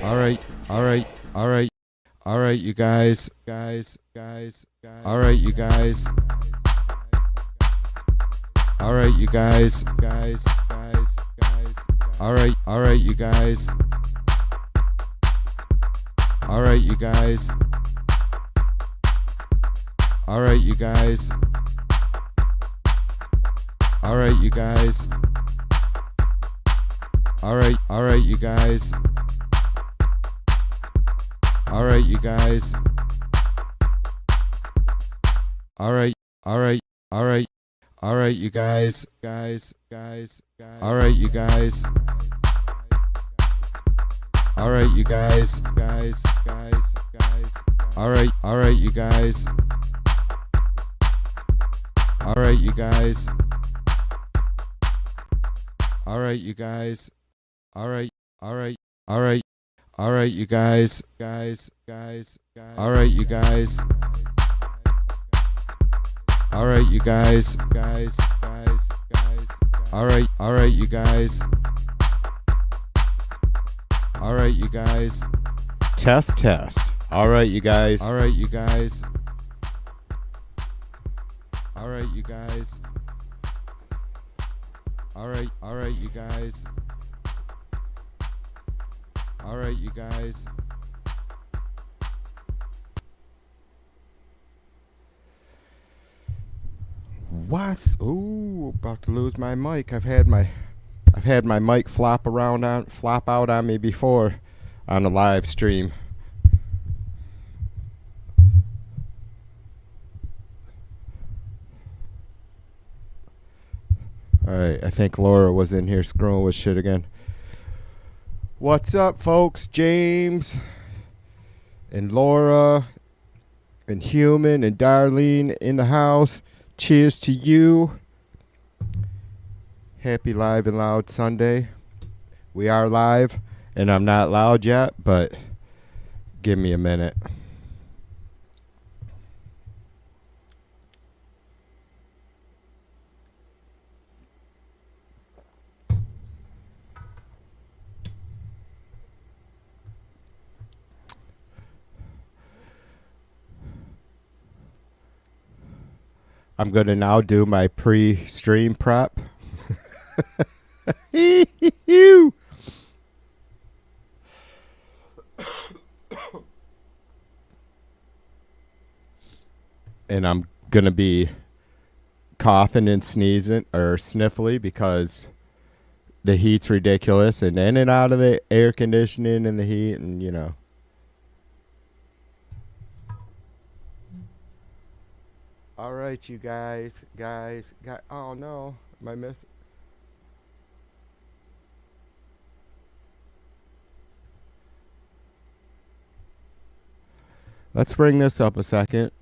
All right, all right, all right, all right, you guys. All right, you guys. All right, you guys. All right, you guys. All right, you guys. All right, you guys. All right, you guys. All right, you guys. All right, you guys. All right, all right, all right, all right, you guys. All right, you guys. All right, you guys. All right, you guys. All right, you guys. All right, you guys. All right, all right, all right, all right, you guys. All right, you guys. All right, you guys. All right, you guys. All right, you guys. Test. All right, you guys. All right, you guys. All right, you guys. All right, you guys. All right, you guys. What? Ooh, about to lose my mic. I've had my mic flop out on me before on a live stream. All right, I think Laura was in here screwing with shit again. What's up, folks? James and Laura and Human and Darlene in the house. Cheers to you. Happy Live and Loud Sunday. We are live, and I'm not loud yet, but give me a minute. I'm going to now do my pre-stream prep. And I'm going to be coughing and sneezing or sniffly because the heat's ridiculous, and in and out of the air conditioning and the heat, and you know. All right, you guys. Oh no, am I missing? Let's bring this up a second.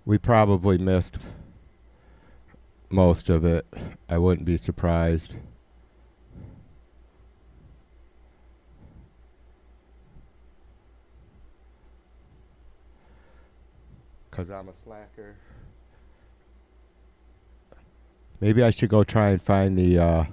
We probably missed most of it. I wouldn't be surprised. Because I'm a slacker. Maybe I should go try and find the...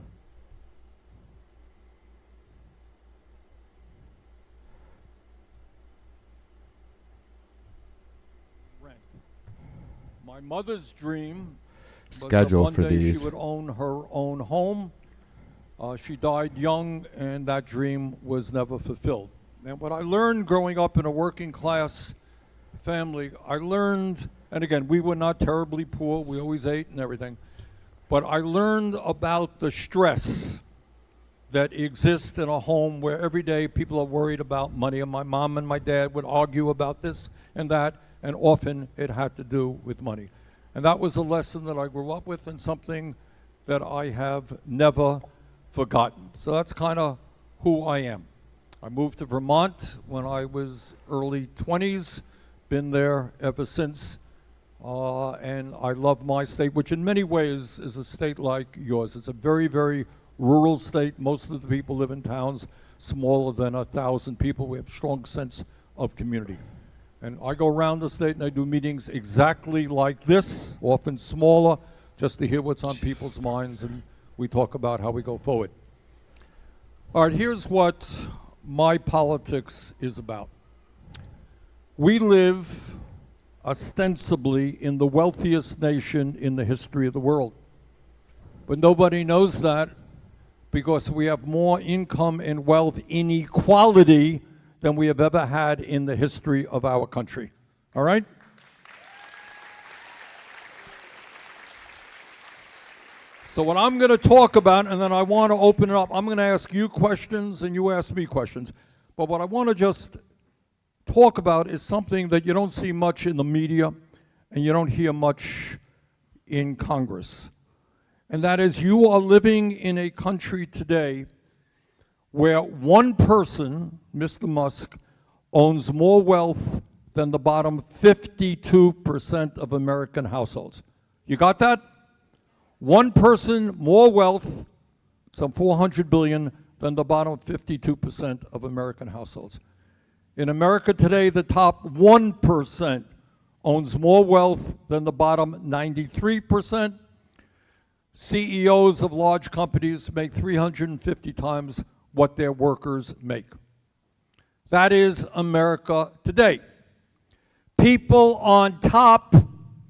My mother's dream schedule was that for one day these. she would own her own home. She died young, and that dream was never fulfilled. And what I learned growing up in a working class family, I learned, and again, we were not terribly poor. We always ate and everything. But I learned about the stress that exist in a home where every day people are worried about money, and my mom and my dad would argue about this and that, and often it had to do with money. And that was a lesson that I grew up with and something that I have never forgotten. So that's kind of who I am. I moved to Vermont when I was early 20s, been there ever since, and I love my state, which in many ways is a state like yours. It's a very, very rural state. Most of the people live in towns smaller than 1,000 people. We have a strong sense of community. And I go around the state and I do meetings exactly like this, often smaller, just to hear what's on people's minds, and we talk about how we go forward. All right, here's what my politics is about. We live ostensibly in the wealthiest nation in the history of the world. But nobody knows that because we have more income and wealth inequality than we have ever had in the history of our country. All right? So what I'm going to talk about, and then I want to open it up, I'm going to ask you questions and you ask me questions. But what I want to just talk about is something that you don't see much in the media and you don't hear much in Congress. And that is, you are living in a country today where one person, Mr. Musk, owns more wealth than the bottom 52% of American households. You got that? One person, more wealth, some 400 billion, than the bottom 52% of American households. In America today, the top 1% owns more wealth than the bottom 93%. CEOs of large companies make 350 times what their workers make. That is America today. People on top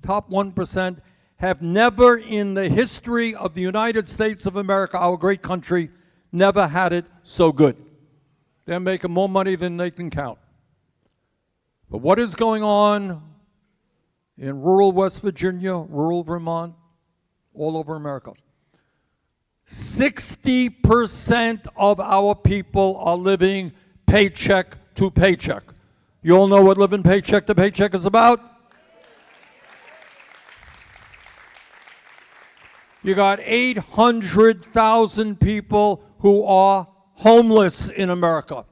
1%, have never in the history of the United States of America, our great country, never had it so good. They're making more money than they can count. But what is going on in rural West Virginia, rural Vermont, all over America? 60% of our people are living paycheck to paycheck. You all know what living paycheck to paycheck is about? You got 800,000 people who are homeless in America.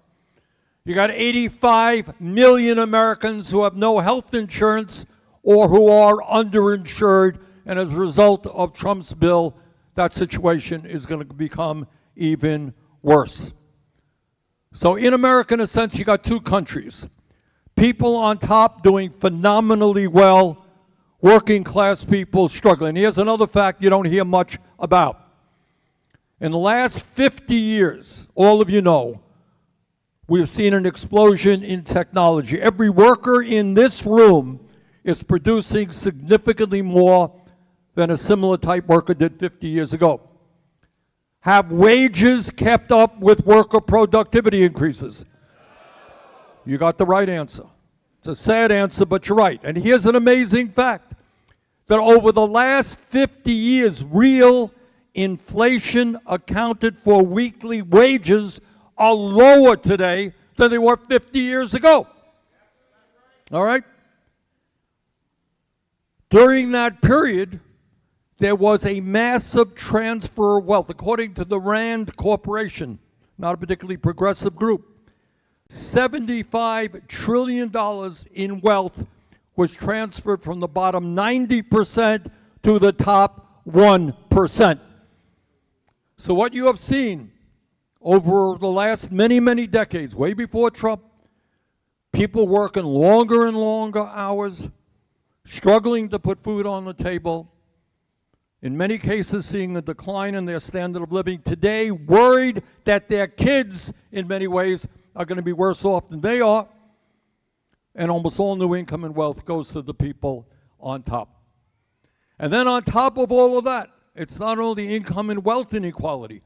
You got 85 million Americans who have no health insurance or who are underinsured, and as a result of Trump's bill, that situation is going to become even worse. So in America, in a sense, you got two countries. People on top doing phenomenally well, working class people struggling. Here's another fact you don't hear much about. In the last 50 years, all of you know, we've seen an explosion in technology. Every worker in this room is producing significantly more than a similar type worker did 50 years ago. Have wages kept up with worker productivity increases? You got the right answer. It's a sad answer, but you're right. And here's an amazing fact, that over the last 50 years, real inflation accounted for weekly wages are lower today than they were 50 years ago. All right? During that period, there was a massive transfer of wealth. According to the Rand Corporation, not a particularly progressive group, $75 trillion in wealth was transferred from the bottom 90% to the top 1%. So what you have seen over the last many, many decades, way before Trump, people working longer and longer hours, struggling to put food on the table, in many cases seeing a decline in their standard of living, today worried that their kids, in many ways, are going to be worse off than they are, and almost all new income and wealth goes to the people on top. And then on top of all of that, it's not only income and wealth inequality.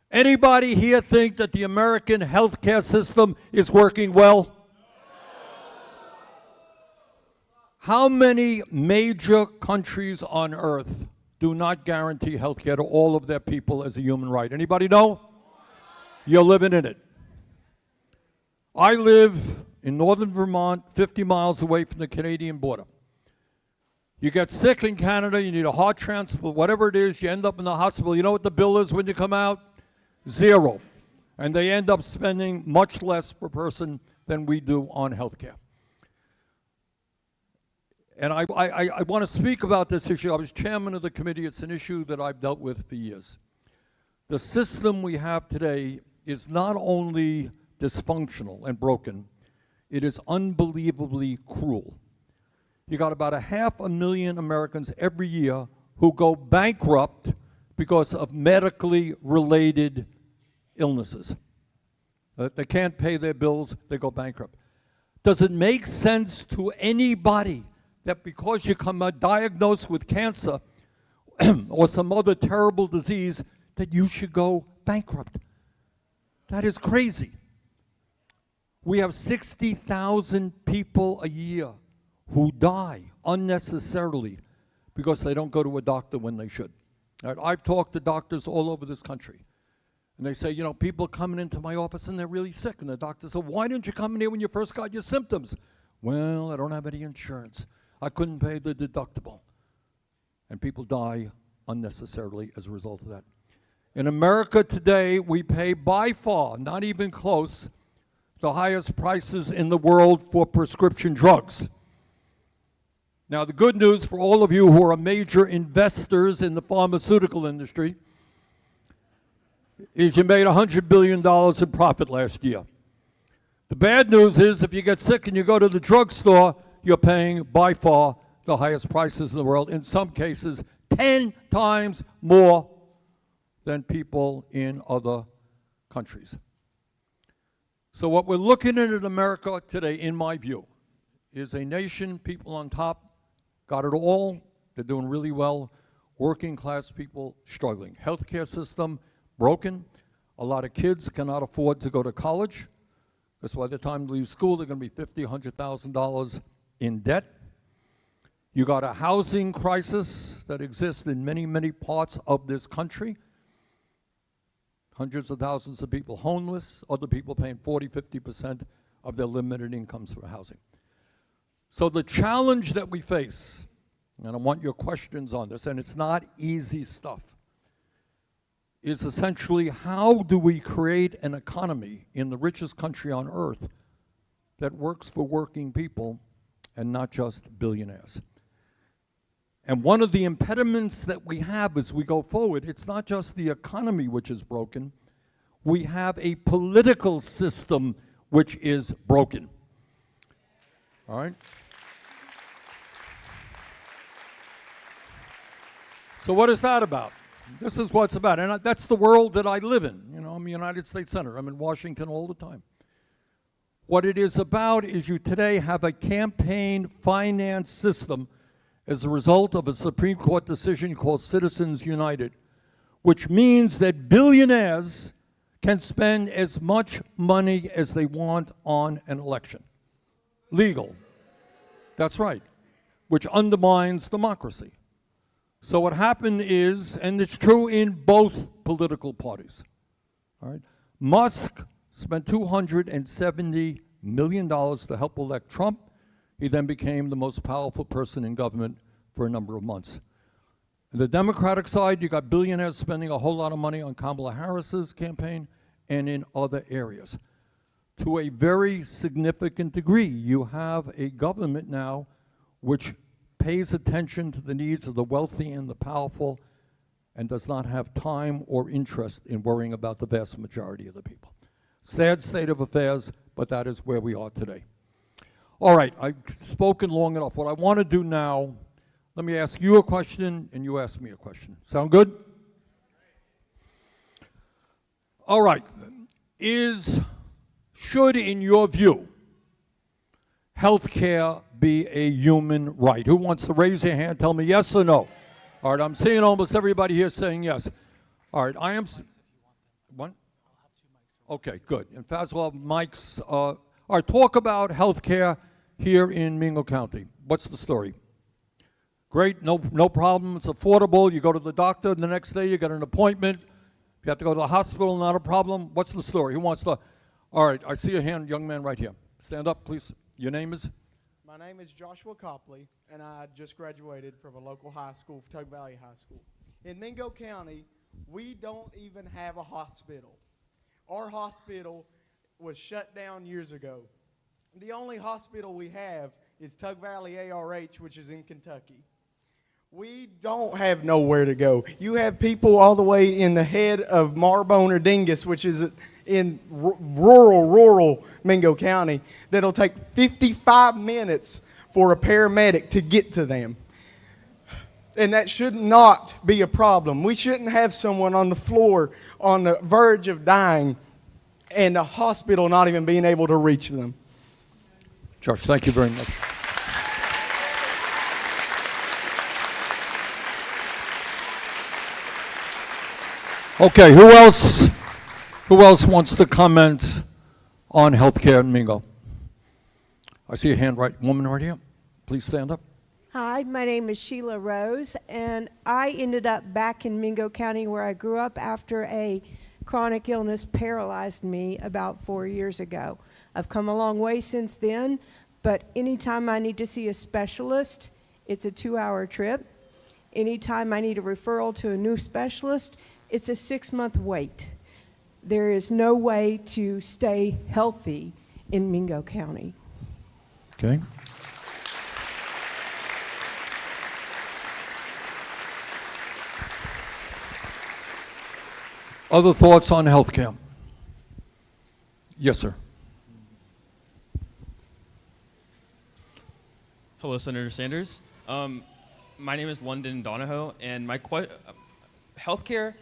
Anybody here think that the American healthcare system is working well? How many major countries on earth do not guarantee healthcare to all of their people as a human right? Anybody know? you're living in it. I live in northern Vermont, 50 miles away from the Canadian border. You get sick in Canada, you need a heart transplant, whatever it is, you end up in the hospital. You know what the bill is when you come out? Zero. And they end up spending much less per person than we do on health care. And I want to speak about this issue. I was chairman of the committee. It's an issue that I've dealt with for years. The system we have today is not only dysfunctional and broken, it is unbelievably cruel. You got about 500,000 Americans every year who go bankrupt because of medically related illnesses. They can't pay their bills, they go bankrupt. Does it make sense to anybody that because you come diagnosed with cancer or some other terrible disease that you should go bankrupt? That is crazy. We have 60,000 people a year who die unnecessarily because they don't go to a doctor when they should. Right? I've talked to doctors all over this country, and they say, you know, people coming into my office and they're really sick, and the doctor said, why didn't you come in here when you first got your symptoms? Well, I don't have any insurance. I couldn't pay the deductible. And people die unnecessarily as a result of that. In America today, we pay by far, not even close, the highest prices in the world for prescription drugs. Now, the good news for all of you who are major investors in the pharmaceutical industry is you made $100 billion in profit last year. The bad news is if you get sick and you go to the drugstore, you're paying by far the highest prices in the world, in some cases 10 times more than people in other countries. So what we're looking at in America today, in my view, is a nation, people on top, got it all, they're doing really well, working class people struggling. Healthcare system broken, a lot of kids cannot afford to go to college, because by the time they leave school, they're going to be $50,000, $100,000 in debt. You got a housing crisis that exists in many, many parts of this country. Hundreds of thousands of people homeless, other people paying 40, 50% of their limited incomes for housing. So the challenge that we face, and I want your questions on this, and it's not easy stuff, is essentially how do we create an economy in the richest country on earth that works for working people and not just billionaires. And one of the impediments that we have as we go forward, it's not just the economy which is broken, we have a political system which is broken. All right? So what is that about? This is what it's about. And that's the world that I live in. You know, I'm a United States Senator. I'm in Washington all the time. What it is about is you today have a campaign finance system as a result of a Supreme Court decision called Citizens United, which means that billionaires can spend as much money as they want on an election. Legal. That's right. Which undermines democracy. So what happened is, and it's true in both political parties, all right? Musk spent $270 million to help elect Trump. He then became the most powerful person in government for a number of months. On the Democratic side, you got billionaires spending a whole lot of money on Kamala Harris's campaign and in other areas. To a very significant degree, you have a government now which pays attention to the needs of the wealthy and the powerful and does not have time or interest in worrying about the vast majority of the people. Sad state of affairs, but that is where we are today. All right, I've spoken long enough. What I want to do now, let me ask you a question and you ask me a question. Sound good? All right. Should, in your view, healthcare be a human right? Who wants to raise their hand, tell me yes or no? All right, I'm seeing almost everybody here saying yes. All right, I am... What? Okay, good. And Faz will have mics. All right, talk about healthcare here in Mingo County. What's the story? Great, no problem. It's affordable. You go to the doctor the next day, you get an appointment. If you have to go to the hospital, not a problem. What's the story? Who wants to? All right, I see a hand, young man right here. Stand up, please. Your name is? My name is Joshua Copley, and I just graduated from a local high school, Tug Valley High School. In Mingo County, we don't even have a hospital. Our hospital was shut down years ago. The only hospital we have is Tug Valley ARH, which is in Kentucky. We don't have nowhere to go. You have people all the way in the head of Marbone or Dingus, which is in rural Mingo County, that'll take 55 minutes for a paramedic to get to them. And that should not be a problem. We shouldn't have someone on the floor on the verge of dying and the hospital not even being able to reach them. Josh, thank you very much. Okay, who else wants to comment on healthcare in Mingo? I see a hand woman right here. Please stand up. Hi, my name is Sheila Rose, and I ended up back in Mingo County where I grew up after a chronic illness paralyzed me about 4 years ago. I've come a long way since then, but anytime I need to see a specialist, it's a 2-hour trip. Anytime I need a referral to a new specialist, it's a 6-month wait. There is no way to stay healthy in Mingo County. Okay. Other thoughts on healthcare? Yes, sir. Hello, Senator Sanders. My name is London Donahoe, and my healthcare,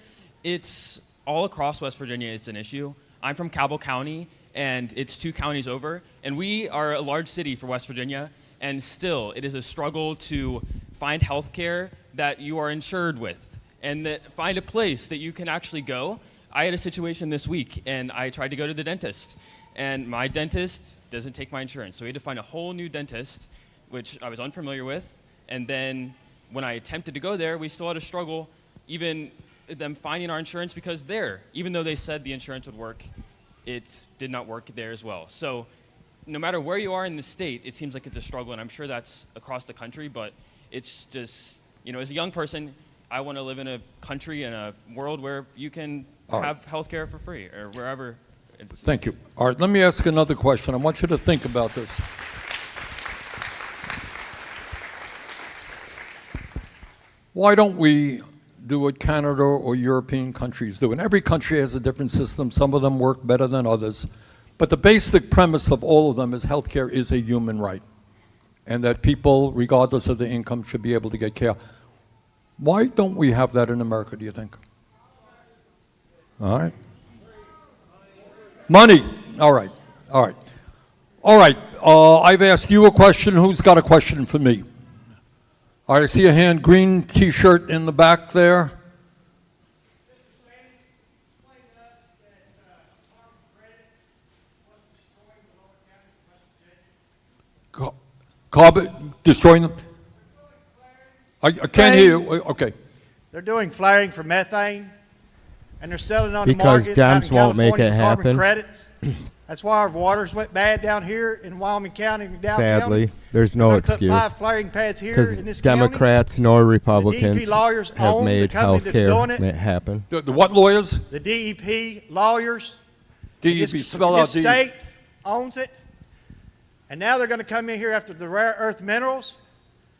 it's all across West Virginia. It's an issue. I'm from Cabell County, and it's 2 counties over, and we are a large city for West Virginia, and still it is a struggle to find healthcare that you are insured with, and that find a place that you can actually go. I had a situation this week, and I tried to go to the dentist, and my dentist doesn't take my insurance, so we had to find a whole new dentist, which I was unfamiliar with, and then when I attempted to go there, we still had a struggle, even them finding our insurance, because even though they said the insurance would work, it did not work there as well. So no matter where you are in the state, it seems like it's a struggle, and I'm sure that's across the country, but it's just, as a young person, I want to live in a country and a world where you can have health care for free, or wherever. Thank you. All right, let me ask another question. I want you to think about this. Why don't we do what Canada or European countries do? And every country has a different system. Some of them work better than others. But the basic premise of all of them is healthcare is a human right, and that people, regardless of their income, should be able to get care. Why don't we have that in America, do you think? All right. Money. All right. All right. All right. I've asked you a question. Who's got a question for me? All right, I see a hand, green T-shirt in the back there. Carbon destroying them? I can't hear you. Okay. They're doing flaring for methane, and they're selling on Because the market out in dams won't make California it for carbon happen. credits. That's why our waters went bad down here in Wyoming County, McDowell Sadly, County. there's no They're gonna excuse. Put 5 flaring pads here Because in this county. Democrats nor The Republicans DEP lawyers have own the made company health that's doing care it. happen. The what lawyers? The DEP lawyers. DEP, This spell out DEP. state owns it. And now they're going to come in here after the rare earth minerals,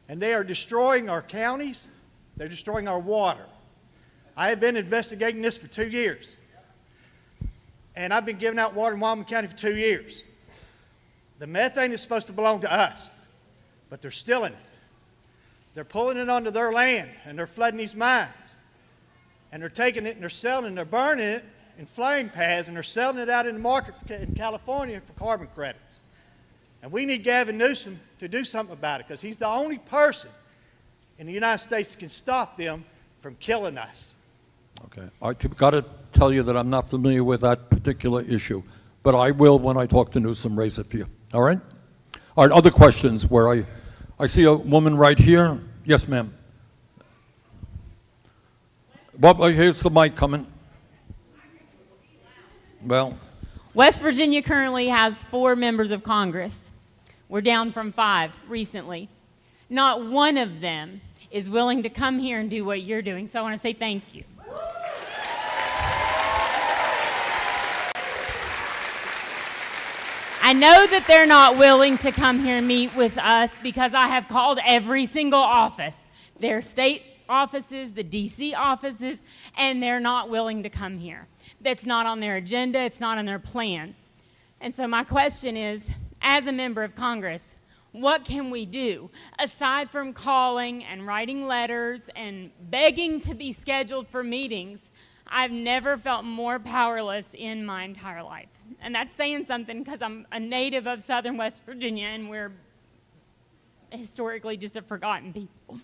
and they are destroying our counties. They're destroying our water. I have been investigating this for 2 years. And I've been giving out water in Wyoming County for 2 years. The methane is supposed to belong to us, but they're stealing it. They're pulling it onto their land, and they're flooding these mines. And they're taking it, and they're selling it, and they're burning it in flame pads, and they're selling it out in the market in California for carbon credits. And we need Gavin Newsom to do something about it, because he's the only person in the United States that can stop them from killing us. Okay. I've got to tell you that I'm not familiar with that particular issue, but I will, when I talk to Newsom, raise it for you. All right? All right, other questions where I see a woman right here. Yes, ma'am. Well, here's the mic coming. Well, West Virginia currently has 4 members of Congress. We're down from 5 recently. Not one of them is willing to come here and do what you're doing, so I want to say thank you. I know that they're not willing to come here and meet with us because I have called every single office, their state offices, the DC offices, and they're not willing to come here. That's not on their agenda, it's not on their plan. And so my question is, as a member of Congress, what can we do aside from calling and writing letters and begging to be scheduled for meetings? I've never felt more powerless in my entire life. And that's saying something because I'm a native of southern West Virginia and we're historically just a forgotten people.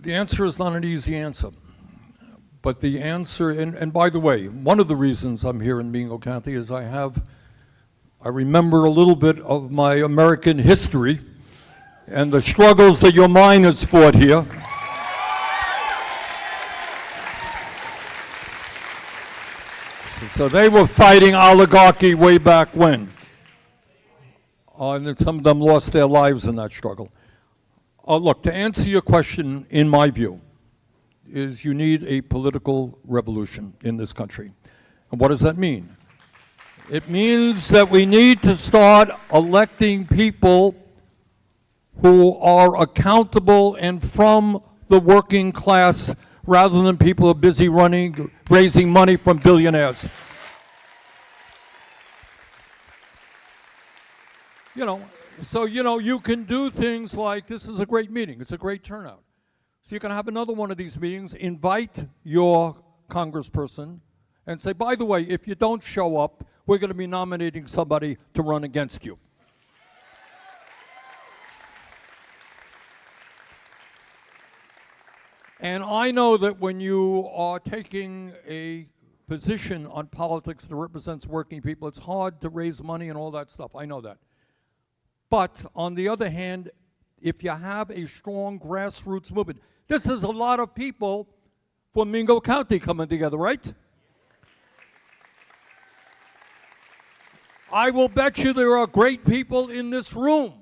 the answer is not an easy answer. But the answer, and by the way, one of the reasons I'm here in Mingo County is I remember a little bit of my American history and the struggles that your miners fought here. So they were fighting oligarchy way back when. And then some of them lost their lives in that struggle. Look, to answer your question, in my view, is you need a political revolution in this country. And what does that mean? It means that we need to start electing people who are accountable and from the working class rather than people who are busy raising money from billionaires. You can do things like, this is a great meeting, it's a great turnout. So you can have another one of these meetings, invite your congressperson, and say, by the way, if you don't show up, we're going to be nominating somebody to run against you. And I know that when you are taking a position on politics that represents working people, it's hard to raise money and all that stuff. I know that. But on the other hand, if you have a strong grassroots movement, this is a lot of people from Mingo County coming together, right? I will bet you there are great people in this room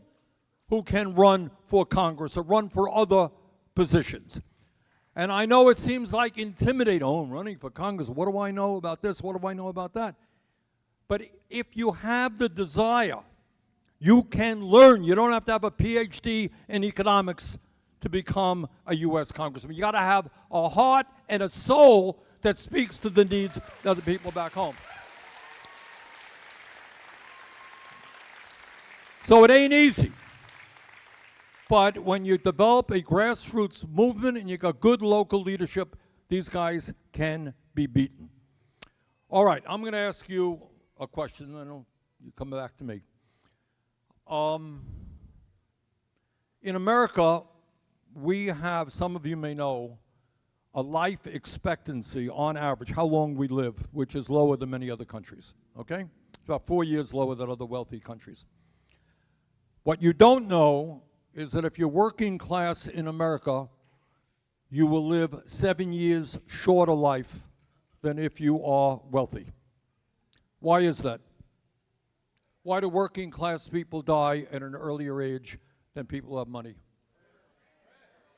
who can run for Congress or run for other positions. And I know it seems like intimidating. Oh, I'm running for Congress. What do I know about this? What do I know about that? But if you have the desire, you can learn. You don't have to have a PhD in economics to become a U.S. congressman. You got to have a heart and a soul that speaks to the needs of the people back home. So it ain't easy. But when you develop a grassroots movement and you got good local leadership, these guys can be beaten. All right, I'm going to ask you a question, and then you come back to me. In America, we have, some of you may know, a life expectancy on average, how long we live, which is lower than many other countries, okay? It's about 4 years lower than other wealthy countries. What you don't know is that if you're working class in America, you will live 7 years shorter life than if you are wealthy. Why is that? Why do working class people die at an earlier age than people who have money?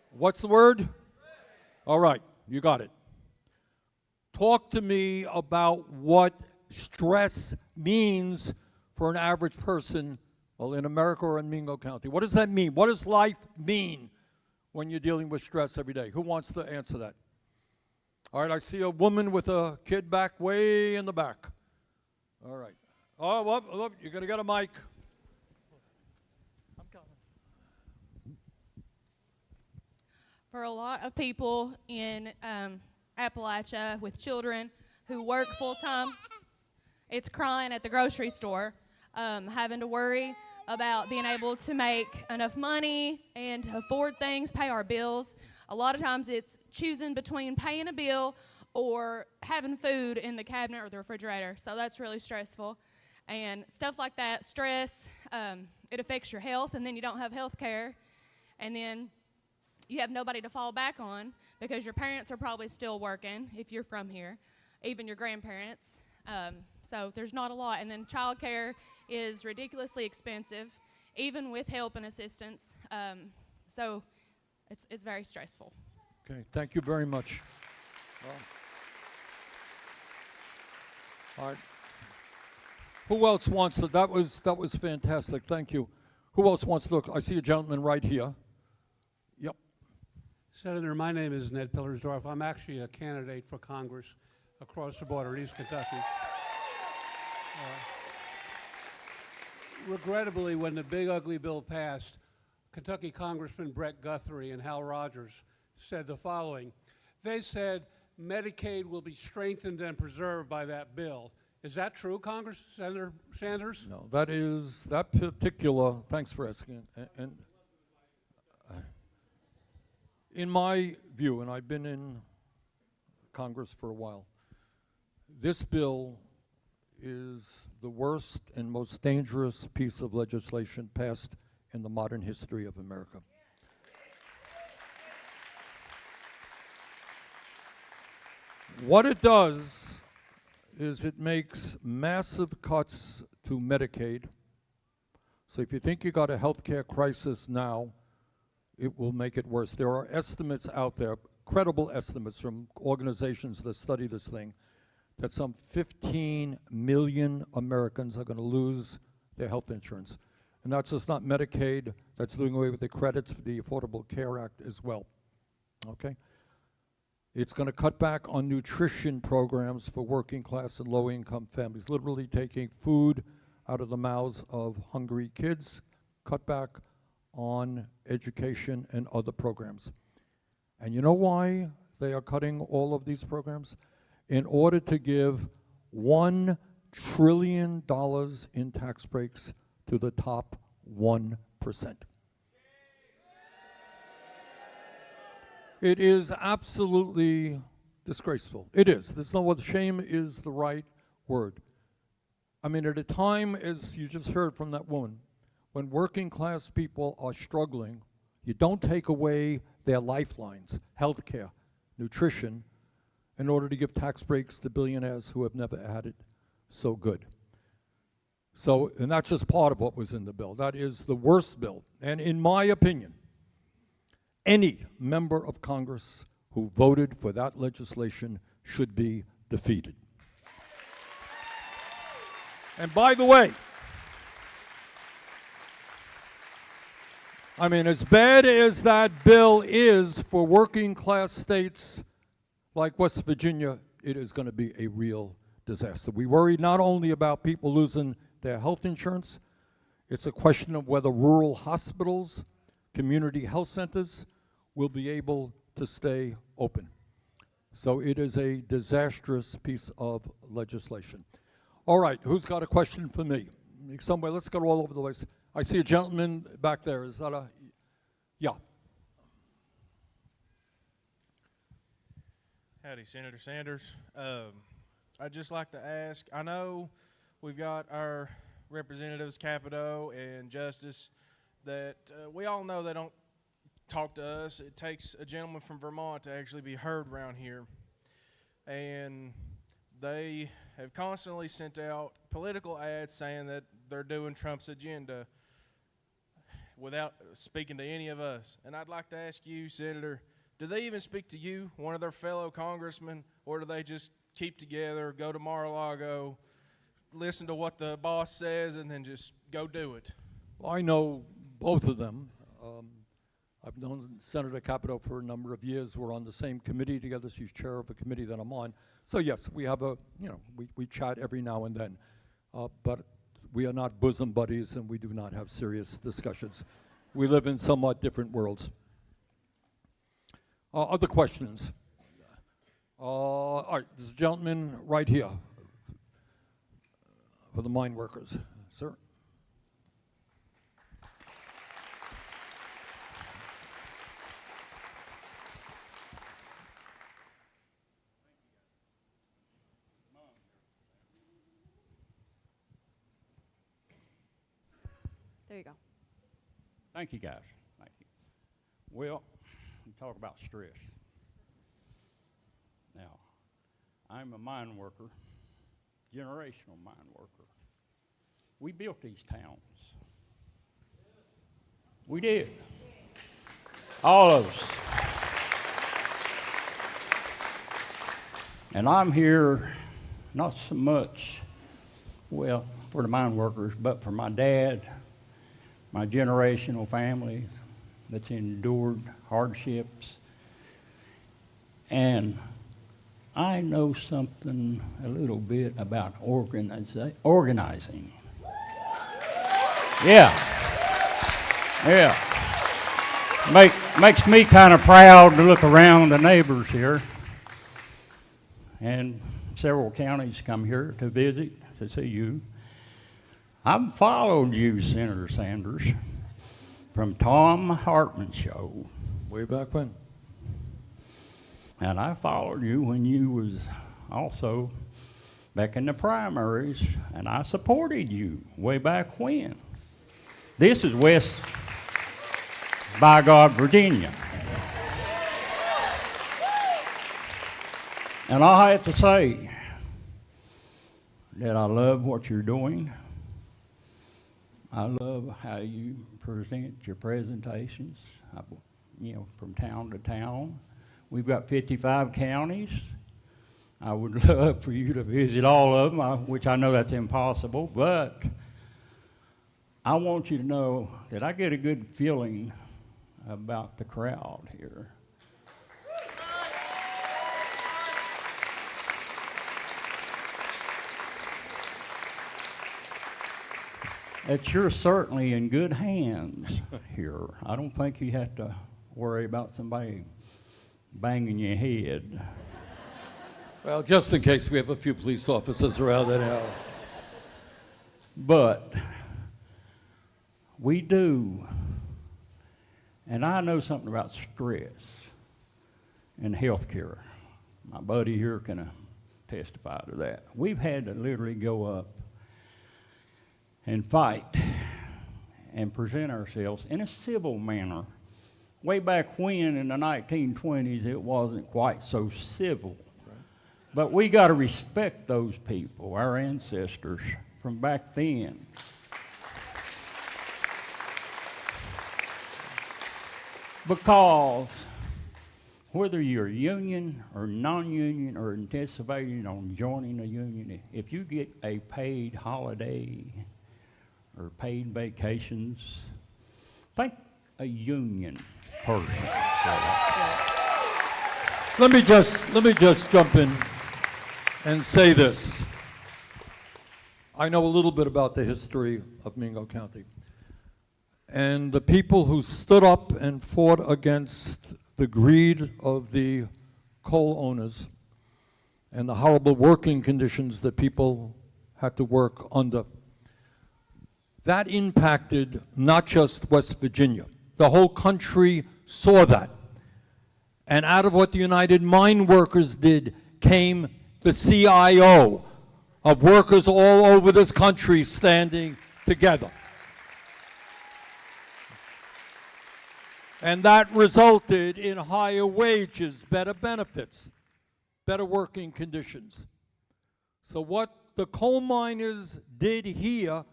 What's the word? All right, you got it. Talk to me about what stress means for an average person, well, in America or in Mingo County. What does that mean? What does life mean when you're dealing with stress every day? Who wants to answer that? All right, I see a woman with a kid back way in the back. All right. Oh, look, you're going to get a mic. I'm coming. For a lot of people in Appalachia with children who work full-time, it's crying at the grocery store, having to worry about being able to make enough money and to afford things, pay our bills. A lot of times it's choosing between paying a bill or having food in the cabinet or the refrigerator, so that's really stressful. And stuff like that, stress, it affects your health, and then you don't have health care, and then you have nobody to fall back on because your parents are probably still working if you're from here, even your grandparents. So there's not a lot. And then child care is ridiculously expensive, even with help and assistance. So it's very stressful. Okay, thank you very much. All right. Who else wants to? That was fantastic. Thank you. Who else wants to look? I see a gentleman right here. Yep. Senator, my name is Ned Pillersdorf. I'm actually a candidate for Congress across the border in East Kentucky. Regrettably, when the big ugly bill passed, Kentucky Congressman Brett Guthrie and Hal Rogers said the following. They said Medicaid will be strengthened and preserved by that bill. Is that true, Senator Sanders? No, that particular, thanks for asking. And in my view, and I've been in Congress for a while, this bill is the worst and most dangerous piece of legislation passed in the modern history of America. What it does is it makes massive cuts to Medicaid. So if you think you got a healthcare crisis now, it will make it worse. There are estimates out there, credible estimates from organizations that study this thing, that some 15 million Americans are going to lose their health insurance. And that's just not Medicaid, that's doing away with the credits for the Affordable Care Act as well. Okay? It's going to cut back on nutrition programs for working class and low income families, literally taking food out of the mouths of hungry kids, cut back on education and other programs. And you know why they are cutting all of these programs? In order to give $1 trillion in tax breaks to the top 1%. It is absolutely disgraceful. It is. There's no other. Shame is the right word. I mean, at a time, as you just heard from that woman, when working class people are struggling, you don't take away their lifelines, health care, nutrition, in order to give tax breaks to billionaires who have never had it so good. So, and that's just part of what was in the bill. That is the worst bill. And in my opinion, any member of Congress who voted for that legislation should be defeated. And by the way, I mean, as bad as that bill is for working class states like West Virginia, it is going to be a real disaster. We worry not only about people losing their health insurance, it's a question of whether rural hospitals, community health centers will be able to stay open. So it is a disastrous piece of legislation. All right, who's got a question for me? Somewhere, let's go all over the place. I see a gentleman back there. Is that a, yeah. Howdy, Senator Sanders. I'd just like to ask, I know we've got our representatives, Capito and Justice, that we all know they don't talk to us. It takes a gentleman from Vermont to actually be heard around here. And they have constantly sent out political ads saying that they're doing Trump's agenda without speaking to any of us. And I'd like to ask you, Senator, do they even speak to you, one of their fellow congressmen, or do they just keep together, go to Mar-a-Lago, listen to what the boss says, and then just go do it? Well, I know both of them. I've known Senator Capito for a number of years. We're on the same committee together. She's chair of a committee that I'm on. So yes, we have a, we chat every now and then. But we are not bosom buddies, and we do not have serious discussions. We live in somewhat different worlds. Other questions? All right, this gentleman right here for the mine workers. Sir? There you go. Thank you, guys. Thank you. Well, we talk about stress. Now, I'm a mine worker, generational mine worker. We built these towns. We did. All of us. And I'm here not so much, well, for the mine workers, but for my dad, my generational family that's endured hardships. And I know something a little bit about organizing. Yeah. Yeah. Makes me kind of proud to look around the neighbors here. And several counties come here to visit, to see you. I've followed you, Senator Sanders, from Thom Hartmann's show. Way back when. And I followed you when you was also back in the primaries, and I supported you way back when. This is West by God, Virginia. And I have to say that I love what you're doing. I love how you present your presentations, from town to town. We've got 55 counties. I would love for you to visit all of them, which I know that's impossible, but I want you to know that I get a good feeling about the crowd here. That you're certainly in good hands here. I don't think you have to worry about somebody banging your head. Well, just in case we have a few police officers around that hour. But we do. And I know something about stress and health care. My buddy here can testify to that. We've had to literally go up and fight and present ourselves in a civil manner. Way back when, in the 1920s, it wasn't quite so civil. Right. But we got to respect those people, our ancestors from back then. Because whether you're union or non-union or anticipating on joining a union, if you get a paid holiday or paid vacations, think a union person. Let me just jump in and say this. I know a little bit about the history of Mingo County. And the people who stood up and fought against the greed of the coal owners and the horrible working conditions that people had to work under, that impacted not just West Virginia. The whole country saw that. And out of what the United Mine Workers did came the CIO of workers all over this country standing together. And that resulted in higher wages, better benefits, better working conditions. So what the coal miners did here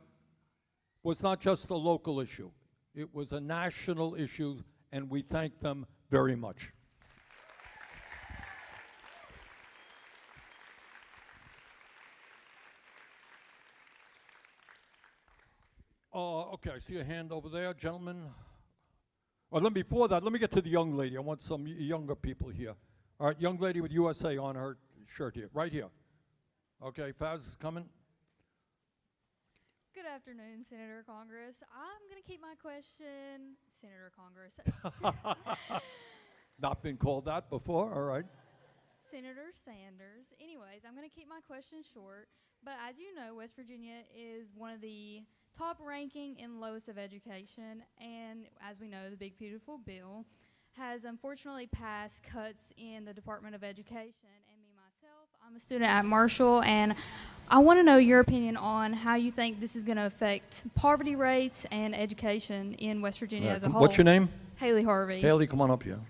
was not just a local issue. It was a national issue, and we thank them very much. Okay, I see a hand over there, gentlemen. Well, before that, let me get to the young lady. I want some younger people here. All right, young lady with USA on her shirt here, right here. Okay, Faz is coming. Good afternoon, Senator Congress. I'm going to keep my question, Senator Congress. Not been called that before, all right. Senator Sanders. Anyways, I'm going to keep my question short. But as you know, West Virginia is one of the top ranking in lowest of education. And as we know, the Big Beautiful Bill has unfortunately passed cuts in the Department of Education. And me, myself, I'm a student at Marshall, and I want to know your opinion on how you think this is going to affect poverty rates and education in West Virginia as a whole. What's your name? Haley Harvey. Haley, come on up here.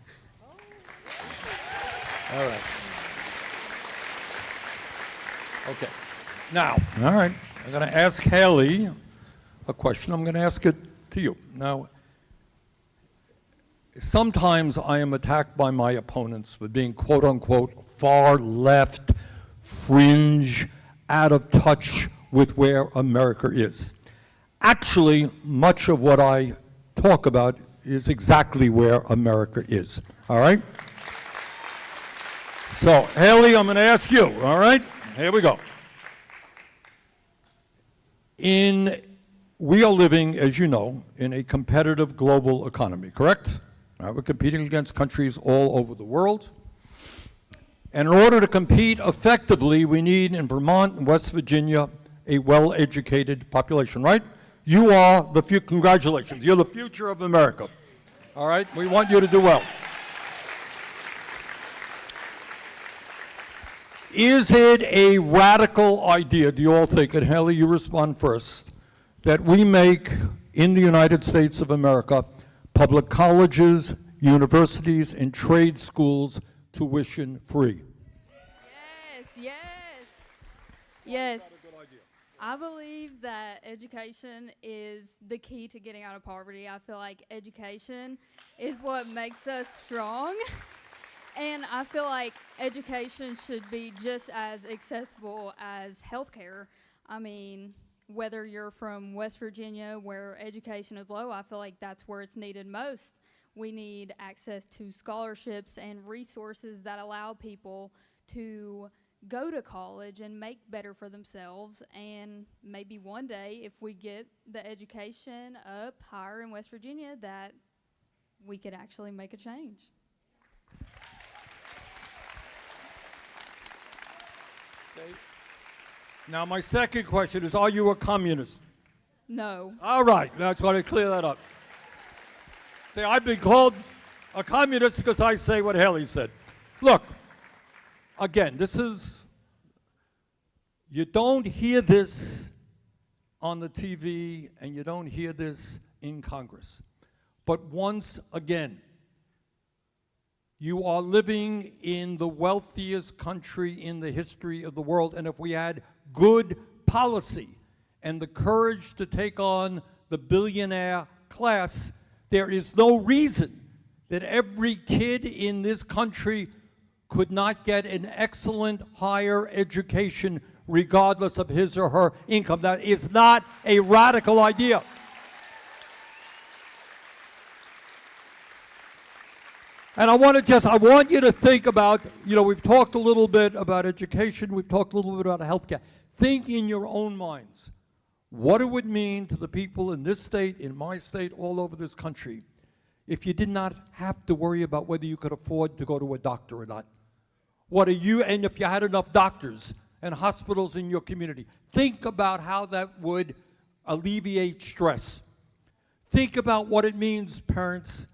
All right. Okay. Now, all right, I'm going to ask Haley a question. I'm going to ask it to you. Now, sometimes I am attacked by my opponents for being, quote unquote, far left, fringe, out of touch with where America is. Actually, much of what I talk about is exactly where America is. All right? So, Haley, I'm going to ask you, all right? Here we go. We are living, as you know, in a competitive global economy, correct? We're competing against countries all over the world. And in order to compete effectively, we need in Vermont and West Virginia a well-educated population, right? You are the future. Congratulations. You're the future of America. All right? We want you to do well. Is it a radical idea, do you all think, and Haley, you respond first, that we make in the United States of America public colleges, universities, and trade schools tuition free? Yes. I believe that education is the key to getting out of poverty. I feel like education is what makes us strong. And I feel like education should be just as accessible as healthcare. I mean, whether you're from West Virginia where education is low, I feel like that's where it's needed most. We need access to scholarships and resources that allow people to go to college and make better for themselves. And maybe one day, if we get the education up higher in West Virginia, that we could actually make a change. Okay. Now, my second question is, are you a communist? No. All right, that's why I clear that up. See, I've been called a communist because I say what Haley said. Look, again, you don't hear this on the TV and you don't hear this in Congress. But once again, you are living in the wealthiest country in the history of the world, and if we had good policy and the courage to take on the billionaire class, there is no reason that every kid in this country could not get an excellent higher education regardless of his or her income. That is not a radical idea. And I want you to think about, we've talked a little bit about education, we've talked a little bit about healthcare. Think in your own minds what it would mean to the people in this state, in my state, all over this country, if you did not have to worry about whether you could afford to go to a doctor or not. And if you had enough doctors and hospitals in your community. Think about how that would alleviate stress. Think about what it means, parents,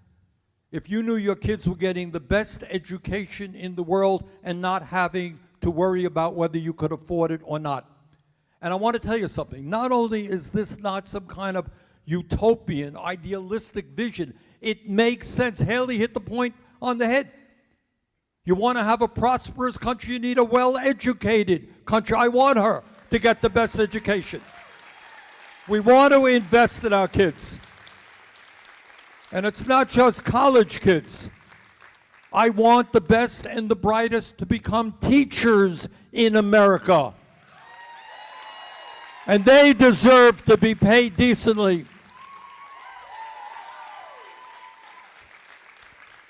if you knew your kids were getting the best education in the world and not having to worry about whether you could afford it or not. And I want to tell you something. Not only is this not some kind of utopian, idealistic vision, it makes sense. Haley hit the point on the head. You want to have a prosperous country, you need a well-educated country. I want her to get the best education. We want to invest in our kids. And it's not just college kids. I want the best and the brightest to become teachers in America. And they deserve to be paid decently.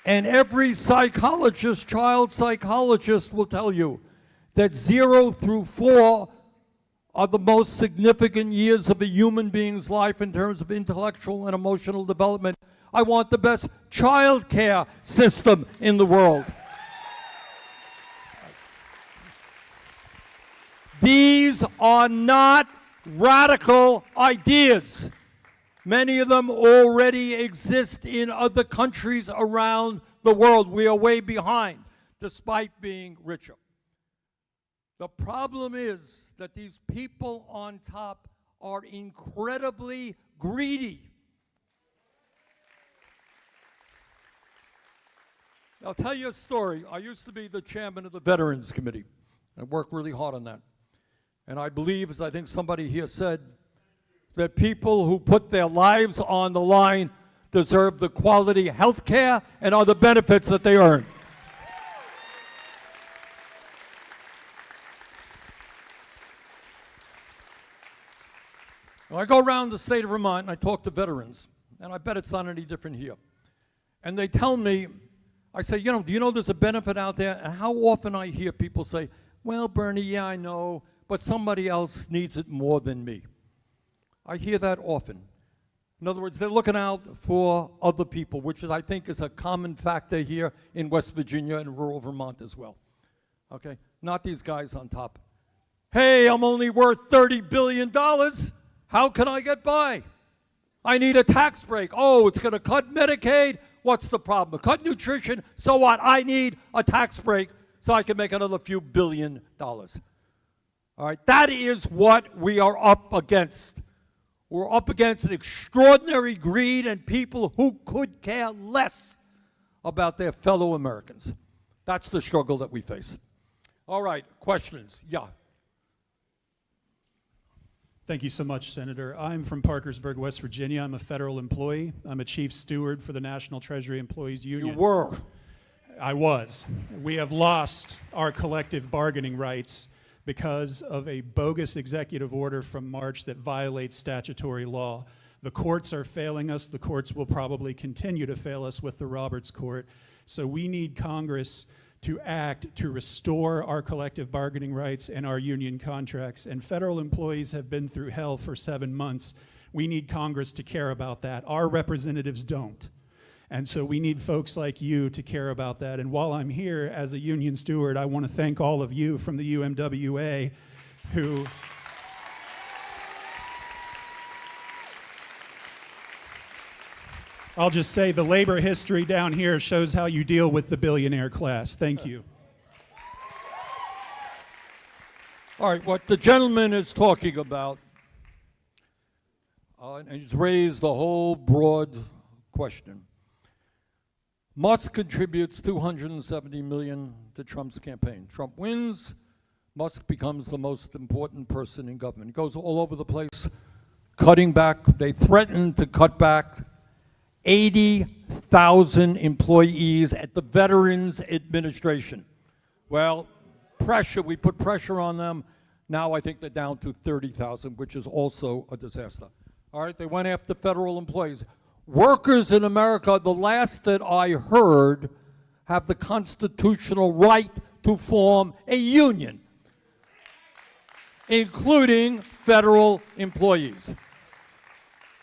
And every psychologist, child psychologist, will tell you that 0 through 4 are the most significant years of a human being's life in terms of intellectual and emotional development. I want the best child care system in the world. These are not radical ideas. Many of them already exist in other countries around the world. We are way behind, despite being richer. The problem is that these people on top are incredibly greedy. I'll tell you a story. I used to be the chairman of the Veterans Committee. I worked really hard on that. And I believe, as I think somebody here said, that people who put their lives on the line deserve the quality health care and other benefits that they earn. I go around the state of Vermont and I talk to veterans, and I bet it's not any different here. And they tell me, I say, do you know there's a benefit out there? And how often I hear people say, well, Bernie, yeah, I know, but somebody else needs it more than me. I hear that often. In other words, they're looking out for other people, which is, I think, is a common factor here in West Virginia and rural Vermont as well. Okay? Not these guys on top. Hey, I'm only worth $30 billion. How can I get by? I need a tax break. Oh, it's going to cut Medicaid? What's the problem? Cut nutrition? So what? I need a tax break so I can make another few $1 billion. All right? That is what we are up against. We're up against an extraordinary greed and people who could care less about their fellow Americans. That's the struggle that we face. All right, questions? Yeah. Thank you so much, Senator. I'm from Parkersburg, West Virginia. I'm a federal employee. I'm a chief steward for the National Treasury Employees Union. You were. I was. We have lost our collective bargaining rights because of a bogus executive order from March that violates statutory law. The courts are failing us. The courts will probably continue to fail us with the Roberts Court. So we need Congress to act to restore our collective bargaining rights and our union contracts. And federal employees have been through hell for 7 months. We need Congress to care about that. Our representatives don't. And so we need folks like you to care about that. And while I'm here as a union steward, I want to thank all of you from the UMWA who I'll just say the labor history down here shows how you deal with the billionaire class. Thank you. All right, what the gentleman is talking about, and he's raised the whole broad question. Musk contributes $270 million to Trump's campaign. Trump wins, Musk becomes the most important person in government. He goes all over the place, cutting back. They threatened to cut back 80,000 employees at the Veterans Administration. Well, we put pressure on them. Now I think they're down to 30,000, which is also a disaster. All right, they went after federal employees. Workers in America, the last that I heard, have the constitutional right to form a union, including federal employees.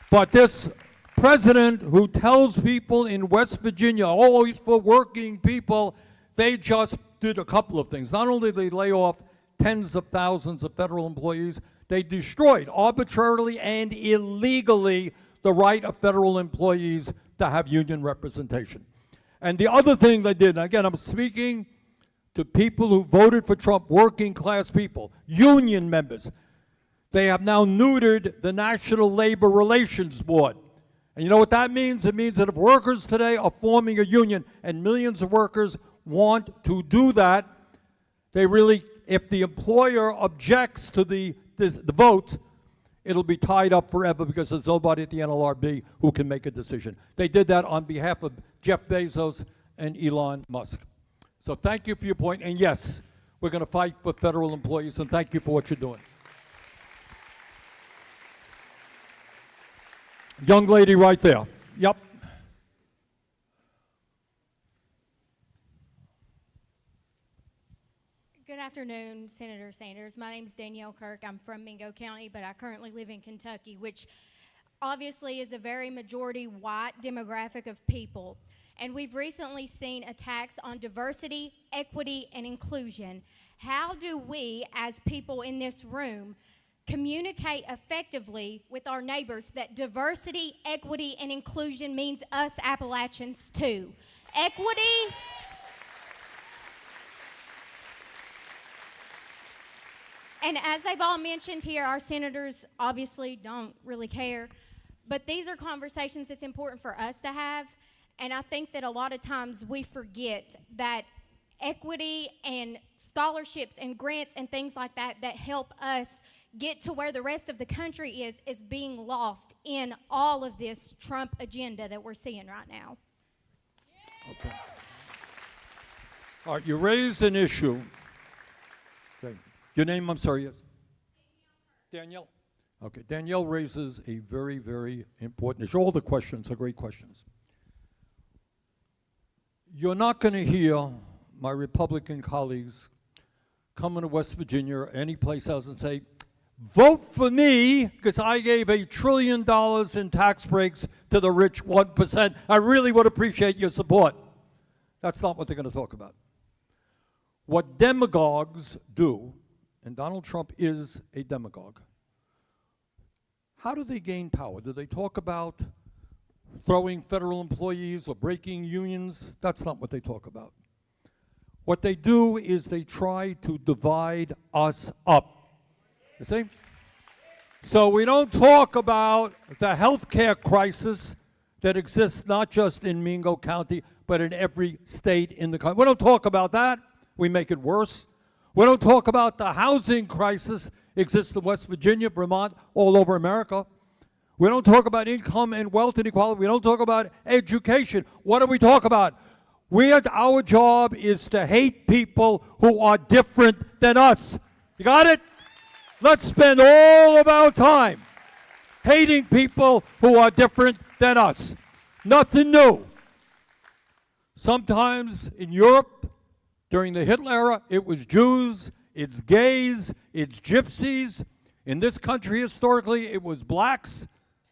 But this president who tells people in West Virginia, oh, he's for working people, they just did a couple of things. Not only did they lay off tens of thousands of federal employees, they destroyed arbitrarily and illegally the right of federal employees to have union representation. And the other thing they did, and again, I'm speaking to people who voted for Trump, working class people, union members. They have now neutered the National Labor Relations Board. And you know what that means? It means that if workers today are forming a union, and millions of workers want to do that, they really, if the employer objects to the votes, it'll be tied up forever because there's nobody at the NLRB who can make a decision. They did that on behalf of Jeff Bezos and Elon Musk. So thank you for your point, and yes, we're going to fight for federal employees, and thank you for what you're doing. Young lady right there. Yep. Good afternoon, Senator Sanders. My name is Danielle Kirk. I'm from Mingo County, but I currently live in Kentucky, which obviously is a very majority white demographic of people. And we've recently seen attacks on diversity, equity, and inclusion. How do we, as people in this room, communicate effectively with our neighbors that diversity, equity, and inclusion means us Appalachians too? And as they've all mentioned here, our senators obviously don't really care. But these are conversations that's important for us to have. And I think that a lot of times we forget that equity and scholarships and grants and things like that that help us get to where the rest of the country is being lost in all of this Trump agenda that we're seeing right now. Okay. All right, you raised an issue. Okay. Your name, I'm sorry, yes? Danielle. Okay, Danielle raises a very, very important issue. All the questions are great questions. You're not going to hear my Republican colleagues come into West Virginia or any place else and say, vote for me because I gave $1 trillion in tax breaks to the rich 1%. I really would appreciate your support. That's not what they're going to talk about. What demagogues do, and Donald Trump is a demagogue, how do they gain power? Do they talk about throwing federal employees or breaking unions? That's not what they talk about. What they do is they try to divide us up. You see? So we don't talk about the health care crisis that exists not just in Mingo County, but in every state in the country. We don't talk about that. We make it worse. We don't talk about the housing crisis exists in West Virginia, Vermont, all over America. We don't talk about income and wealth inequality. We don't talk about education. What do we talk about? Our job is to hate people who are different than us. You got it? Let's spend all of our time hating people who are different than us. Nothing new. Sometimes in Europe, during the Hitler era, it was Jews, it's gays, it's gypsies. In this country, historically, it was blacks,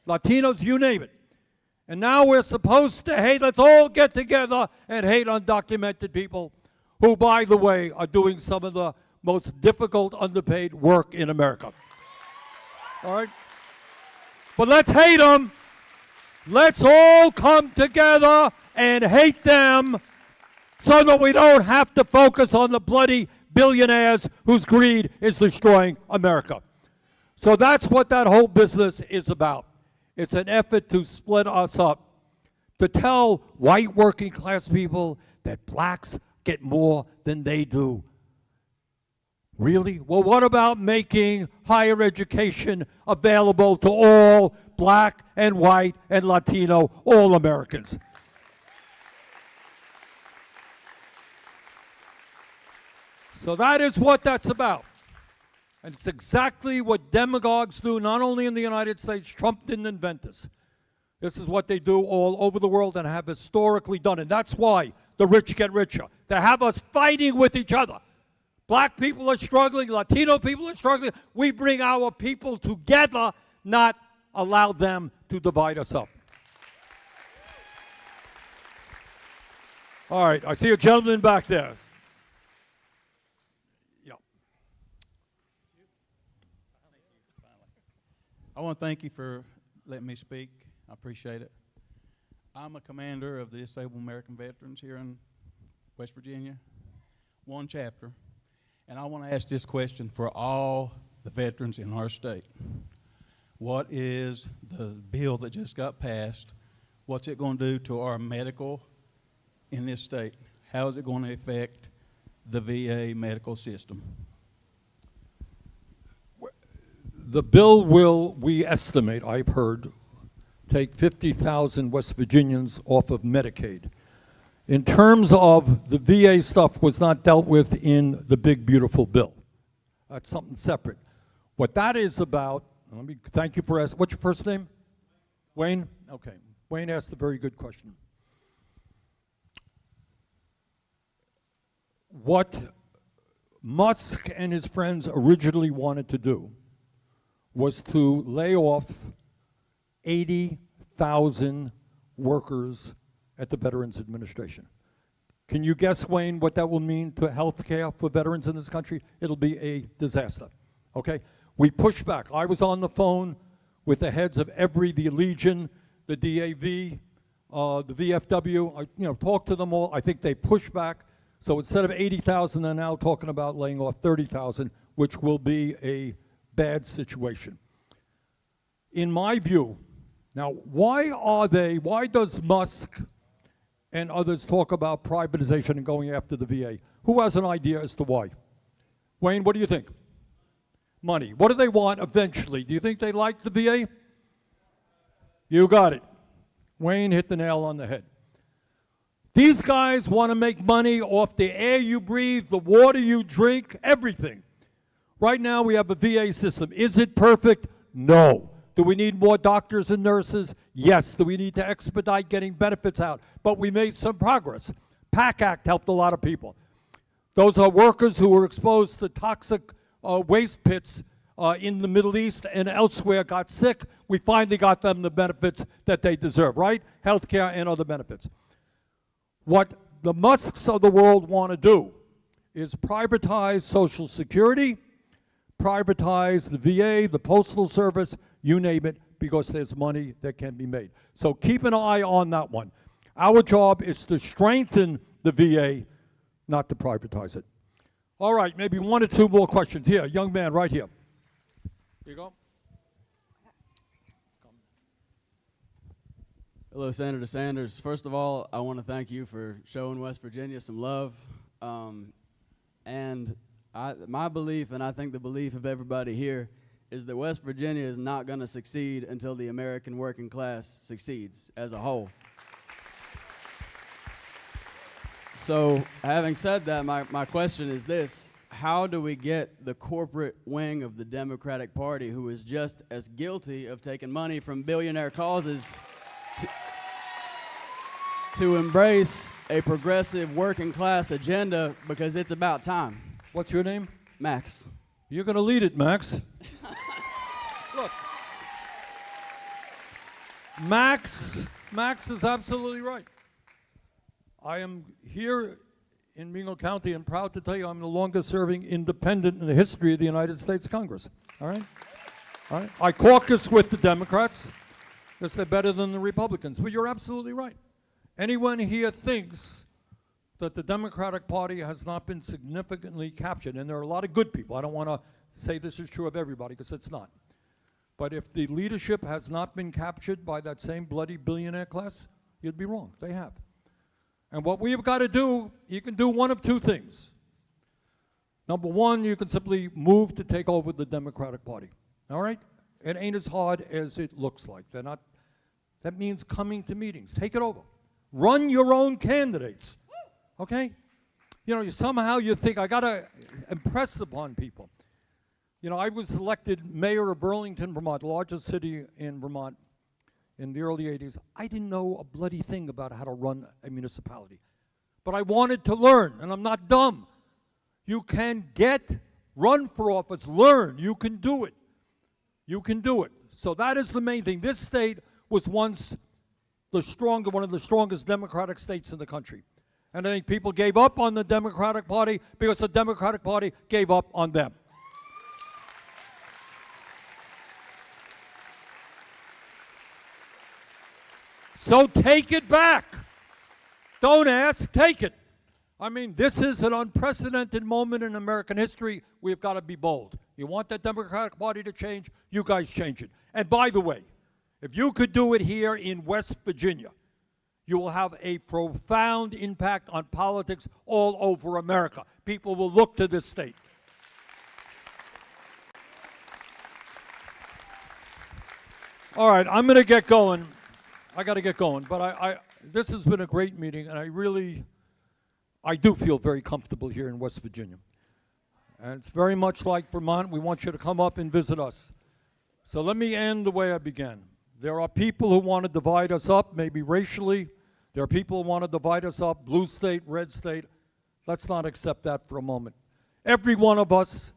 Latinos, you name it. And now we're supposed to hate. Let's all get together and hate undocumented people who, by the way, are doing some of the most difficult, underpaid work in America. All right? But let's hate them. Let's all come together and hate them so that we don't have to focus on the bloody billionaires whose greed is destroying America. So that's what that whole business is about. It's an effort to split us up, to tell white working class people that blacks get more than they do. Really? Well, what about making higher education available to all black and white and Latino, all Americans? So that is what that's about. And it's exactly what demagogues do, not only in the United States. Trump didn't invent this. This is what they do all over the world and have historically done. And that's why the rich get richer. They have us fighting with each other. Black people are struggling. Latino people are struggling. We bring our people together, not allow them to divide us up. All right, I see a gentleman back there. I want to thank you for letting me speak. I appreciate it. I'm a commander of the Disabled American Veterans here in West Virginia, one chapter. And I want to ask this question for all the veterans in our state. What is the bill that just got passed? What's it going to do to our medical in this state? How is it going to affect the VA medical system? The bill will, we estimate, I've heard, take 50,000 West Virginians off of Medicaid. In terms of the VA stuff was not dealt with in the big, beautiful bill. That's something separate. What that is about, let me thank you for asking. What's your first name? Wayne? Okay. Wayne asked a very good question. What Musk and his friends originally wanted to do was to lay off 80,000 workers at the Veterans Administration. Can you guess, Wayne, what that will mean to health care for veterans in this country? It'll be a disaster, okay? We pushed back. I was on the phone with the heads of the Legion, the DAV, the VFW. I talked to them all. I think they pushed back. So instead of 80,000, they're now talking about laying off 30,000. which will be a bad situation. In my view, now, why does Musk and others talk about privatization and going after the VA? Who has an idea as to why? Wayne, what do you think? Money. What do they want eventually? Do you think they like the VA? You got it. Wayne hit the nail on the head. These guys want to make money off the air you breathe, the water you drink, everything. Right now we have a VA system. Is it perfect? No. Do we need more doctors and nurses? Yes. Do we need to expedite getting benefits out? But we made some progress. PAC Act helped a lot of people. Those are workers who were exposed to toxic waste pits in the Middle East and elsewhere, got sick. We finally got them the benefits that they deserve, right? Health care and other benefits. What the Musks of the world want to do is privatize Social Security, privatize the VA, the Postal Service, you name it, because there's money that can be made. So keep an eye on that one. Our job is to strengthen the VA, not to privatize it. All right, maybe one or two more questions. Here, young man right here. Here you go. Hello, Senator Sanders. First of all, I want to thank you for showing West Virginia some love. My belief, and I think the belief of everybody here, is that West Virginia is not going to succeed until the American working class succeeds as a whole. So, having said that, my question is this: how do we get the corporate wing of the Democratic Party, who is just as guilty of taking money from billionaire causes, to embrace a progressive working class agenda, because it's about time? What's your name? Max. You're going to lead it, Max. Look, Max is absolutely right. I am here in Mingo County and proud to tell you I'm the longest serving independent in the history of the United States Congress. All right? All right? I caucus with the Democrats because they're better than the Republicans. But you're absolutely right. Anyone here thinks that the Democratic Party has not been significantly captured, and there are a lot of good people. I don't want to say this is true of everybody, because it's not. But if the leadership has not been captured by that same bloody billionaire class, you'd be wrong. They have. And what we've got to do, you can do one of two things. Number one, you can simply move to take over the Democratic Party. All right? It ain't as hard as it looks like. They're not. That means coming to meetings. Take it over. Run your own candidates. Okay? You know, somehow you think, I got to impress upon people. You know, I was elected mayor of Burlington, Vermont, the largest city in Vermont, in the early 80s. I didn't know a bloody thing about how to run a municipality. But I wanted to learn, and I'm not dumb. You can run for office, learn. You can do it. You can do it. So that is the main thing. This state was once one of the strongest Democratic states in the country. And I think people gave up on the Democratic Party because the Democratic Party gave up on them. So take it back. Don't ask, take it. I mean, this is an unprecedented moment in American history. We've got to be bold. You want the Democratic Party to change? You guys change it. And by the way, if you could do it here in West Virginia, you will have a profound impact on politics all over America. People will look to this state. All right, I'm going to get going. I got to get going, but this has been a great meeting, and I do feel very comfortable here in West Virginia. And it's very much like Vermont. We want you to come up and visit us. So let me end the way I began. There are people who want to divide us up, maybe racially. There are people who want to divide us up, blue state, red state. Let's not accept that for a moment. Every one of us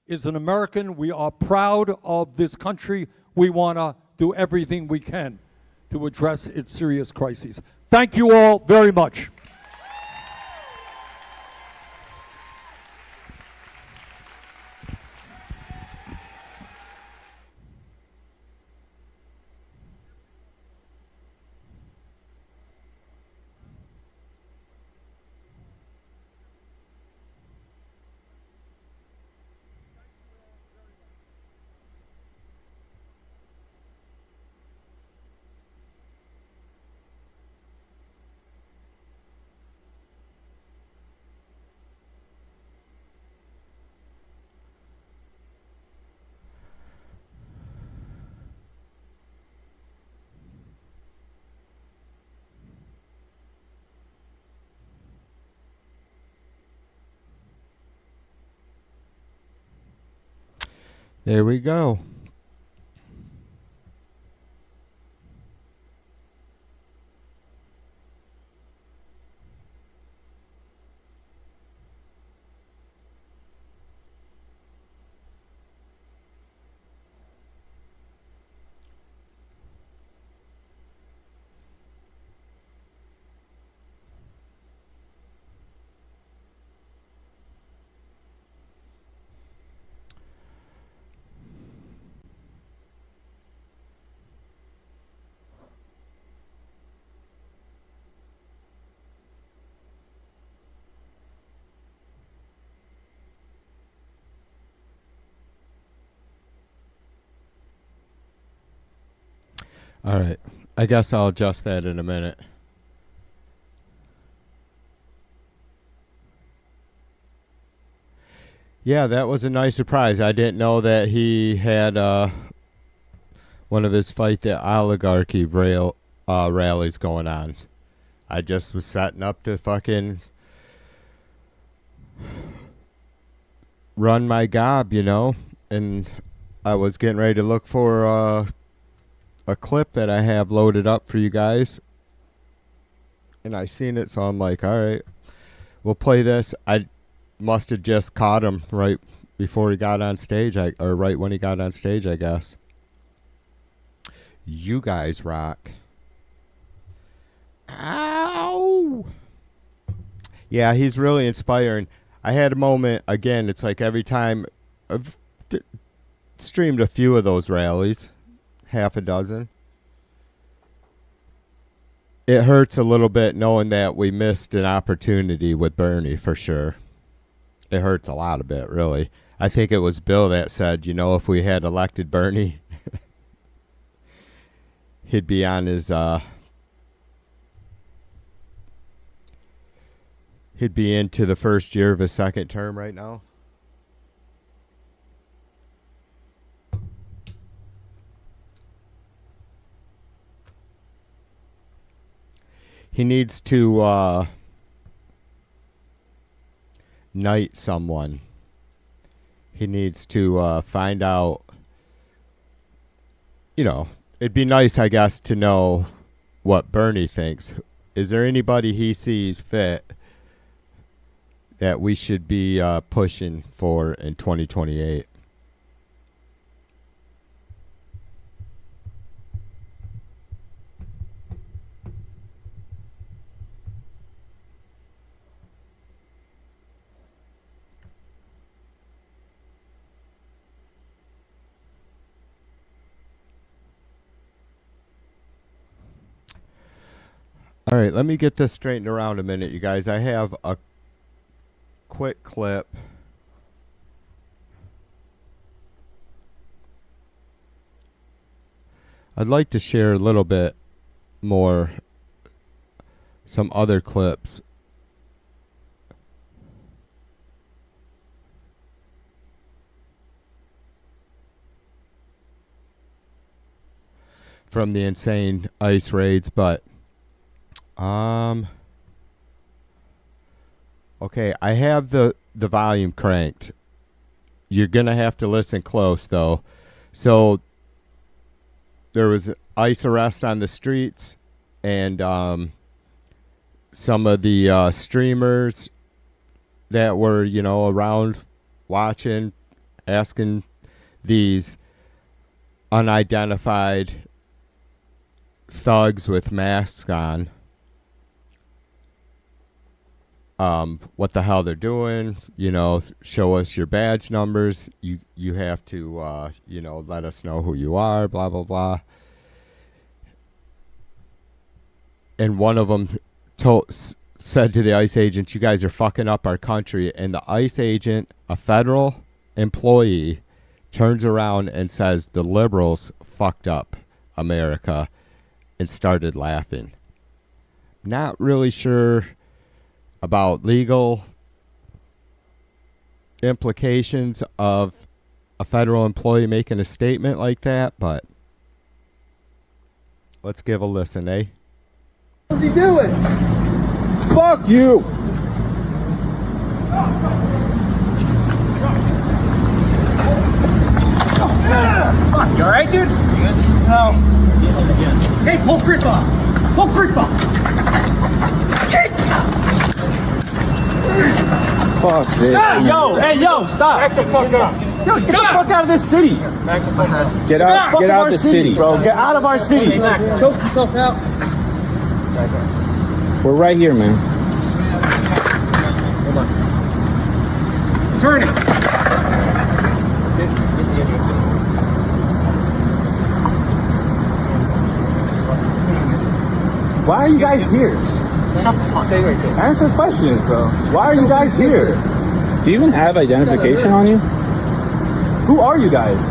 is an American. We are proud of this country. We want to do everything we can to address its serious crises. Thank you all very much. There we go. All right. I guess I'll adjust that in a minute. Yeah, that was a nice surprise. I didn't know that he had one of his Fight the Oligarchy rallies going on. I just was setting up to fucking run my gob, you know, and I was getting ready to look for a clip that I have loaded up for you guys, and I seen it, so I'm like, all right, we'll play this. I must have just caught him right before he got on stage, or right when he got on stage, I guess. You guys rock. Ow! Yeah, he's really inspiring. I had a moment, again, it's like every time I've streamed a few of those rallies, half a dozen. It hurts a little bit knowing that we missed an opportunity with Bernie, for sure. It hurts a lot a bit, really. I think it was Bill that said, you know, if we had elected Bernie, he'd be on his, he'd be into the first year of his second term right now. He needs to knight someone. He needs to find out, you know, it'd be nice, I guess, to know what Bernie thinks. Is there anybody he sees fit that we should be pushing for in 2028? All right, let me get this straightened around a minute, you guys. I have a quick clip. I'd like to share a little bit more, some other clips. From the insane ICE raids, but okay, I have the volume cranked. You're gonna have to listen close though. So there was ICE arrest on the streets, and some of the streamers that were, you know, around watching, asking these unidentified thugs with masks on what the hell they're doing, you know, show us your badge numbers, you have to you know, let us know who you are, blah blah blah. And one of them said to the ICE agent, you guys are fucking up our country. And the ICE agent, a federal employee, turns around and says the liberals fucked up America, and started laughing. Not really sure about legal implications of a federal employee making a statement like that, but let's give a listen, eh? What's he doing? Fuck you! Fuck, you alright, dude? No. Hey, pull Chris off. Pull Chris off. Fuck this. Hey, yo, stop. Back the fuck up. Yo, get the fuck out of this city. Get out of the city, bro. Get out of our city. Choke yourself out. We're right here, man. Hold on. Turn it. Why are you guys here? Stay right there. Answer questions, bro. Why are you guys here? Do you even have identification on you? Who are you guys?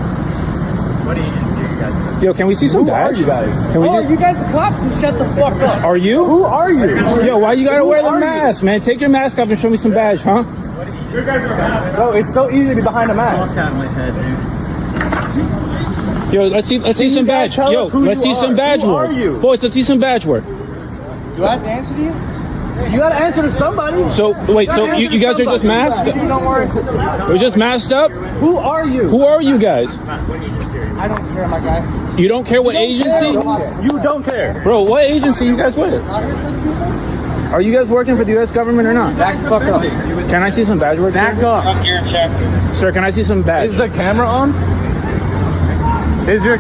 What agency are you guys? Yo, can we see some badge? Who are you guys? Can we are you guys the cops? Then shut the fuck up. Are you? Who are you? Yo, why you gotta Who wear the are mask, man? Take your mask off and show me some badge, huh? Bro, it's so easy to be behind a mask. Yo, let's see some badge. Yo, let's see some badge work. Boys, let's see some badge work. Do I have to answer to you? You gotta answer to somebody. So, wait, so you guys are just masked? We're just masked up? Who are you? Who are you guys? I don't care, my guy. You don't care what agency? You don't care. Bro, what agency you guys with? Are you guys working for the U.S. government or not? Back the fuck up. Can I see some badge work? Back up. Sir, can I see some badge? Is the camera on? Is your...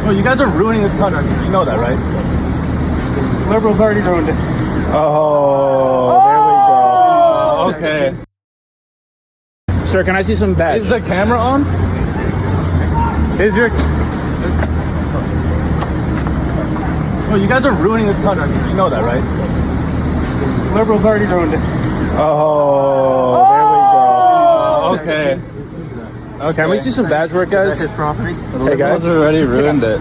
Oh, you guys are ruining this country. You know that, right? Liberals already ruined it. Oh, there we go. Okay. Sir, can I see some badge? Is the camera on? Is your... Oh, you guys are ruining this country. You know that, right? Liberals already ruined it. Oh, there we go. Okay. Can we see some badge work, guys? His property. Hey, guys. already ruined it.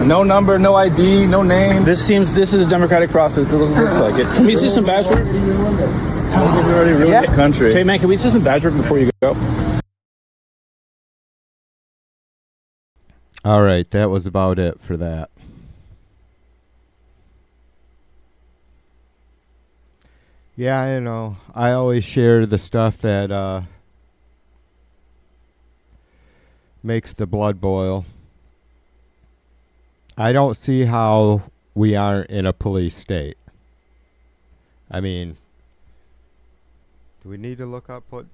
No number, no ID, no name. This is a democratic process. It looks like it. Can we see some badge work? We already ruined the country. Hey, man, can we see some badge work before you go? All right, that was about it for that. Yeah, I know. I always share the stuff that makes the blood boil. I don't see how we aren't in a police state. I mean, do we need to look up what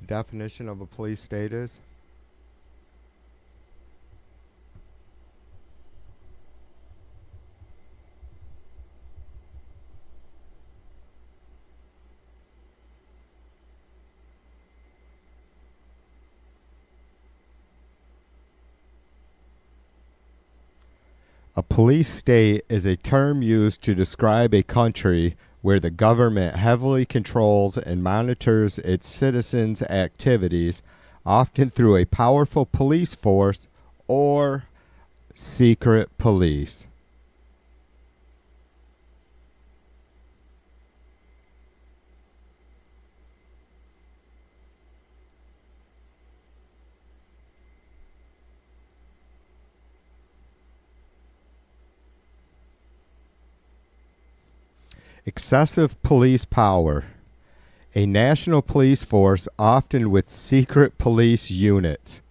the definition of a police state is? A police state is a term used to describe a country where the government heavily controls and monitors its citizens' activities, often through a powerful police force or secret police. Excessive police power. A national police force, often with secret police units,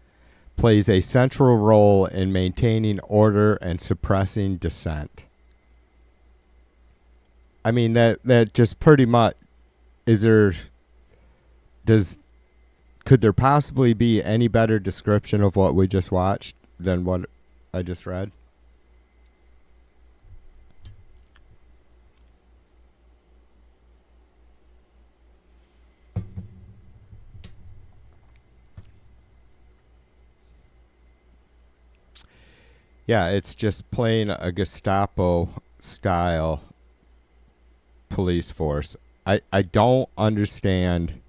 plays a central role in maintaining order and suppressing dissent. I mean, that just pretty much, could there possibly be any better description of what we just watched than what I just read? Yeah, it's just plain a Gestapo-style police force. I don't understand.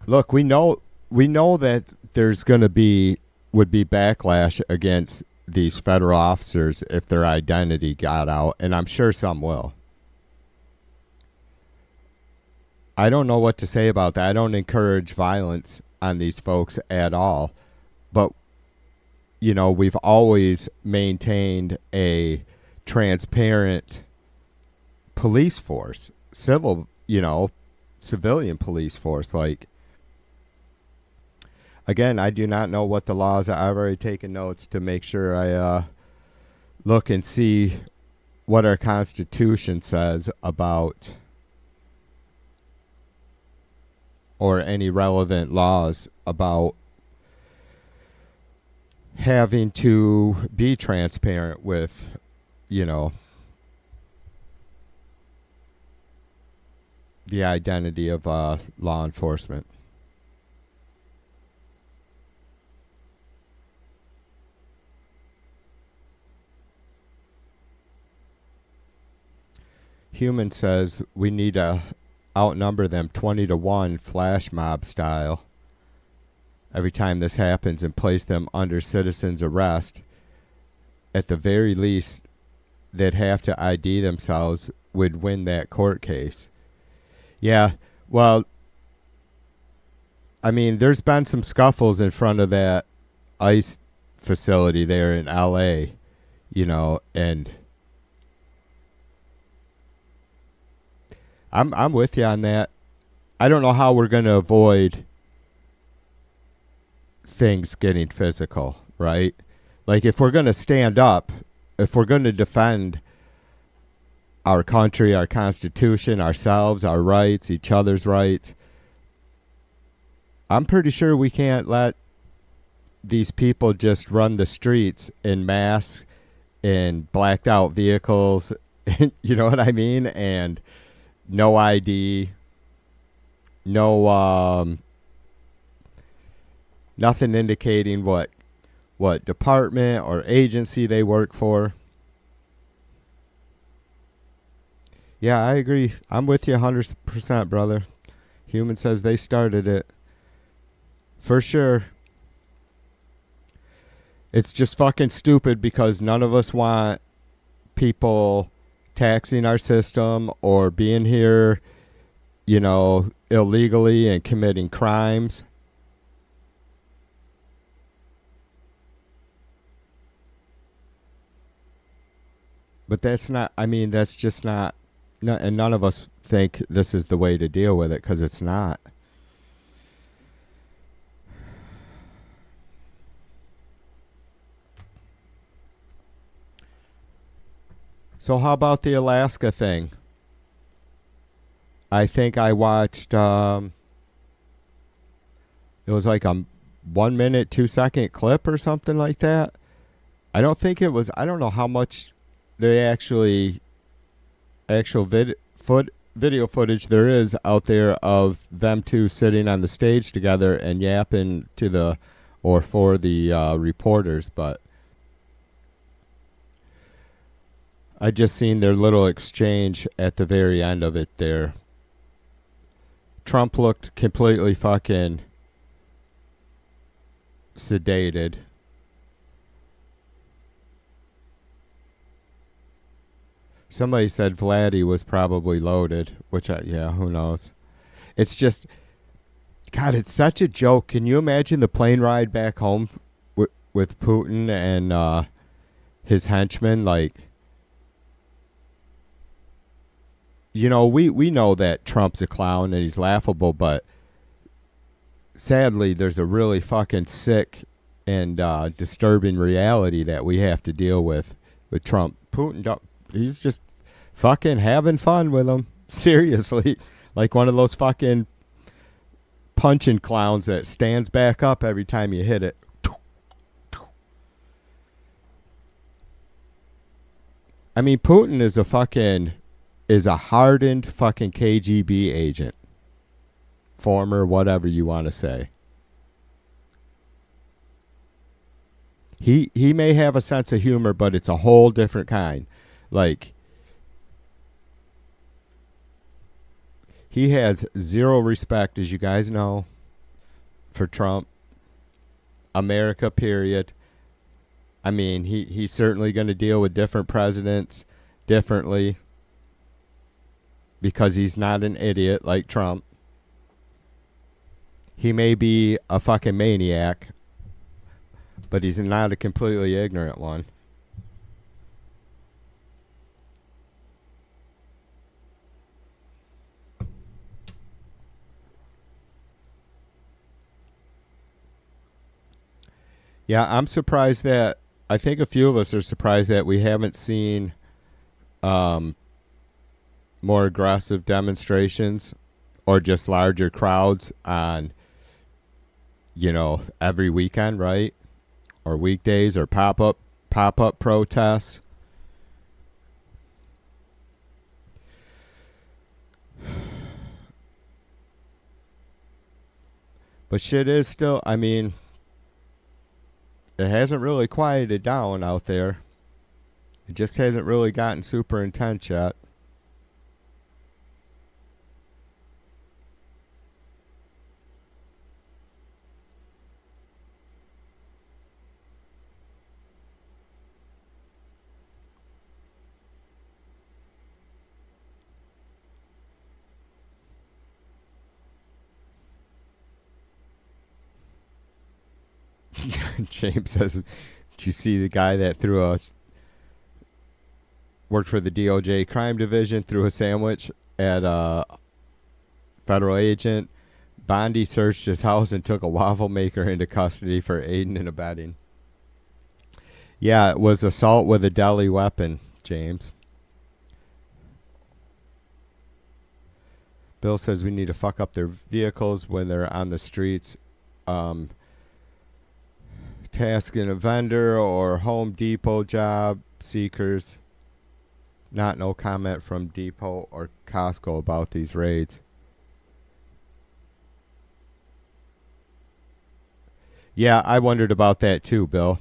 Look, we know that there's would be backlash against these federal officers if their identity got out, and I'm sure some will. I don't know what to say about that. I don't encourage violence on these folks at all. But, we've always maintained a transparent police force, civilian police force. Like, again, I do not know what the laws are. I've already taken notes to make sure I look and see what our Constitution says about, or any relevant laws about having to be transparent with, the identity of law enforcement. Human says we need to outnumber them 20-1 flash mob style every time this happens and place them under citizen's arrest. At the very least, they'd have to ID themselves, would win that court case. Yeah, well, I mean, there's been some scuffles in front of that ICE facility there in LA, and I'm with you on that. I don't know how we're going to avoid things getting physical, right? Like, if we're going to stand up, if we're going to defend our country, our Constitution, ourselves, our rights, each other's rights, I'm pretty sure we can't let these people just run the streets in masks, in blacked out vehicles, you know what I mean? And no ID, no nothing indicating what department or agency they work for. Yeah, I agree. I'm with you 100%, brother. Human says they started it. For sure. It's just fucking stupid because none of us want people taxing our system or being here, illegally and committing crimes. But that's just not, and none of us think this is the way to deal with it, because it's not. So how about the Alaska thing? I think I watched, it was like a 1 minute, 2 second clip or something like that. I don't know how much they actual video footage there is out there of them two sitting on the stage together and yapping for the reporters, but I just seen their little exchange at the very end of it there. Trump looked completely fucking sedated. Somebody said Vladdy was probably loaded, who knows? It's just, God, it's such a joke. Can you imagine the plane ride back home with Putin and his henchmen? Like, we know that Trump's a clown and he's laughable, but sadly, there's a really fucking sick and disturbing reality that we have to deal with Trump. Putin, he's just fucking having fun with him. Seriously. Like one of those fucking punching clowns that stands back up every time you hit it. I mean, Putin is a hardened fucking KGB agent. Former, whatever you want to say. He may have a sense of humor, but it's a whole different kind. Like, he has zero respect, as you guys know, for Trump, America, period. I mean, he's certainly going to deal with different presidents differently because he's not an idiot like Trump. He may be a fucking maniac, but he's not a completely ignorant one. Yeah, I'm surprised that I think a few of us are surprised that we haven't seen more aggressive demonstrations or just larger crowds on, every weekend, right? Or weekdays or pop-up protests. But shit is still, it hasn't really quieted down out there. It just hasn't really gotten super intense yet. James says, "Do you see the guy that worked for the DOJ crime division, threw a sandwich at a federal agent? Bondi searched his house and took a waffle maker into custody for aiding and abetting." Yeah, it was assault with a deadly weapon, James. Bill says we need to fuck up their vehicles when they're on the streets. Tasking a vendor or Home Depot job seekers. No comment from Depot or Costco about these raids. Yeah, I wondered about that too, Bill.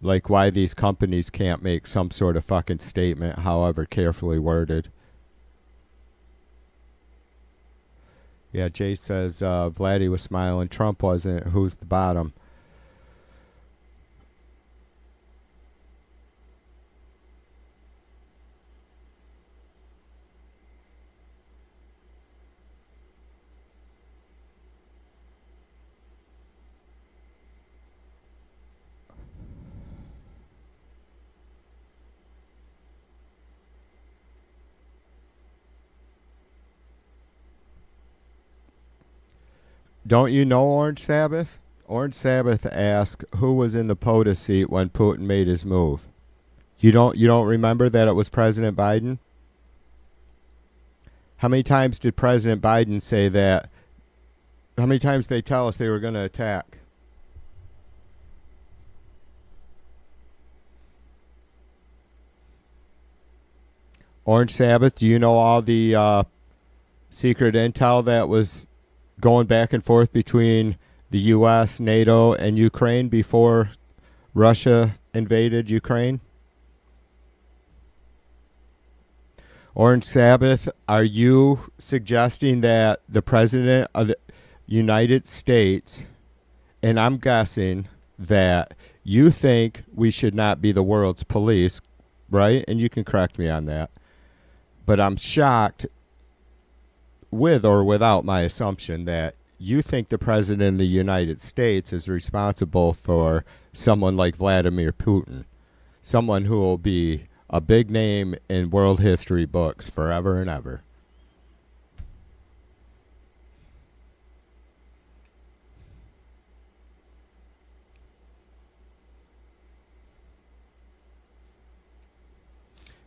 Like why these companies can't make some sort of fucking statement, however carefully worded. Yeah, Jay says Vladdy was smiling. Trump wasn't. Who's the bottom? Don't you know Orange Sabbath? Orange Sabbath asked who was in the POTUS seat when Putin made his move. You don't remember that it was President Biden? How many times did President Biden say that? How many times did they tell us they were going to attack? Orange Sabbath, do you know all the secret intel that was going back and forth between the U.S., NATO, and Ukraine before Russia invaded Ukraine? Orange Sabbath, are you suggesting that the President of the United States, and I'm guessing that you think we should not be the world's police, right? And you can correct me on that. But I'm shocked, with or without my assumption, that you think the President of the United States is responsible for someone like Vladimir Putin, someone who will be a big name in world history books forever and ever.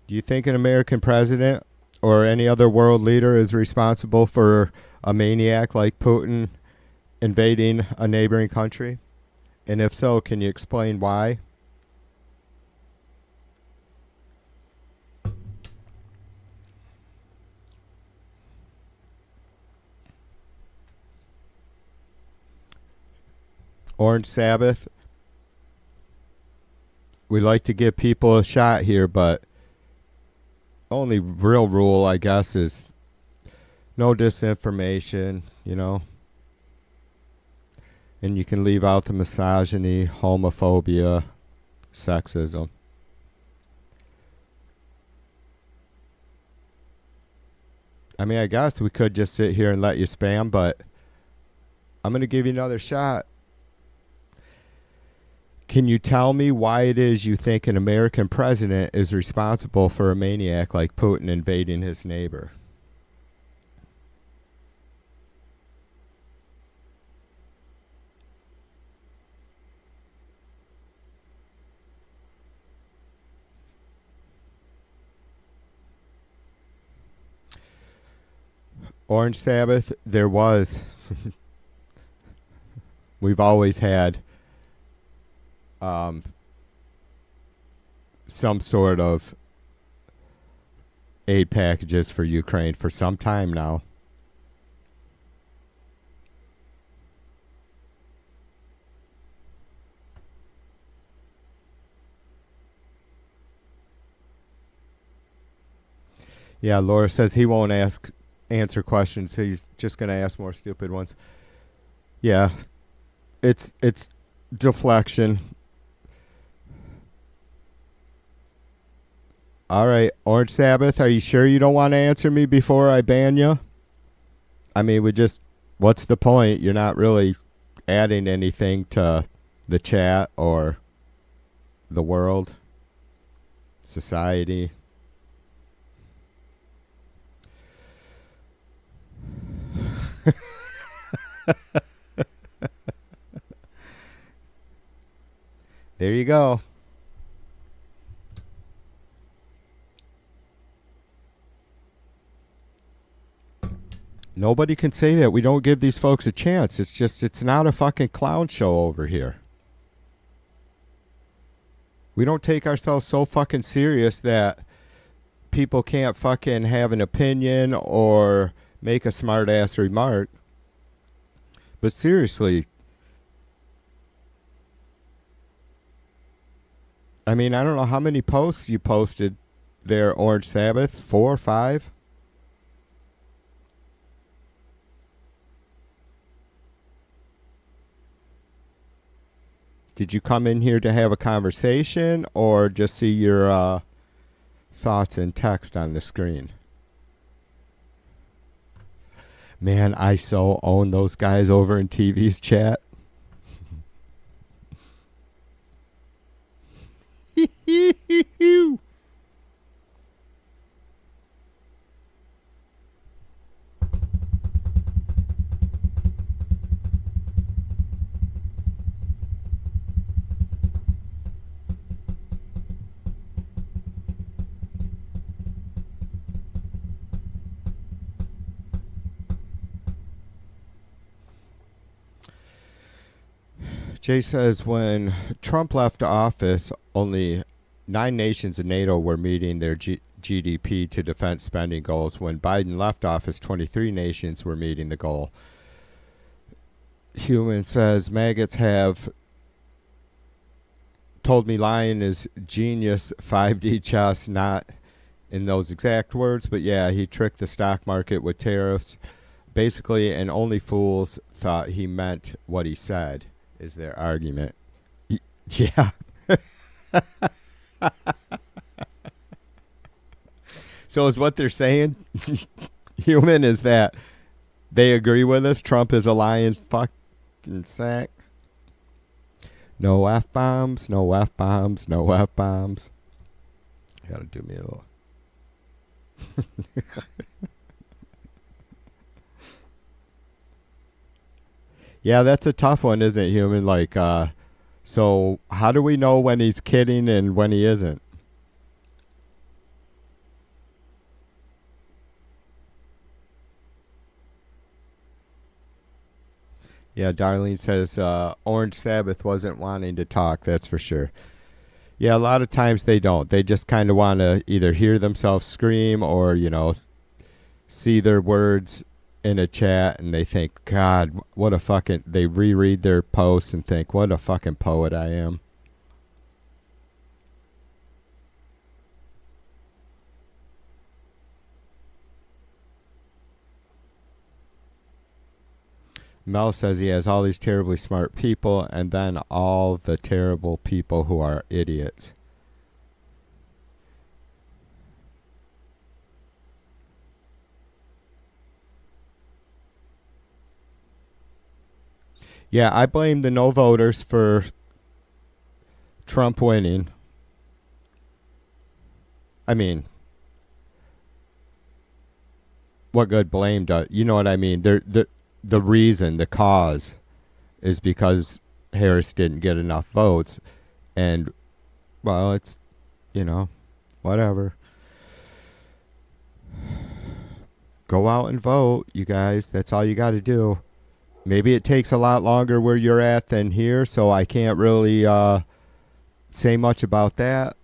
Do you think an American president or any other world leader is responsible for a maniac like Putin invading a neighboring country? And if so, can you explain why? Orange Sabbath, we like to give people a shot here, but only real rule, I guess, is no disinformation, and you can leave out the misogyny, homophobia, sexism. I guess we could just sit here and let you spam, but I'm going to give you another shot. Can you tell me why it is you think an American president is responsible for a maniac like Putin invading his neighbor? Orange Sabbath, there was. We've always had some sort of aid packages for Ukraine for some time now. Yeah, Laura says he won't answer questions. He's just going to ask more stupid ones. Yeah, it's deflection. All right, Orange Sabbath, are you sure you don't want to answer me before I ban you? I mean, what's the point? You're not really adding anything to the chat or the world, society. There you go. Nobody can say that we don't give these folks a chance. It's not a fucking clown show over here. We don't take ourselves so fucking serious that people can't fucking have an opinion or make a smart ass remark. But seriously, I mean, I don't know how many posts you posted there, Orange Sabbath, 4 or 5? Did you come in here to have a conversation or just see your thoughts in text on the screen? Man, I so own those guys over in TV's chat. Jay says when Trump left office, only 9 nations in NATO were meeting their GDP to defense spending goals. When Biden left office, 23 nations were meeting the goal. Human says maggots have told me lying is genius 5D chess, not in those exact words, but yeah, he tricked the stock market with tariffs. Basically, and only fools thought he meant what he said, is their argument. Yeah. So is what they're saying, Human, is that they agree with us? Trump is a lying fucking sack. No F-bombs, no F-bombs, no F-bombs. You gotta do me a little. Yeah, that's a tough one, isn't it, Human? Like, so how do we know when he's kidding and when he isn't? Yeah, Darlene says Orange Sabbath wasn't wanting to talk, that's for sure. Yeah, a lot of times they don't. They just kind of want to either hear themselves scream or, you know, see their words in a chat and they think, God, what a fucking, they reread their posts and think, what a fucking poet I am. Mel says he has all these terribly smart people and then all the terrible people who are idiots. Yeah, I blame the no voters for Trump winning. I mean, what good blame does, you know what I mean? The reason, the cause, is because Harris didn't get enough votes. And, well, it's, you know, whatever. go out and vote, you guys. That's all you got to do. Maybe it takes a lot longer where you're at than here, so I can't really say much about that.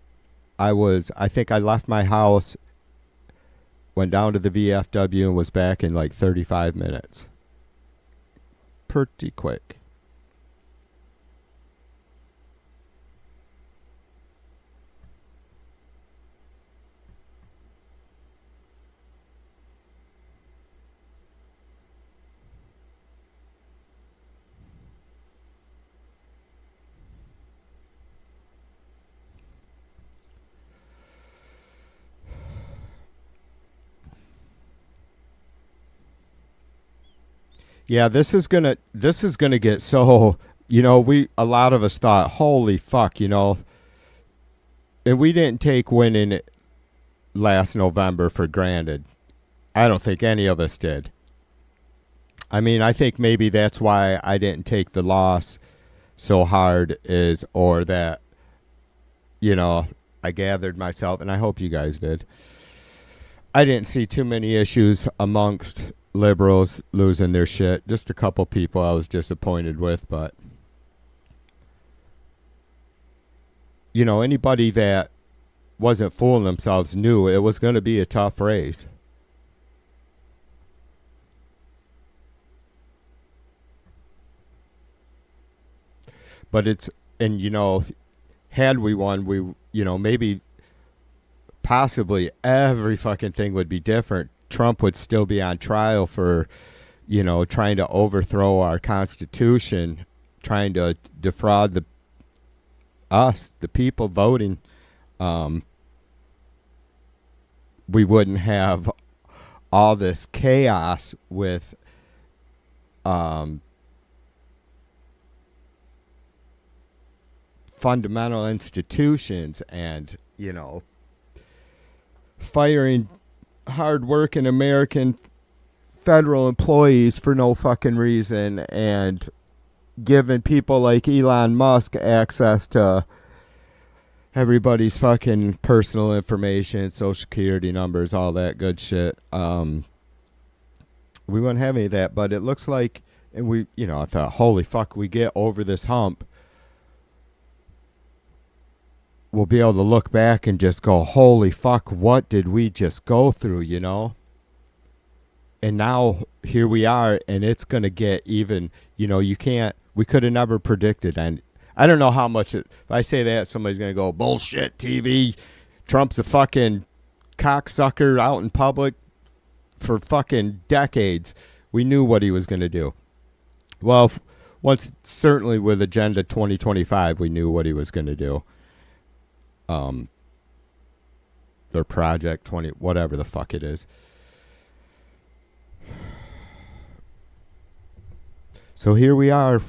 I think I left my house, went down to the VFW, and was back in like 35 minutes. Pretty quick. Yeah, this is gonna get so, a lot of us thought, holy fuck, and we didn't take winning it last November for granted. I don't think any of us did. I mean, I think maybe that's why I didn't take the loss so hard or that, I gathered myself, and I hope you guys did. I didn't see too many issues amongst liberals losing their shit. Just a couple people I was disappointed with, but anybody that wasn't fooling themselves knew it was going to be a tough race. But had we won, maybe possibly every fucking thing would be different. Trump would still be on trial for, trying to overthrow our Constitution, trying to defraud the people voting. We wouldn't have all this chaos with fundamental institutions and, firing hard-working American federal employees for no fucking reason and giving people like Elon Musk access to everybody's fucking personal information, social security numbers, all that good shit. We wouldn't have any of that, but it looks like, and I thought, holy fuck, we get over this hump, we'll be able to look back and just go, holy fuck, what did we just go through, And now here we are, and it's going to get even, we could have never predicted. And I don't know how much, if I say that, somebody's going to go, bullshit TV, Trump's a fucking cocksucker out in public for fucking decades. We knew what he was going to do. Well, certainly with Agenda 2025, we knew what he was going to do. Their Project 20, whatever the fuck it is. So here we are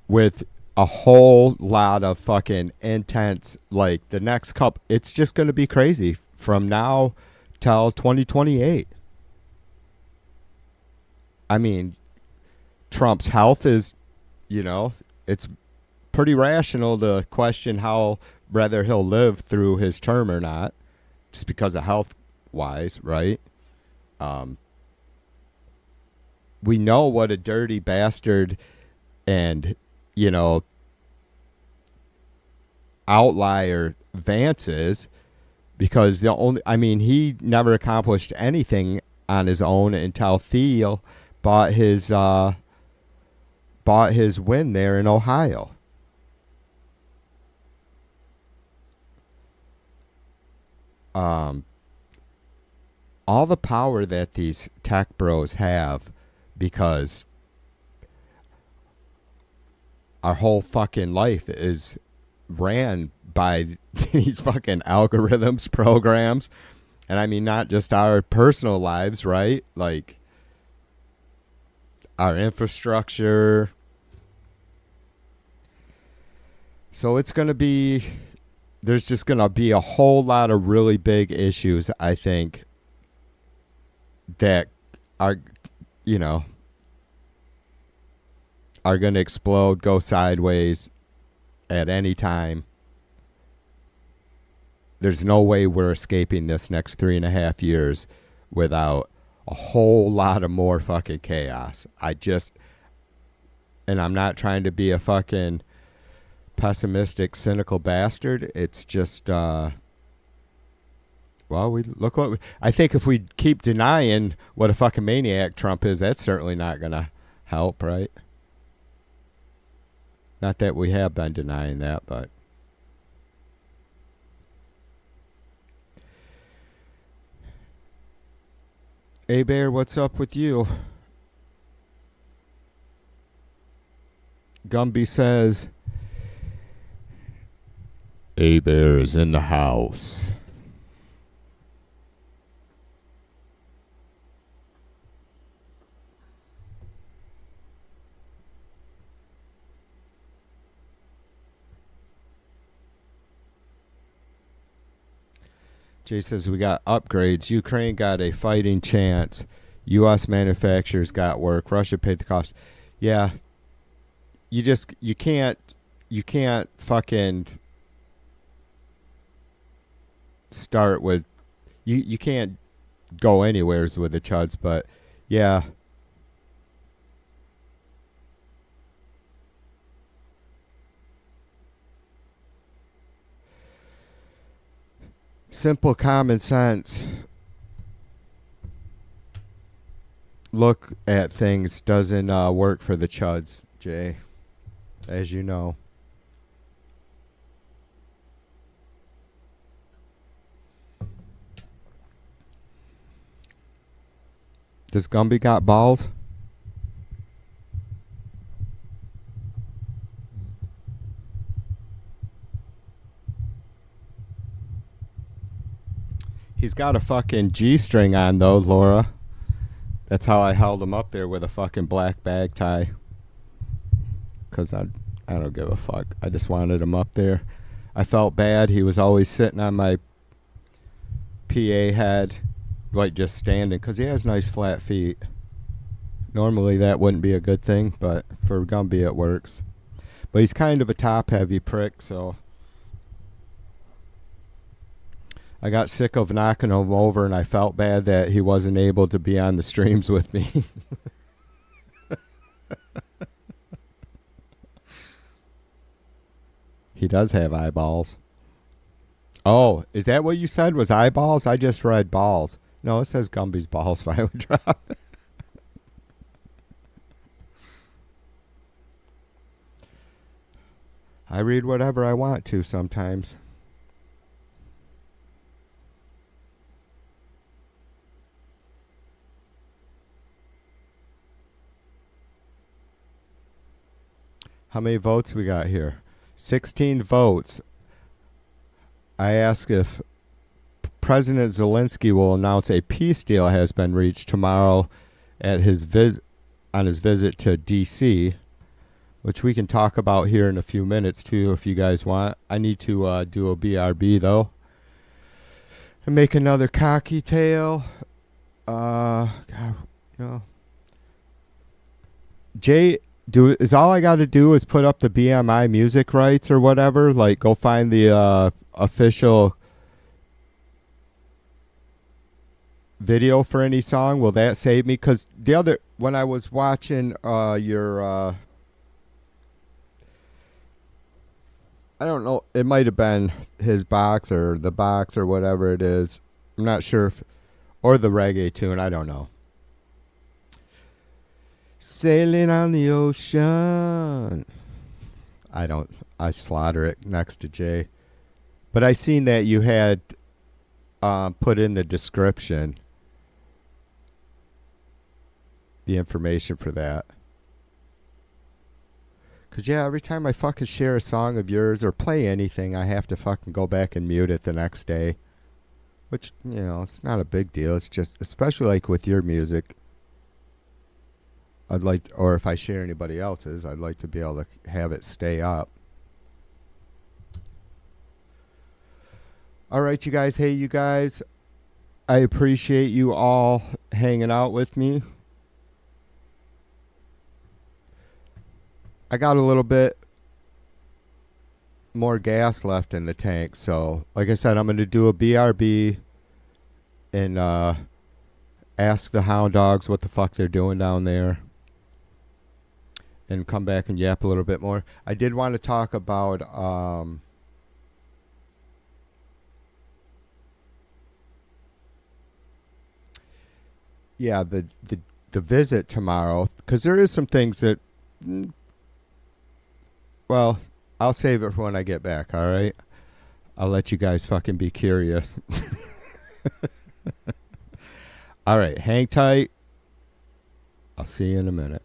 with a whole lot of fucking intense, like the next couple, it's just going to be crazy from now till 2028. I mean, Trump's health is, it's pretty rational to question whether he'll live through his term or not, just because of health-wise, right? We know what a dirty bastard and, outlier Vance is, because he never accomplished anything on his own until Thiel bought his win there in Ohio. All the power that these tech bros have, because our whole fucking life is ran by these fucking algorithms, programs, and I mean not just our personal lives, right? Like our infrastructure. So it's going to be, there's just going to be a whole lot of really big issues, I think, that are, are going to explode, go sideways at any time. There's no way we're escaping this next 3.5 years without a whole lot of more fucking chaos. And I'm not trying to be a fucking pessimistic, cynical bastard. It's just, I think if we keep denying what a fucking maniac Trump is, that's certainly not going to help, right? Not that we have been denying that, but. Hey, Bear, what's up with you? Gumby says, A Bear is in the house. Jay says we got upgrades. Ukraine got a fighting chance. U.S. manufacturers got work. Russia paid the cost. Yeah. You can't fucking start with, you can't go anywheres with the chuds, but yeah. Simple common sense look at things doesn't work for the chuds, Jay, as you know. Does Gumby got balls? He's got a fucking G-string on, though, Laura. That's how I held him up there with a fucking black bag tie. Because I don't give a fuck. I just wanted him up there. I felt bad. He was always sitting on my PA head, like just standing, because he has nice flat feet. Normally that wouldn't be a good thing, but for Gumby it works. But he's kind of a top-heavy prick, so I got sick of knocking him over, and I felt bad that he wasn't able to be on the streams with me. He does have eyeballs. Oh, is that what you said was eyeballs? I just read balls. No, it says Gumby's balls finally dropped. I read whatever I want to sometimes. How many votes we got here? 16 votes. I ask if President Zelensky will announce a peace deal has been reached tomorrow at his on his visit to D.C., which we can talk about here in a few minutes too, if you guys want. I need to do a BRB though, and make another cocky tail. God, Jay. Is all I got to do is put up the BMI music rights or whatever? Like, go find the official video for any song. Will that save me? Because when I was watching your, I don't know, it might have been his box or the box or whatever it is. I'm not sure or the reggae tune. I don't know. Sailing on the ocean. I slaughter it next to Jay. But I seen that you had put in the description the information for that. Because, yeah, every time I fucking share a song of yours or play anything, I have to fucking go back and mute it the next day. Which, it's not a big deal. It's just, especially like with your music, or if I share anybody else's, I'd like to be able to have it stay up. All right, you guys. Hey, you guys. I appreciate you all hanging out with me. I got a little bit more gas left in the tank, so like I said, I'm going to do a BRB and ask the hound dogs what the fuck they're doing down there, and come back and yap a little bit more. I did want to talk about the visit tomorrow, because there is some things that, well, I'll save it for when I get back, all right? I'll let you guys fucking be curious. All right, hang tight. I'll see you in a minute.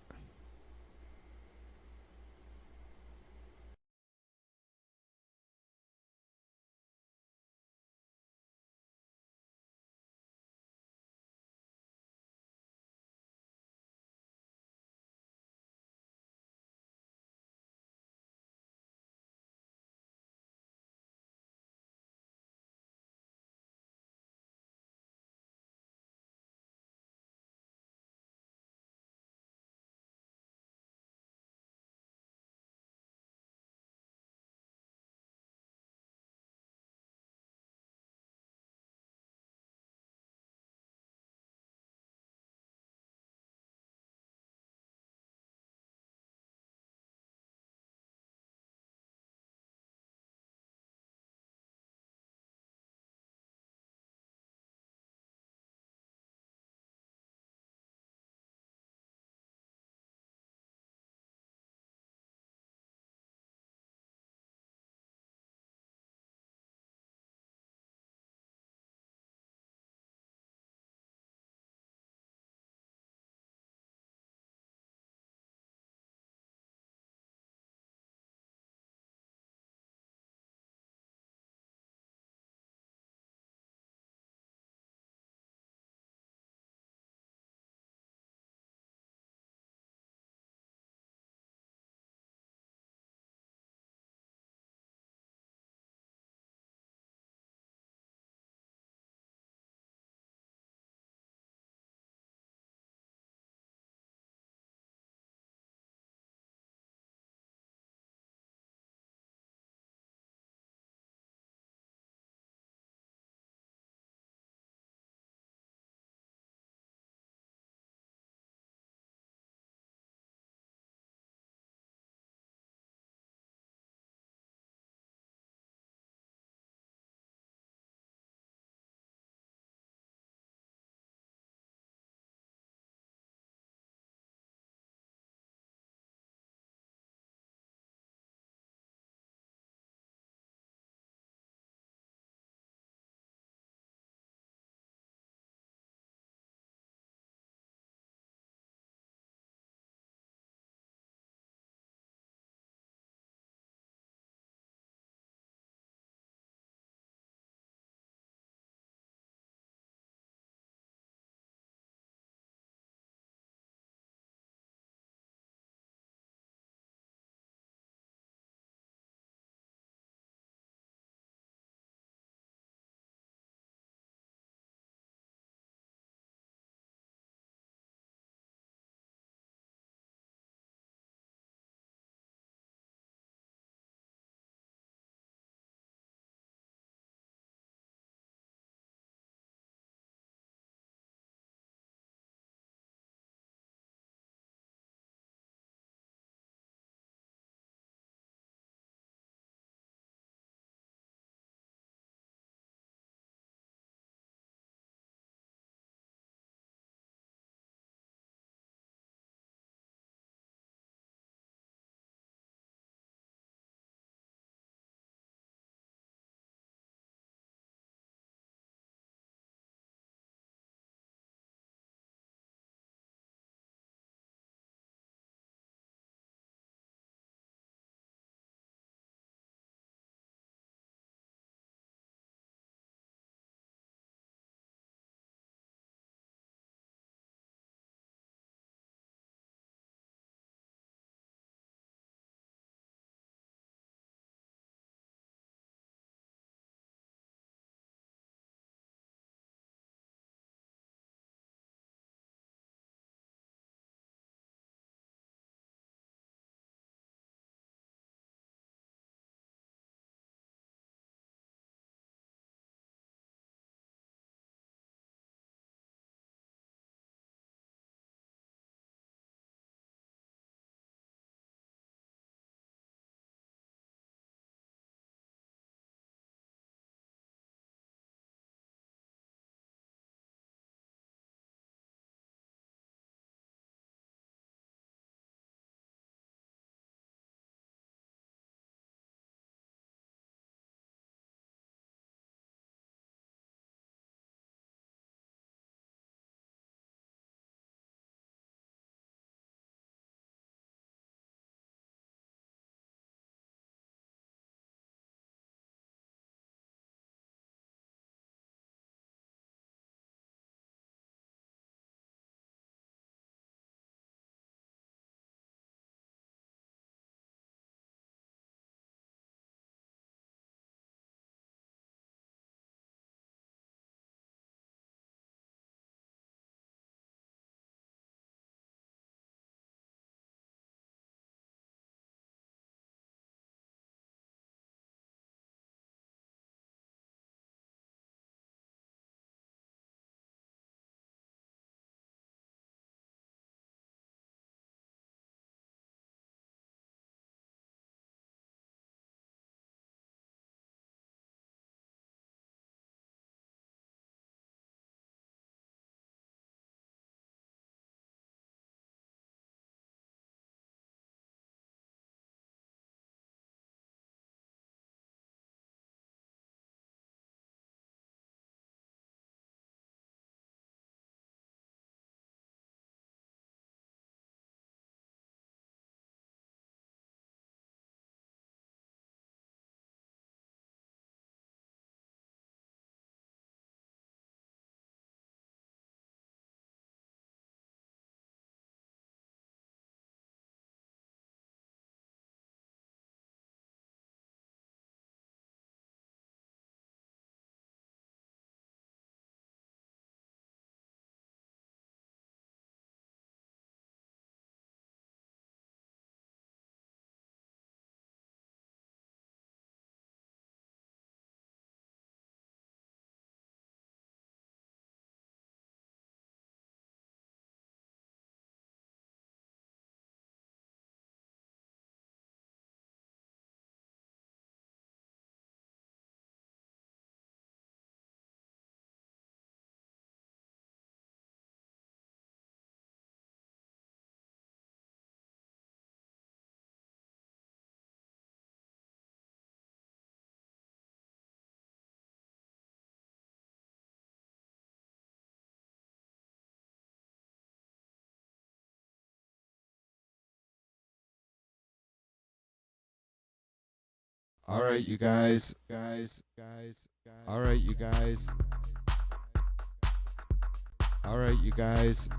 All right, you guys. All right, you guys. All right, you guys. All right, you guys.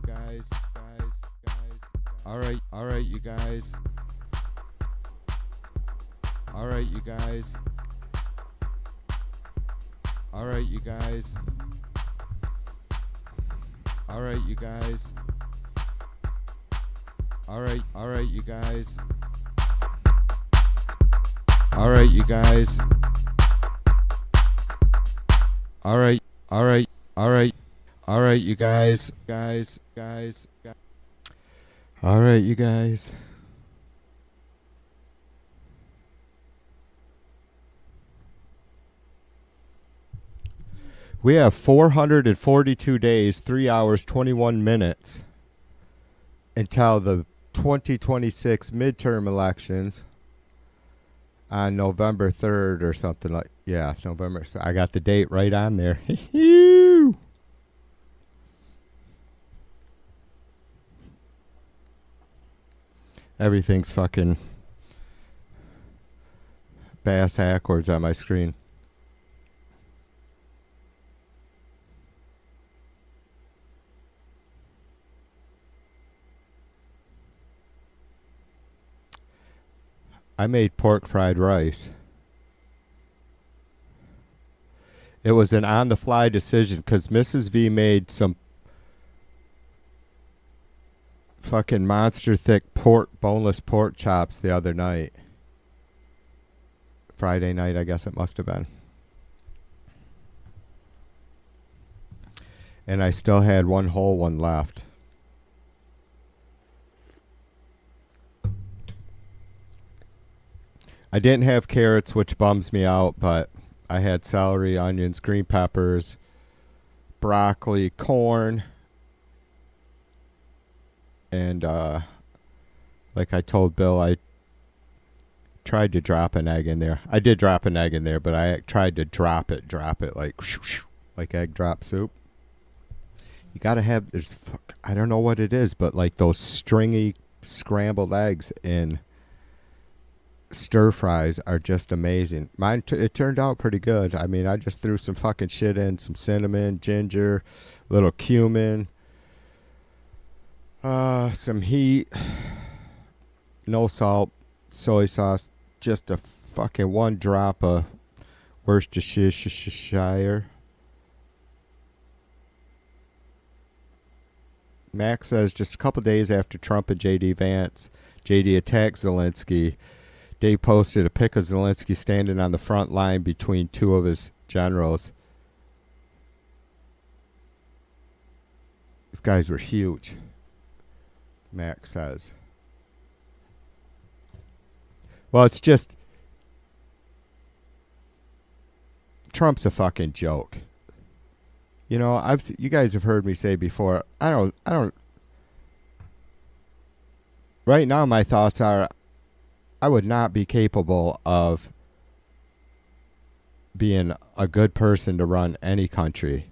All right, you guys. All right, you guys. All right, you guys. All right, you guys. All right, you guys. All right, you guys. All right, you guys. We have 442 days, 3 hours, 21 minutes until the 2026 midterm elections on November 3rd or something like, yeah, November. So I got the date right on there. Everything's fucking bass backwards on my screen. I made pork fried rice. It was an on-the-fly decision because Mrs. V made some fucking monster thick boneless pork chops the other night. Friday night, I guess it must have been. And I still had one whole one left. I didn't have carrots, which bums me out, but I had celery, onions, green peppers, broccoli, corn, and like I told Bill, I tried to drop an egg in there. I did drop an egg in there, but I tried to drop it like egg drop soup. You gotta have, I don't know what it is, but like those stringy scrambled eggs in stir fries are just amazing. Mine, it turned out pretty good. I mean, I just threw some fucking shit in, some cinnamon, ginger, little cumin, some heat, no salt, soy sauce, just a fucking one drop of Worcestershire. Max says just a couple days after Trump and JD attacked Zelensky, Dave posted a pic of Zelensky standing on the front line between two of his generals. These guys were huge, Max says. Well, it's just Trump's a fucking joke. You know, you guys have heard me say before, I don't right now my thoughts are I would not be capable of being a good person to run any country.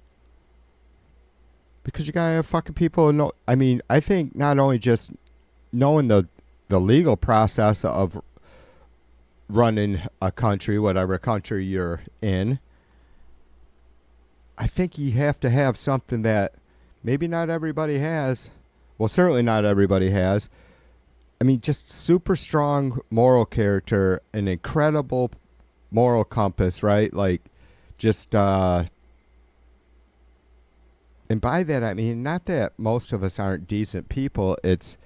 Because you gotta have fucking people know. I mean, I think not only just knowing the legal process of running a country, whatever country you're in, I think you have to have something that maybe not everybody has. Well, certainly not everybody has. I mean, just super strong moral character, an incredible moral compass, right? Like, just, and by that, I mean, not that most of us aren't decent people. It's,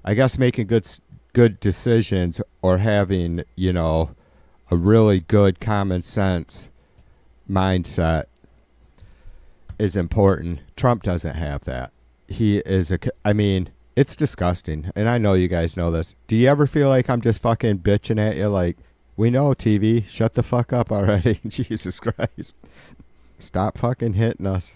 I guess, making good decisions or having, you know, a really good common sense mindset is important. Trump doesn't have that. He is I mean, it's disgusting. And I know you guys know this. Do you ever feel like I'm just fucking bitching at you? Like, we know, TV, shut the fuck up already. Jesus Christ. Stop fucking hitting us.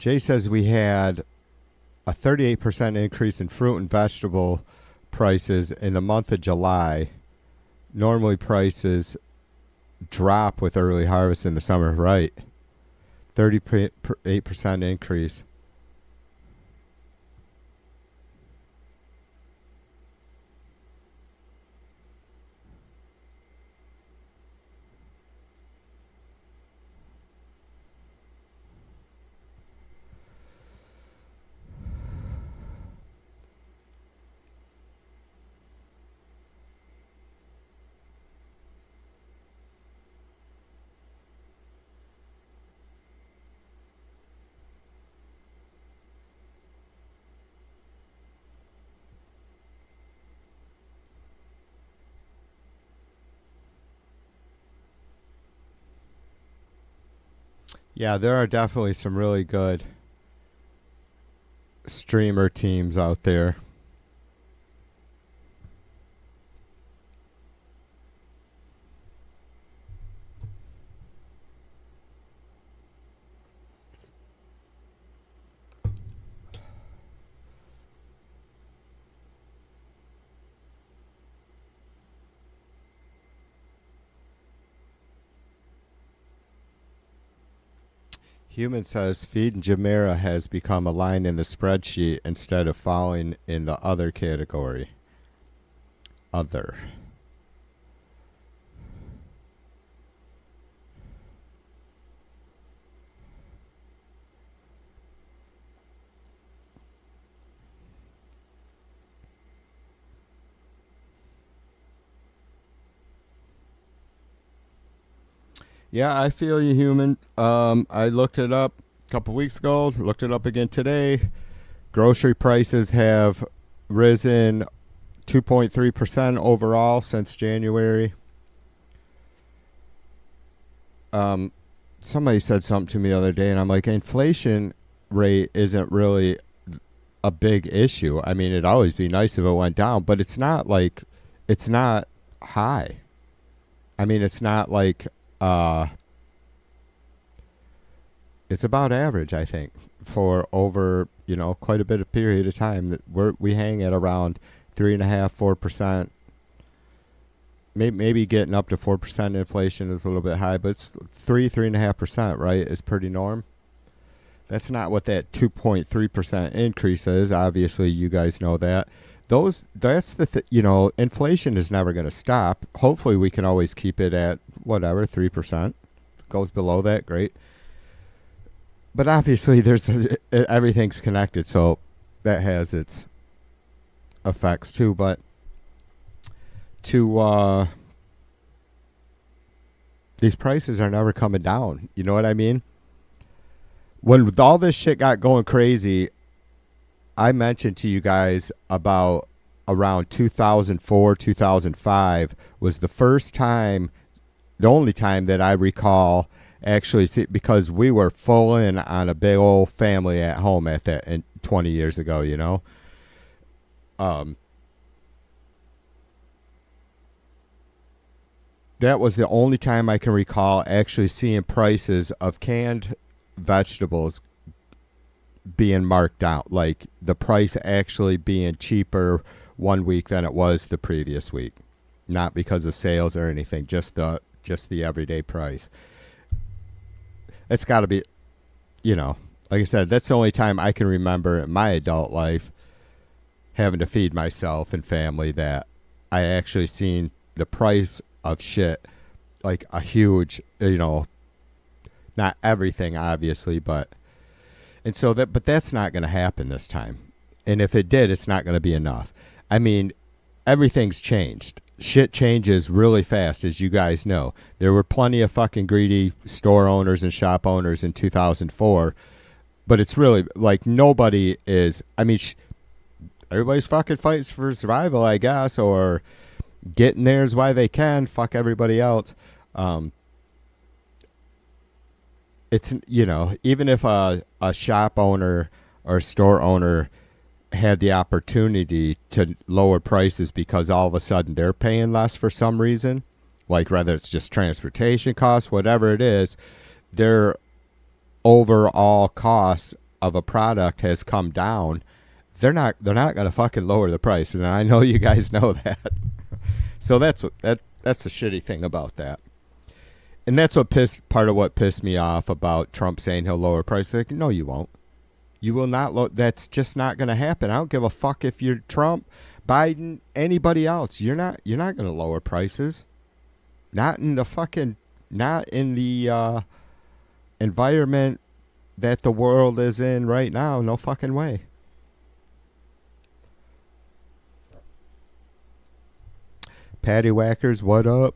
Jay says we had a 38% increase in fruit and vegetable prices in the month of July. Normally prices drop with early harvest in the summer, right? 38% increase. Yeah, there are definitely some really good streamer teams out there. Human says Feed and Jumeirah has become a line in the spreadsheet instead of falling in the other category. Other. Yeah, I feel you, Human. I looked it up a couple weeks ago, looked it up again today. Grocery prices have risen 2.3% overall since January. Somebody said something to me the other day, and I'm like, inflation rate isn't really a big issue. I mean, it'd always be nice if it went down, but it's not high. I mean, it's not like... it's about average, I think, for over, quite a bit of period of time that we hang at around 3.5%, 4%. Maybe getting up to 4% inflation is a little bit high, but it's 3.5%, right? Is pretty norm. That's not what that 2.3% increase is. Obviously, you guys know that. Inflation is never going to stop. Hopefully we can always keep it at whatever, 3%. Goes below that, great. But obviously everything's connected, so that has its effects too. But these prices are never coming down. You know what I mean? When all this shit got going crazy, I mentioned to you guys about around 2004, 2005 was the only time that I recall actually because we were full in on a big old family at home at that 20 years ago, that was the only time I can recall actually seeing prices of canned vegetables being marked out, like the price actually being cheaper one week than it was the previous week, not because of sales or anything, just the everyday price. It's got to be, like I said, that's the only time I can remember in my adult life having to feed myself and family that I actually seen the price of shit like a huge, not everything obviously, but that's not going to happen this time. And if it did, it's not going to be enough. I mean, everything's changed. Shit changes really fast, as you guys know. There were plenty of fucking greedy store owners and shop owners in 2004, but it's really like nobody is. I mean, everybody's fucking fighting for survival, I guess, or getting theirs while they can. Fuck everybody else. It's, even if a shop owner or store owner had the opportunity to lower prices because all of a sudden they're paying less for some reason, like whether it's just transportation costs, whatever it is, their overall costs of a product has come down, they're not going to fucking lower the price, and I know you guys know that. So that's the shitty thing about that. And that's part of what pissed me off about Trump saying he'll lower prices. Like, no, you won't. You will not. That's just not going to happen. I don't give a fuck if you're Trump, Biden, anybody else. You're not going to lower prices. Not in the environment that the world is in right now. No fucking way. Patty Whackers, what up?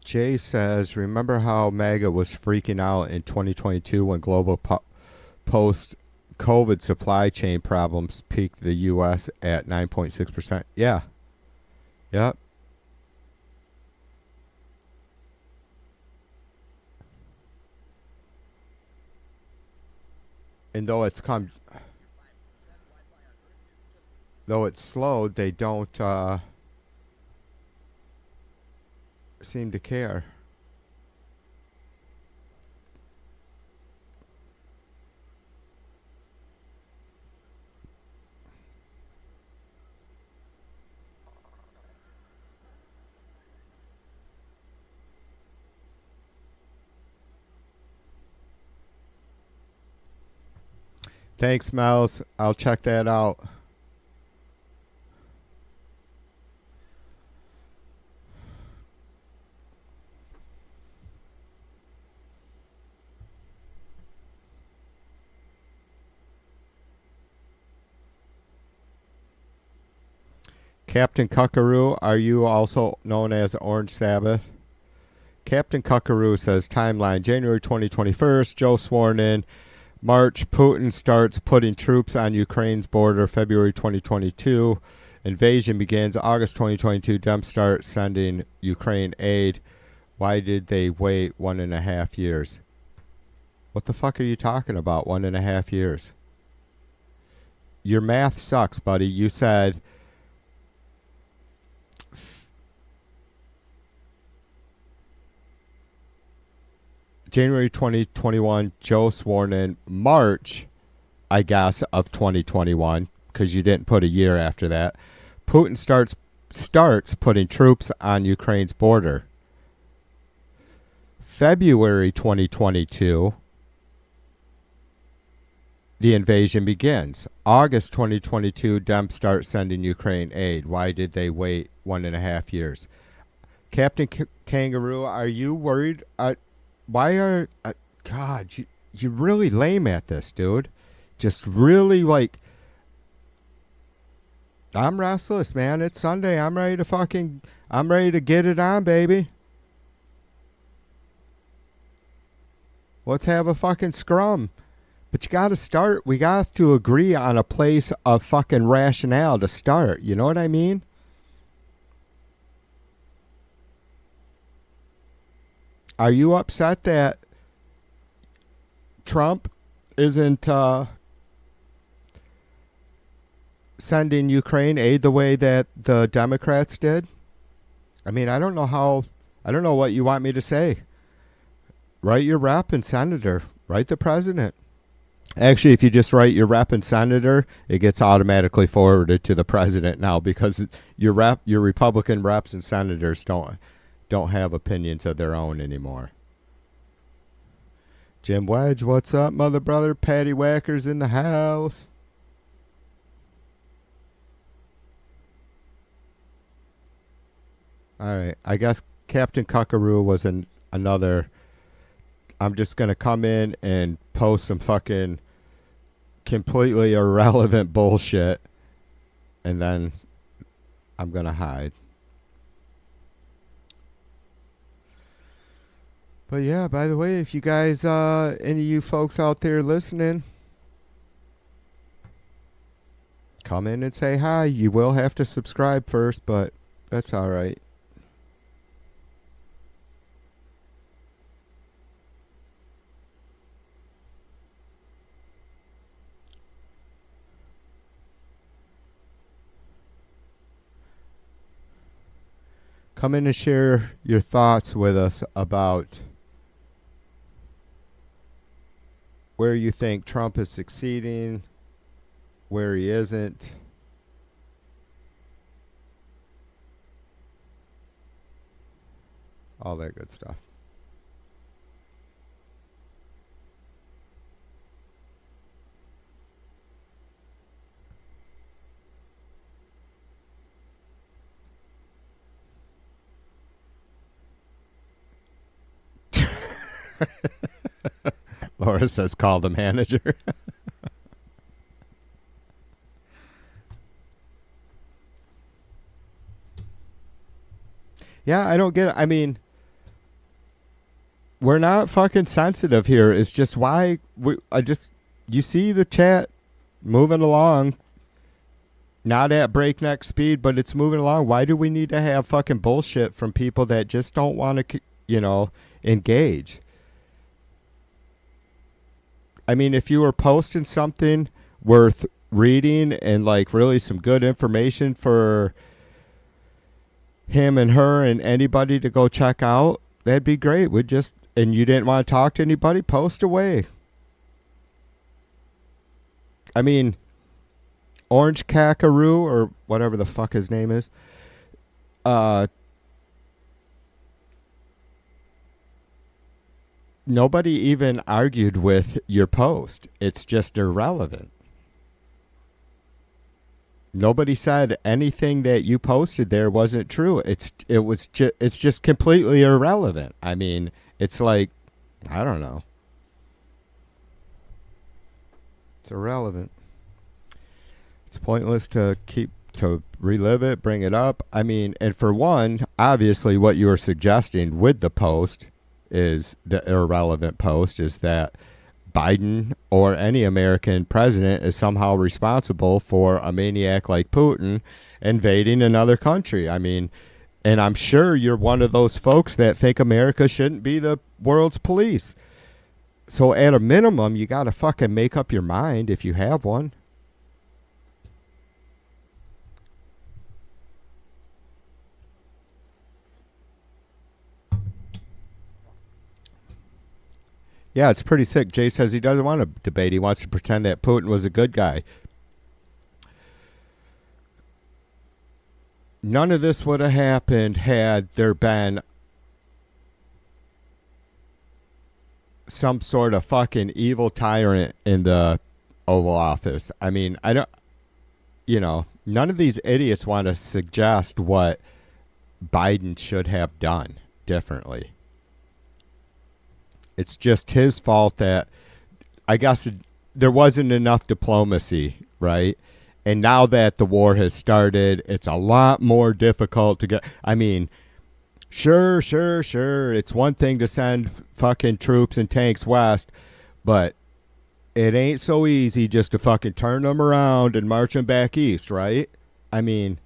Jay says, remember how MAGA was freaking out in 2022 when global post-COVID supply chain problems peaked the U.S. at 9.6%? Yeah. Yep. And though it's slowed, they don't seem to care. Thanks, Miles. I'll check that out. Captain Cuckaroo, are you also known as Orange Sabbath? Captain Cuckaroo says, timeline, January 2021, Joe sworn in. March, Putin starts putting troops on Ukraine's border. February 2022, invasion begins. August 2022, Dem start sending Ukraine aid. Why did they wait 1.5 years? What the fuck are you talking about, 1.5 years? Your math sucks, buddy. You said January 2021, Joe sworn in. March, I guess, of 2021, because you didn't put a year after that. Putin starts putting troops on Ukraine's border. February 2022, the invasion begins. August 2022, Dem start sending Ukraine aid. Why did they wait 1.5 years? Captain Kangaroo, are you worried? God, you're really lame at this, dude. Just really like, I'm restless, man. It's Sunday. I'm ready to get it on, baby. Let's have a fucking scrum. But you got to start. We got to agree on a place of fucking rationale to start. You know what I mean? Are you upset that Trump isn't sending Ukraine aid the way that the Democrats did? I mean, I don't know what you want me to say. Write your rep and senator. Write the president. Actually, if you just write your rep and senator, it gets automatically forwarded to the president now, because your Republican reps and senators don't have opinions of their own anymore. Jim Wedge, what's up, mother brother? Patty Whackers in the house. All right, I guess Captain Cuckaroo was another. I'm just going to come in and post some fucking completely irrelevant bullshit, and then I'm going to hide. But yeah, by the way, if you guys, any of you folks out there listening, come in and say hi. You will have to subscribe first, but that's all right. Come in and share your thoughts with us about where you think Trump is succeeding, where he isn't. All that good stuff. Laura says call the manager. Yeah, I don't get it. I mean, we're not fucking sensitive here. It's just why you see the chat moving along, not at breakneck speed, but it's moving along. Why do we need to have fucking bullshit from people that just don't want to, engage? I mean, if you were posting something worth reading and like really some good information for him and her and anybody to go check out, that'd be great. And you didn't want to talk to anybody, post away. I mean, Orange Kakaru or whatever the fuck his name is, nobody even argued with your post. It's just irrelevant. Nobody said anything that you posted there wasn't true. It's just completely irrelevant. I mean, it's like, I don't know. It's irrelevant. It's pointless to relive it, bring it up. I mean, and for one, obviously what you were suggesting with the post is the irrelevant post is that Biden or any American president is somehow responsible for a maniac like Putin invading another country. I mean, and I'm sure you're one of those folks that think America shouldn't be the world's police. So at a minimum, you got to fucking make up your mind if you have one. Yeah, it's pretty sick. Jay says he doesn't want to debate. He wants to pretend that Putin was a good guy. None of this would have happened had there been some sort of fucking evil tyrant in the Oval Office. I mean, none of these idiots want to suggest what Biden should have done differently. It's just his fault that, I guess, there wasn't enough diplomacy, right? And now that the war has started, it's a lot more difficult to get. I mean, sure. It's one thing to send fucking troops and tanks west, but it ain't so easy just to fucking turn them around and march them back east, right? I mean,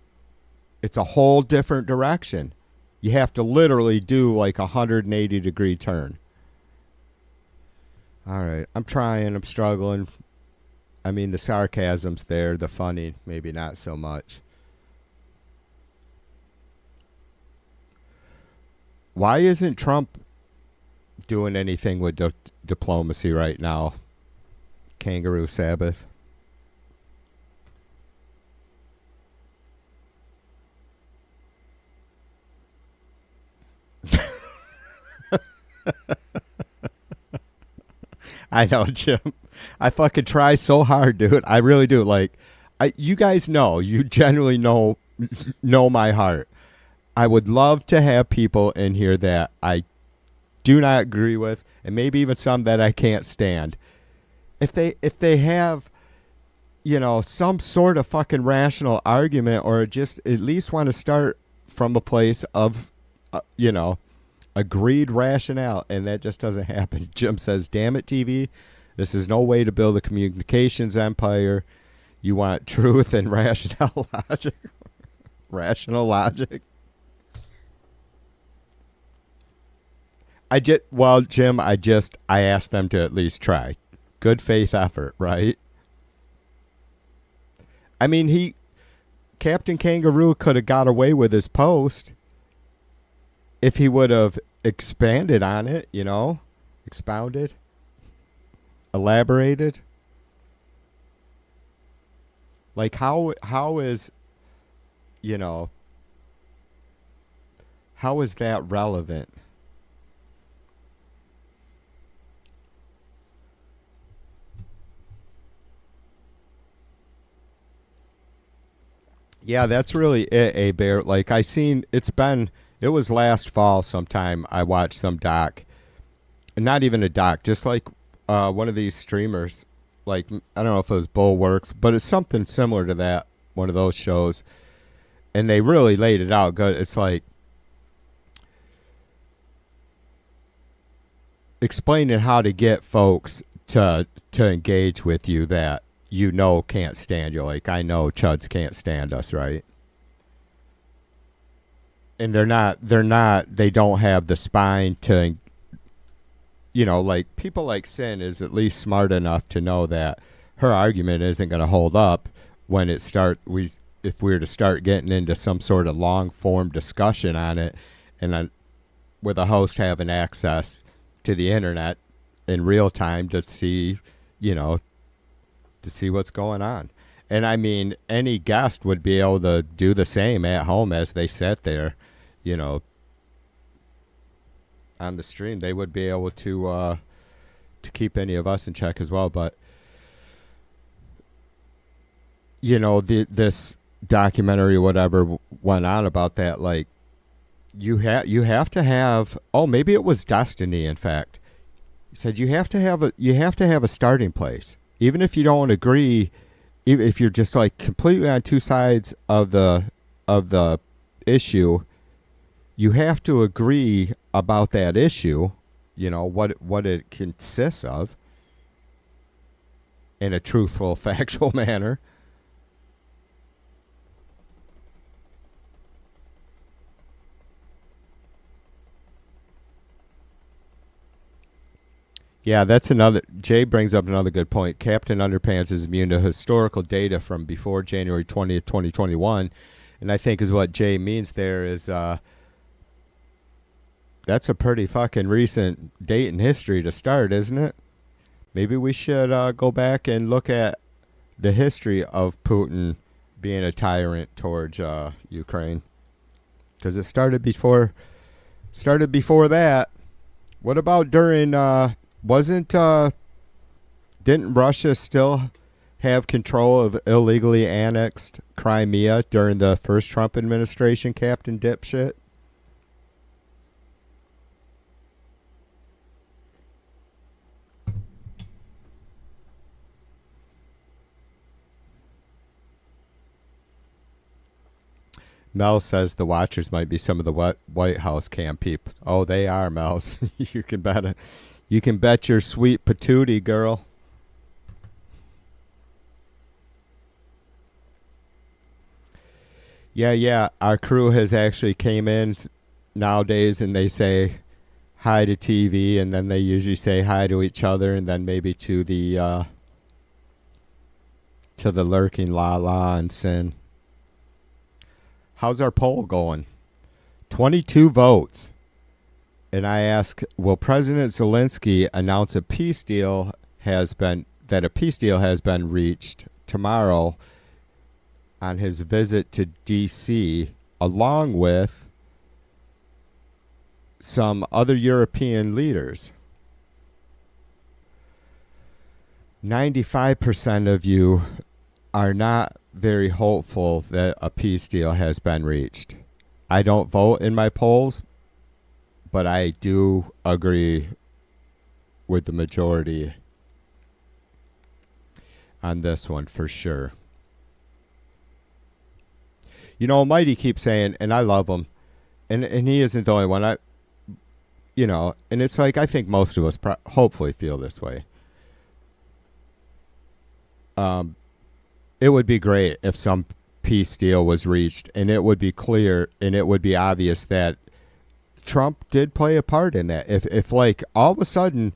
it's a whole different direction. You have to literally do like a 180-degree turn. All right, I'm trying, I'm struggling. I mean, the sarcasm's there, the funny, maybe not so much. Why isn't Trump doing anything with diplomacy right now? Kangaroo Sabbath. I know, Jim. I fucking try so hard, dude. I really do. Like, you guys know, you genuinely know my heart. I would love to have people in here that I do not agree with, and maybe even some that I can't stand. If they have, some sort of fucking rational argument, or just at least want to start from a place of, agreed rationale, and that just doesn't happen. Jim says, damn it, TV. This is no way to build a communications empire. You want truth and rational logic. Rational logic. Jim, I asked them to at least try. Good faith effort, right? I mean, Captain Kangaroo could have got away with his post if he would have expanded on it, expounded, elaborated. Like how is how is that relevant? Yeah, that's really it, A-Bear. Like it was last fall sometime I watched some doc. Not even a doc, just like one of these streamers. Like, I don't know if it was Bulwarks, but it's something similar to that, one of those shows. And they really laid it out good. It's like explaining how to get folks to engage with you that can't stand you. Like, I know Chuds can't stand us, right? And they don't have the spine to, like people like Sin is at least smart enough to know that her argument isn't going to hold up when if we were to start getting into some sort of long form discussion on it, and with a host having access to the internet in real time to see, to see what's going on. And I mean, any guest would be able to do the same at home as they sit there, on the stream. They would be able to keep any of us in check as well. But this documentary or whatever went on about that. Like, you have to have. Oh, maybe it was Destiny. In fact, he said you have to have a starting place, even if you don't agree. Even if you're just like completely on two sides of the issue, you have to agree about that issue, what it consists of in a truthful, factual manner. Yeah, Jay brings up another good point. Captain Underpants is immune to historical data from before January 20th, 2021. And I think is what Jay means there is, that's a pretty fucking recent date in history to start, isn't it? Maybe we should go back and look at the history of Putin being a tyrant towards Ukraine. Because it started before that. What about during... didn't Russia still have control of illegally annexed Crimea during the first Trump administration, Captain Dipshit? Mel says the watchers might be some of the White House camp people. Oh, they are, Mel. You can bet it. You can bet your sweet patootie, girl. Yeah. Our crew has actually came in nowadays, and they say hi to TV, and then they usually say hi to each other, and then maybe to the lurking La and Sin. How's our poll going? 22 votes. And I ask, will President Zelensky announce a peace deal has been reached tomorrow on his visit to D.C., along with some other European leaders? 95% of you are not very hopeful that a peace deal has been reached. I don't vote in my polls, but I do agree with the majority on this one for sure. Mighty keeps saying, and I love him, and he isn't the only one. And it's like, I think most of us hopefully feel this way. It would be great if some peace deal was reached, and it would be clear and it would be obvious that Trump did play a part in that. If like all of a sudden,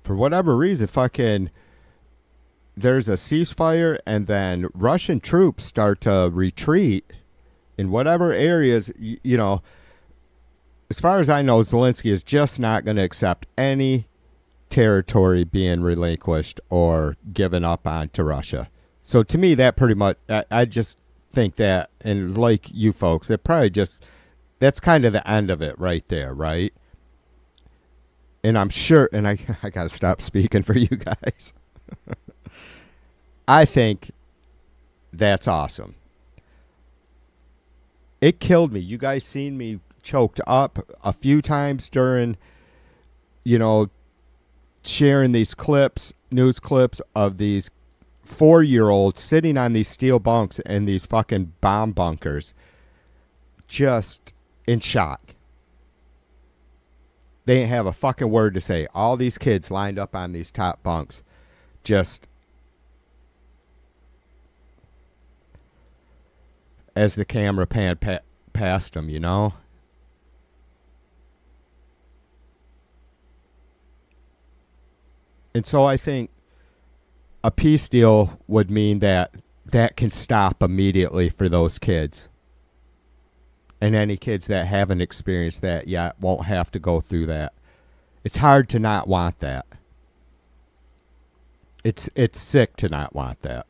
for whatever reason, fucking there's a ceasefire and then Russian troops start to retreat in whatever areas, as far as I know, Zelensky is just not going to accept any territory being relinquished or given up on to Russia. So to me, that pretty much, I just think that, and like you folks, that probably just, that's kind of the end of it right there, right? And I'm sure, and I got to stop speaking for you guys. I think that's awesome. It killed me. You guys seen me choked up a few times during, you know, sharing these clips, news clips of these 4-year-olds sitting on these steel bunks in these fucking bomb bunkers, just in shock. They didn't have a fucking word to say. All these kids lined up on these top bunks, just as the camera panned past them, you know? And so I think a peace deal would mean that that can stop immediately for those kids. And any kids that haven't experienced that yet won't have to go through that. It's hard to not want that. It's sick to not want that.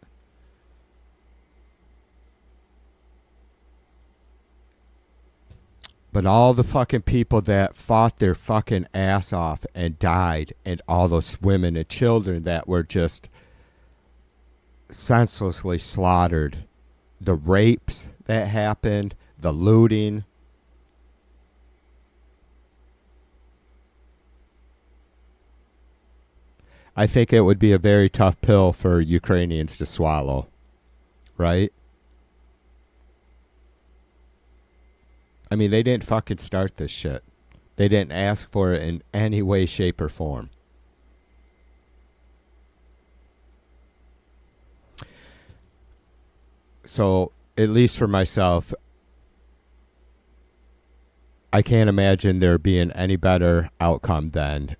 But all the fucking people that fought their fucking ass off and died, and all those women and children that were just senselessly slaughtered, the rapes that happened, the looting. I think it would be a very tough pill for Ukrainians to swallow, right? I mean, they didn't fucking start this shit. They didn't ask for it in any way, shape, or form. So, at least for myself, I can't imagine there being any better outcome than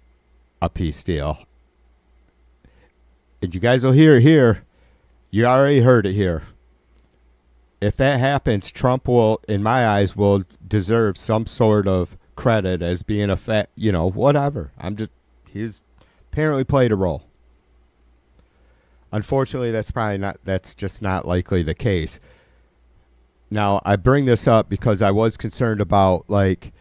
a peace deal. And you guys will hear it here. You already heard it here. If that happens, Trump will, in my eyes, will deserve some sort of credit as being a you know, whatever. He's apparently played a role. Unfortunately, that's just not likely the case. Now, I bring this up because I was concerned about, like,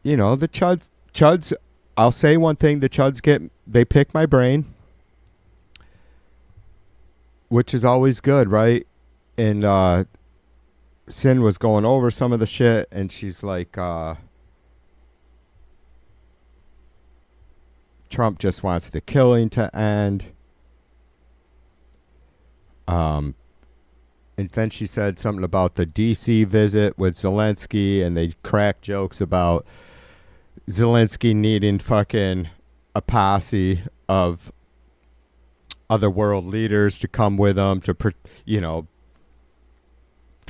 you know, the Chuds, I'll say one thing, the Chuds they pick my brain, which is always good, right? And Sin was going over some of the shit, and she's like, Trump just wants the killing to end. And then she said something about the D.C. visit with Zelensky, and they cracked jokes about Zelensky needing fucking a posse of other world leaders to come with him to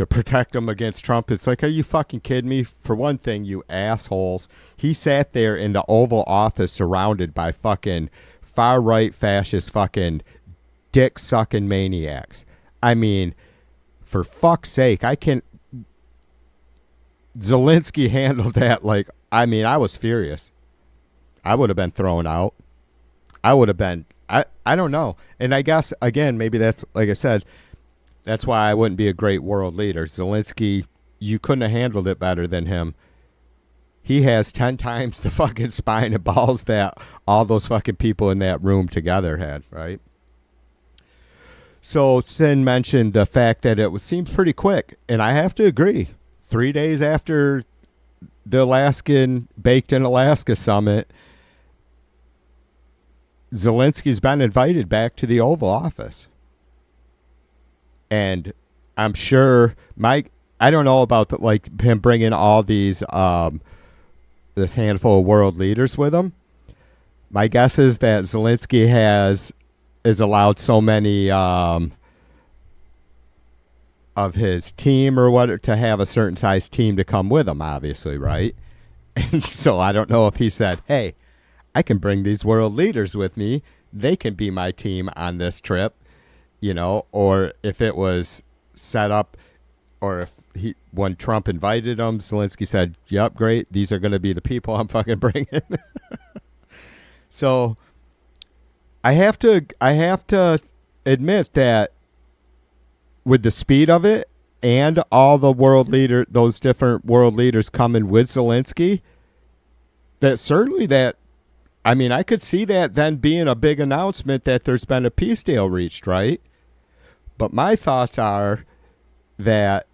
protect him against Trump. It's like, are you fucking kidding me? For one thing, you assholes, he sat there in the Oval Office surrounded by fucking far-right fascist fucking dick-sucking maniacs. I mean, for fuck's sake, Zelensky handled that like, I mean, I was furious. I would have been thrown out. I would have been, I don't know. And I guess, again, maybe that's, like I said, that's why I wouldn't be a great world leader. Zelensky, you couldn't have handled it better than him. He has 10 times the fucking spine and balls that all those fucking people in that room together had, right? So Sin mentioned the fact that it seems pretty quick, and I have to agree. 3 days after the Baked in Alaska summit, Zelensky's been invited back to the Oval Office. And I'm sure I don't know about him bringing all these this handful of world leaders with him. My guess is that Zelensky is allowed so many of his team or what to have a certain size team to come with him, obviously, right? And so I don't know if he said, hey, I can bring these world leaders with me. They can be my team on this trip, you know, or if it was set up, or if when Trump invited him, Zelensky said, "Yep, great. These are going to be the people I'm fucking bringing." So I have to admit that with the speed of it and all the those different world leaders coming with Zelensky, I could see that then being a big announcement that there's been a peace deal reached, right? But my thoughts are that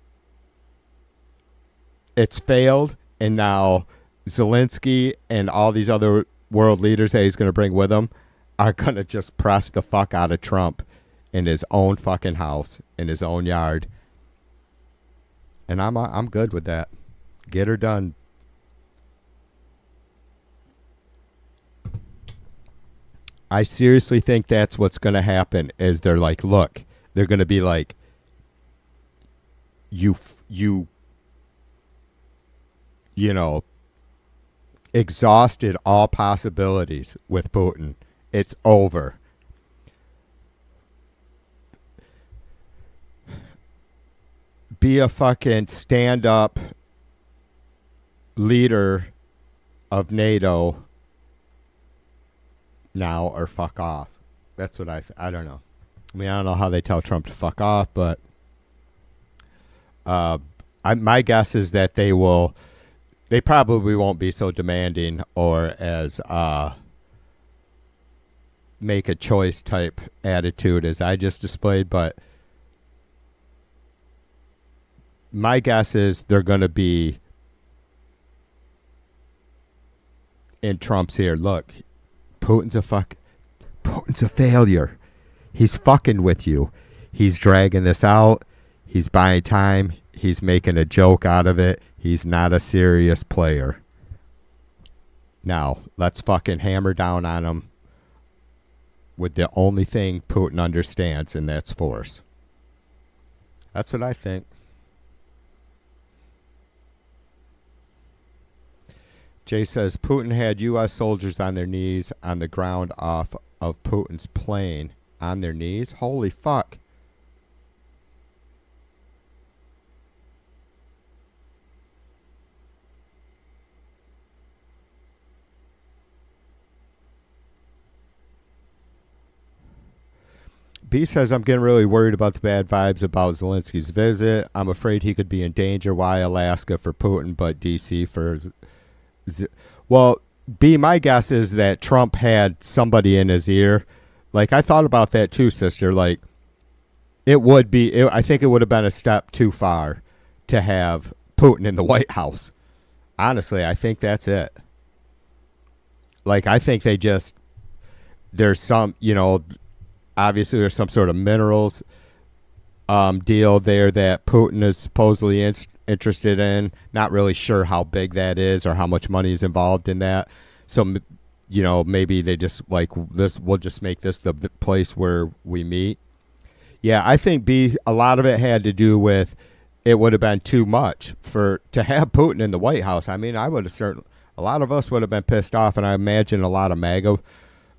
it's failed, and now Zelensky and all these other world leaders that he's going to bring with him are going to just press the fuck out of Trump in his own fucking house, in his own yard. And I'm good with that. Get her done. I seriously think that's what's going to happen. Is they're like, look, they're going to be like, you know, exhausted all possibilities with Putin. It's over. Be a fucking stand-up leader of NATO now, or fuck off. That's what I don't know. I mean, I don't know how they tell Trump to fuck off, but my guess is that they probably won't be so demanding or as make a choice type attitude as I just displayed, but my guess is they're going to be in Trump's ear. Look, Putin's a failure. He's fucking with you. He's dragging this out. He's buying time. He's making a joke out of it. He's not a serious player. Now, let's fucking hammer down on him with the only thing Putin understands, and that's force. That's what I think. Jay says Putin had U.S. soldiers on their knees on the ground off of Putin's plane. On their knees? Holy fuck. B says, I'm getting really worried about the bad vibes about Zelensky's visit. I'm afraid he could be in danger. Why Alaska for Putin, but D.C. for... Well, B, my guess is that Trump had somebody in his ear. Like, I thought about that too, sister. Like, I think it would have been a step too far to have Putin in the White House. Honestly, I think that's it. Like, I think there's some, obviously there's some sort of minerals deal there that Putin is supposedly interested in. Not really sure how big that is or how much money is involved in that. So, maybe they just like this. We'll just make this the place where we meet. Yeah, I think a lot of it had to do with it would have been too much to have Putin in the White House. I mean, a lot of us would have been pissed off, and I imagine a lot of MAGA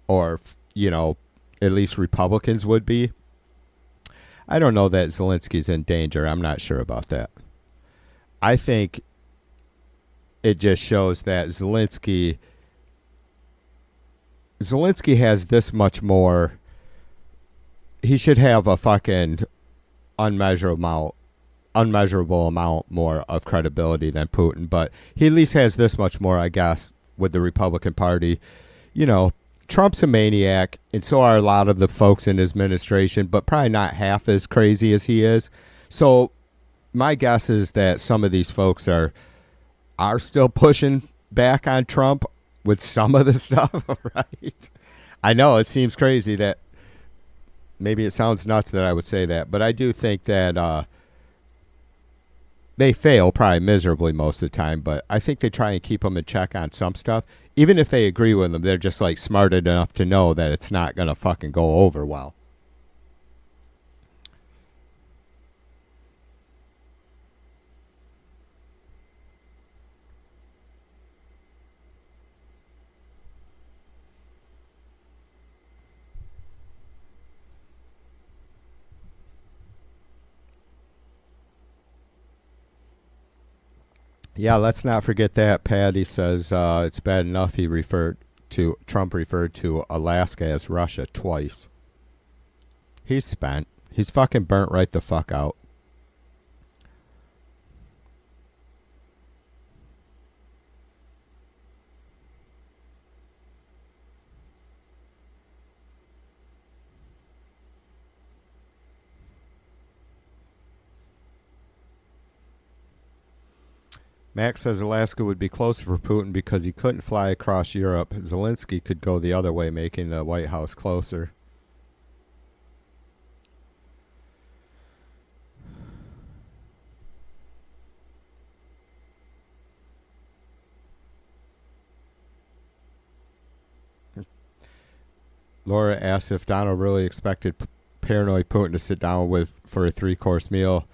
or at least Republicans would be. I don't know that Zelensky's in danger. I'm not sure about that. I think it just shows that Zelensky has this much more. He should have a fucking unmeasurable amount more of credibility than Putin, but he at least has this much more, I guess, with the Republican Party. Trump's a maniac, and so are a lot of the folks in his administration, but probably not half as crazy as he is. So my guess is that some of these folks are still pushing back on Trump with some of the stuff, right? I know it seems crazy that maybe it sounds nuts that I would say that, but I do think that they fail probably miserably most of the time, but I think they try and keep them in check on some stuff. Even if they agree with them, they're just like smart enough to know that it's not going to fucking go over well. Yeah, let's not forget that. Patty says it's bad enough Trump referred to Alaska as Russia twice. He's spent. He's fucking burnt right the fuck out. Max says Alaska would be closer for Putin because he couldn't fly across Europe. Zelensky could go the other way, making the White House closer. Laura asks if Donald really expected paranoid Putin to sit down for a 3-course meal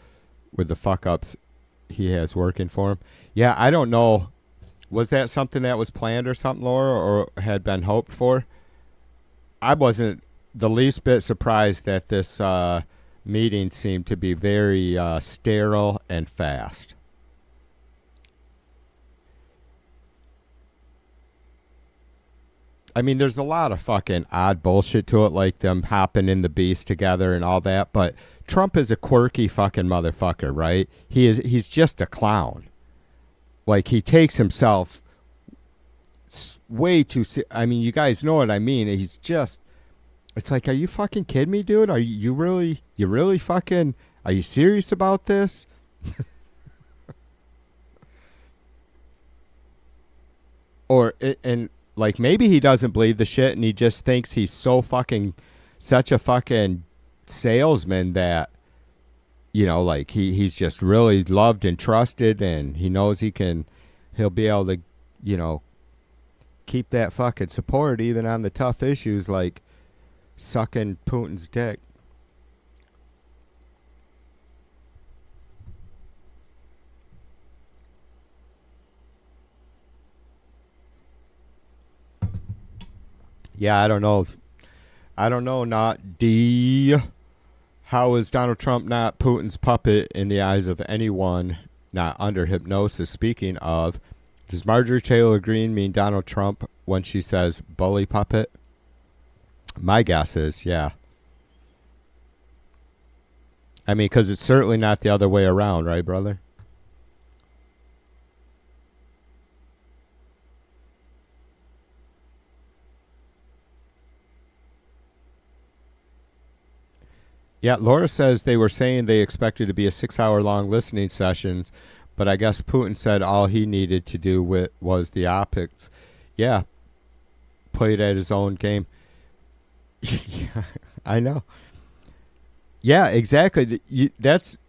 with the fuck-ups he has working for him. Yeah, I don't know. Was that something that was planned or something, Laura, or had been hoped for? I wasn't the least bit surprised that this meeting seemed to be very sterile and fast. I mean, there's a lot of fucking odd bullshit to it, like them hopping in the beast together and all that, but Trump is a quirky fucking motherfucker, right? He's just a clown. Like, he takes himself way too... I mean, you guys know what I mean. He's just... It's like, are you fucking kidding me, dude? Are you really fucking... Are you serious about this? And like, maybe he doesn't believe the shit and he just thinks he's so fucking... Such a fucking salesman that, you know, like he's just really loved and trusted, and he knows he'll be able to, you know, keep that fucking support even on the tough issues like sucking Putin's dick. Yeah, I don't know, not D. How is Donald Trump not Putin's puppet in the eyes of anyone not under hypnosis? Speaking of, does Marjorie Taylor Greene mean Donald Trump when she says bully puppet? My guess is, yeah. I mean, because it's certainly not the other way around, right, brother? Yeah, Laura says they were saying they expected to be a 6-hour-long listening sessions, but I guess Putin said all he needed to do was the optics. Yeah, played at his own game. Yeah, I know. Yeah, exactly. That's...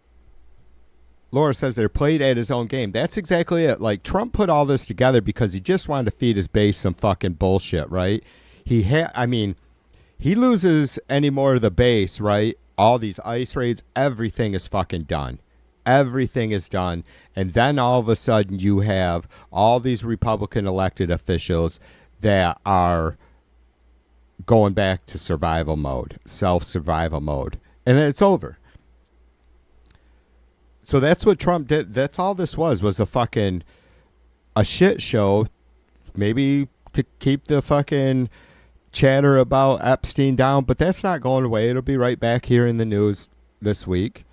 Laura says they're played at his own game. That's exactly it. Like, Trump put all this together because he just wanted to feed his base some fucking bullshit, right? I mean, he loses any more of the base, right? All these ICE raids, everything is fucking done. Everything is done. And then all of a sudden you have all these Republican elected officials that are going back to survival mode, self-survival mode. And it's over. So that's what Trump did. That's all this was a shit show, maybe to keep the fucking chatter about Epstein down, but that's not going away. It'll be right back here in the news this week.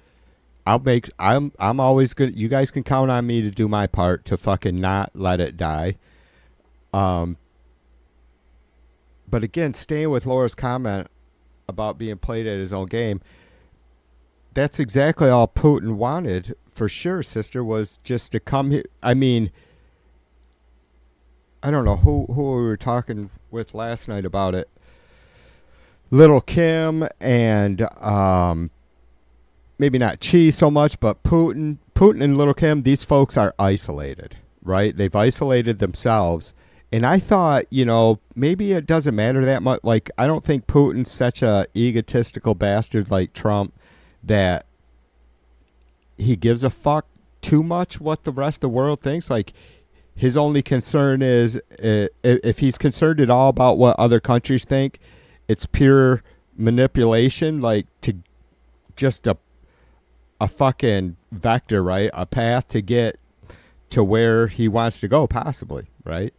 I'm always good. You guys can count on me to do my part to fucking not let it die. But again, staying with Laura's comment about being played at his own game, that's exactly all Putin wanted, for sure, sister, was just to come here. I mean, I don't know who we were talking with last night about it. Little Kim and maybe not Chi so much, but Putin and Little Kim, these folks are isolated, right? They've isolated themselves. And I thought, you know, maybe it doesn't matter that much. Like, I don't think Putin's such a egotistical bastard like Trump that he gives a fuck too much what the rest of the world thinks. Like, his only concern is, if he's concerned at all about what other countries think, it's pure manipulation, like to just a fucking vector, right? A path to get to where he wants to go, possibly, right?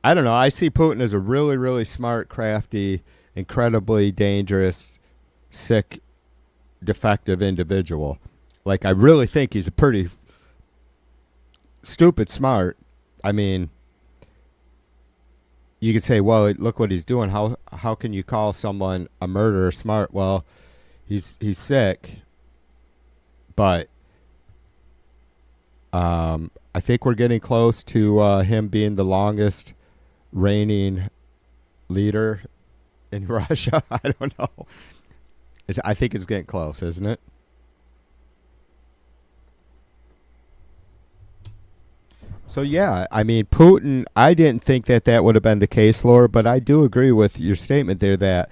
I don't know. I see Putin as a really, really smart, crafty, incredibly dangerous, sick, defective individual. Like, I really think he's a pretty stupid smart. I mean, you could say, well, look what he's doing. How can you call someone a murderer smart? Well, he's sick, but I think we're getting close to him being the longest reigning leader in Russia. I don't know. I think it's getting close, isn't it? So, yeah, I mean, Putin, I didn't think that would have been the case, Laura, but I do agree with your statement there that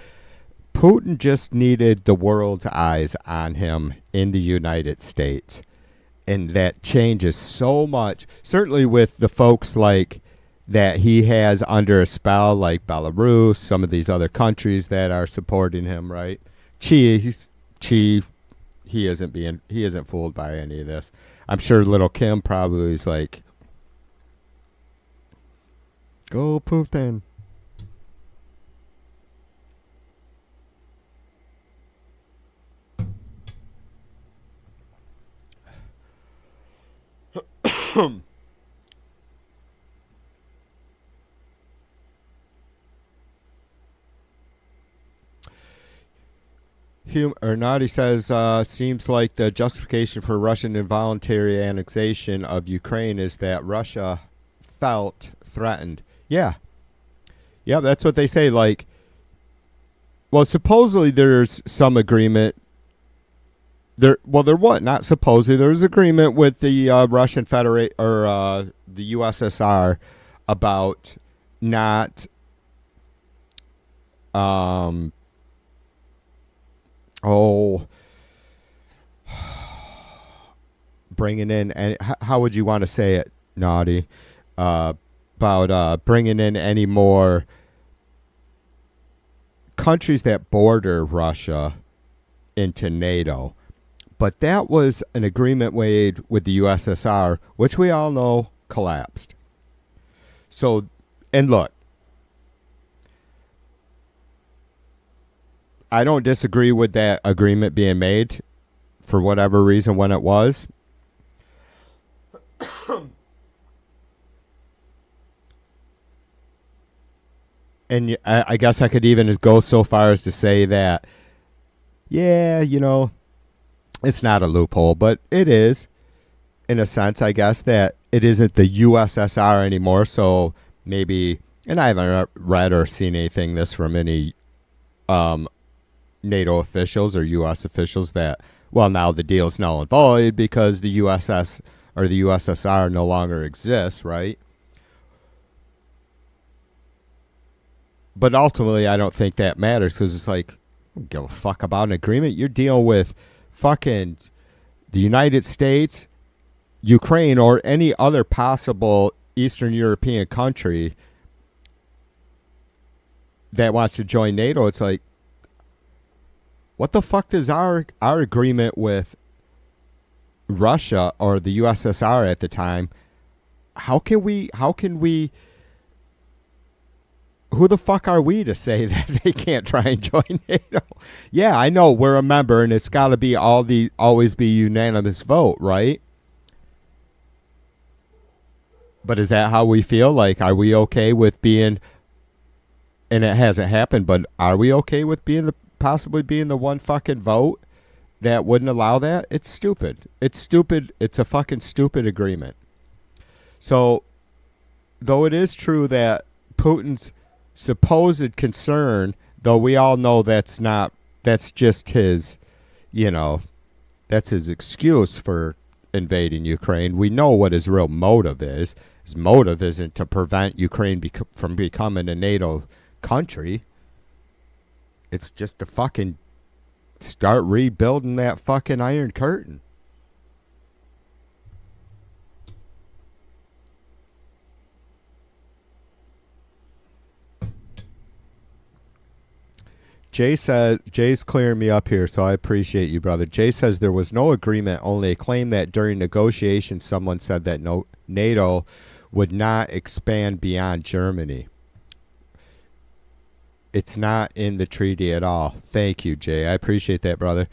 Putin just needed the world's eyes on him in the United States. And that changes so much, certainly with the folks like that he has under a spell, like Belarus, some of these other countries that are supporting him, right? He isn't fooled by any of this. I'm sure little Kim probably is like, go Putin. Naughty says, seems like the justification for Russian involuntary annexation of Ukraine is that Russia felt threatened. Yeah. Yeah, that's what they say. Like, well, supposedly there's some agreement. There was not supposedly. There was agreement with the Russian Federation or the USSR about not bringing in, and how would you want to say it, Naughty? About bringing in any more countries that border Russia into NATO. But that was an agreement made with the USSR, which we all know collapsed. So, and look, I don't disagree with that agreement being made for whatever reason when it was. And I guess I could even go so far as to say that, yeah, you know, it's not a loophole, but it is, in a sense, I guess, that it isn't the USSR anymore. So maybe, and I haven't read or seen anything this from any NATO officials or U.S. officials that, well, now the deal's null and void because the USS or the USSR no longer exists, right? But ultimately, I don't think that matters because it's like, I don't give a fuck about an agreement. You're dealing with fucking the United States, Ukraine, or any other possible Eastern European country that wants to join NATO. It's like, what the fuck does our agreement with Russia or the USSR at the time, how can we who the fuck are we to say that they can't try and join NATO? Yeah, I know we're a member and it's got to be always be unanimous vote, right? But is that how we feel? Like, are we okay with being, and it hasn't happened, but are we okay with possibly being the one fucking vote that wouldn't allow that? It's stupid. It's stupid. It's a fucking stupid agreement. So, though it is true that Putin's supposed concern, though we all know that's just his, that's his excuse for invading Ukraine. We know what his real motive is. His motive isn't to prevent Ukraine from becoming a NATO country. It's just to fucking start rebuilding that fucking Iron Curtain. Jay's clearing me up here, so I appreciate you, brother. Jay says there was no agreement, only a claim that during negotiations someone said that NATO would not expand beyond Germany. It's not in the treaty at all. Thank you, Jay. I appreciate that, brother.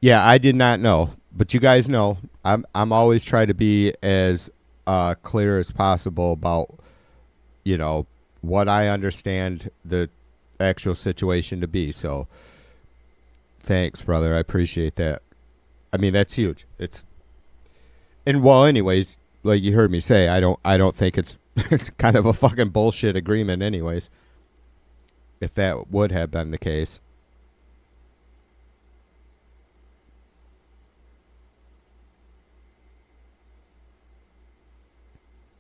Yeah, I did not know, but you guys know I'm always trying to be as clear as possible about, you know, what I understand the actual situation to be. So thanks, brother. I appreciate that. I mean, that's huge. Anyways, like you heard me say, I don't think it's kind of a fucking bullshit agreement anyways, if that would have been the case.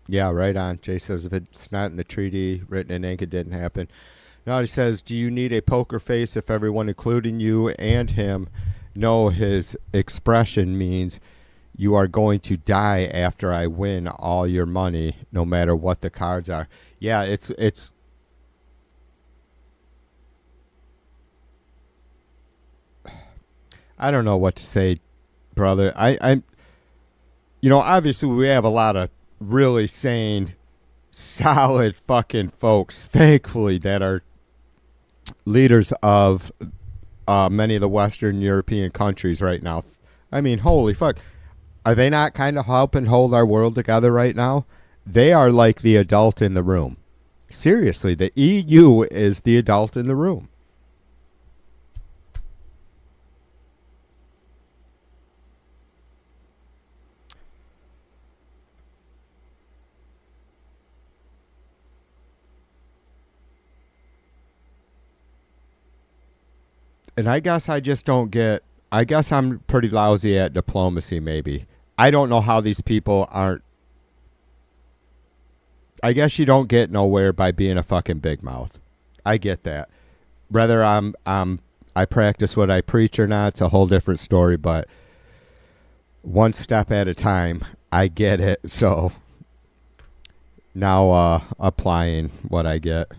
Yeah, right on. Jay says if it's not in the treaty, written in ink, it didn't happen. Now he says, do you need a poker face if everyone, including you and him, know his expression means you are going to die after I win all your money, no matter what the cards are? Yeah, it's I don't know what to say, brother. I'm you know, obviously we have a lot of really sane, solid fucking folks, thankfully, that are leaders of many of the Western European countries right now. I mean, holy fuck. Are they not kind of helping hold our world together right now? They are like the adult in the room. Seriously, the EU is the adult in the room. And I guess I just don't get, I guess I'm pretty lousy at diplomacy, maybe. I don't know how these people aren't, I guess you don't get nowhere by being a fucking big mouth. I get that. Whether I practice what I preach or not, it's a whole different story, but one step at a time, I get it. So now applying what I get.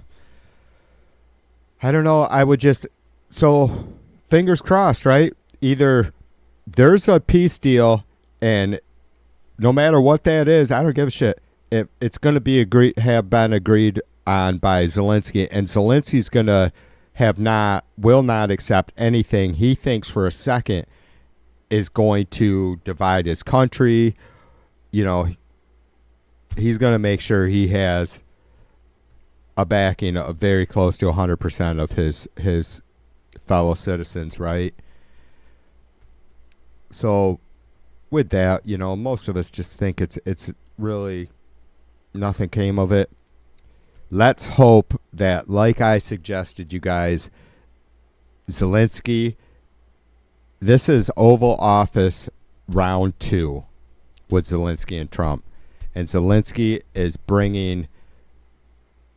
I don't know, I would just, so fingers crossed, right? Either there's a peace deal, and no matter what that is, I don't give a shit. It's going to be have been agreed on by Zelensky, and Zelensky's going to will not accept anything he thinks for a second is going to divide his country. You know, he's going to make sure he has a backing of very close to 100% of his fellow citizens, right? So with that, you know, most of us just think it's really nothing came of it. Let's hope that, like I suggested, you guys, Zelensky, this is Oval Office round 2 with Zelensky and Trump. And Zelensky is bringing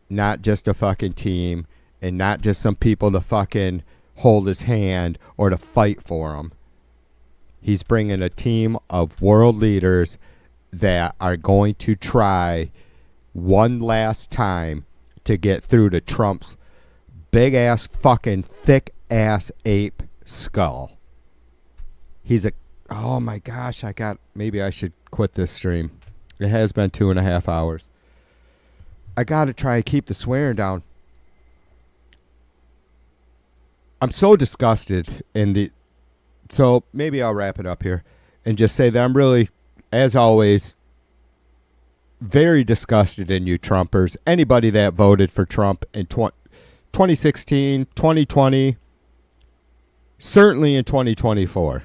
not just a fucking team and not just some people to fucking hold his hand or to fight for him. He's bringing a team of world leaders that are going to try one last time to get through to Trump's big ass fucking thick ass ape skull. He's oh my gosh, maybe I should quit this stream. It has been 2.5 hours. I gotta try and keep the swearing down. I'm so disgusted so maybe I'll wrap it up here and just say that I'm really, as always, very disgusted in you Trumpers. Anybody that voted for Trump in 2016, 2020, certainly in 2024.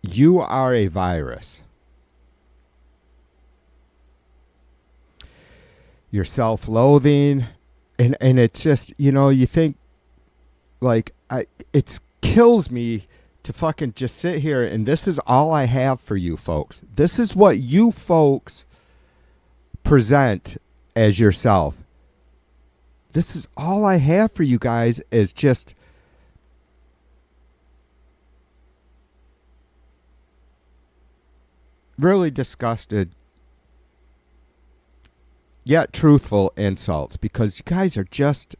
You are a virus. You're self-loathing, and it's just, you know, you think, like, it kills me to fucking just sit here, and this is all I have for you folks. This is what you folks present as yourself. This is all I have for you guys, is just really disgusted yet truthful insults, because you guys are just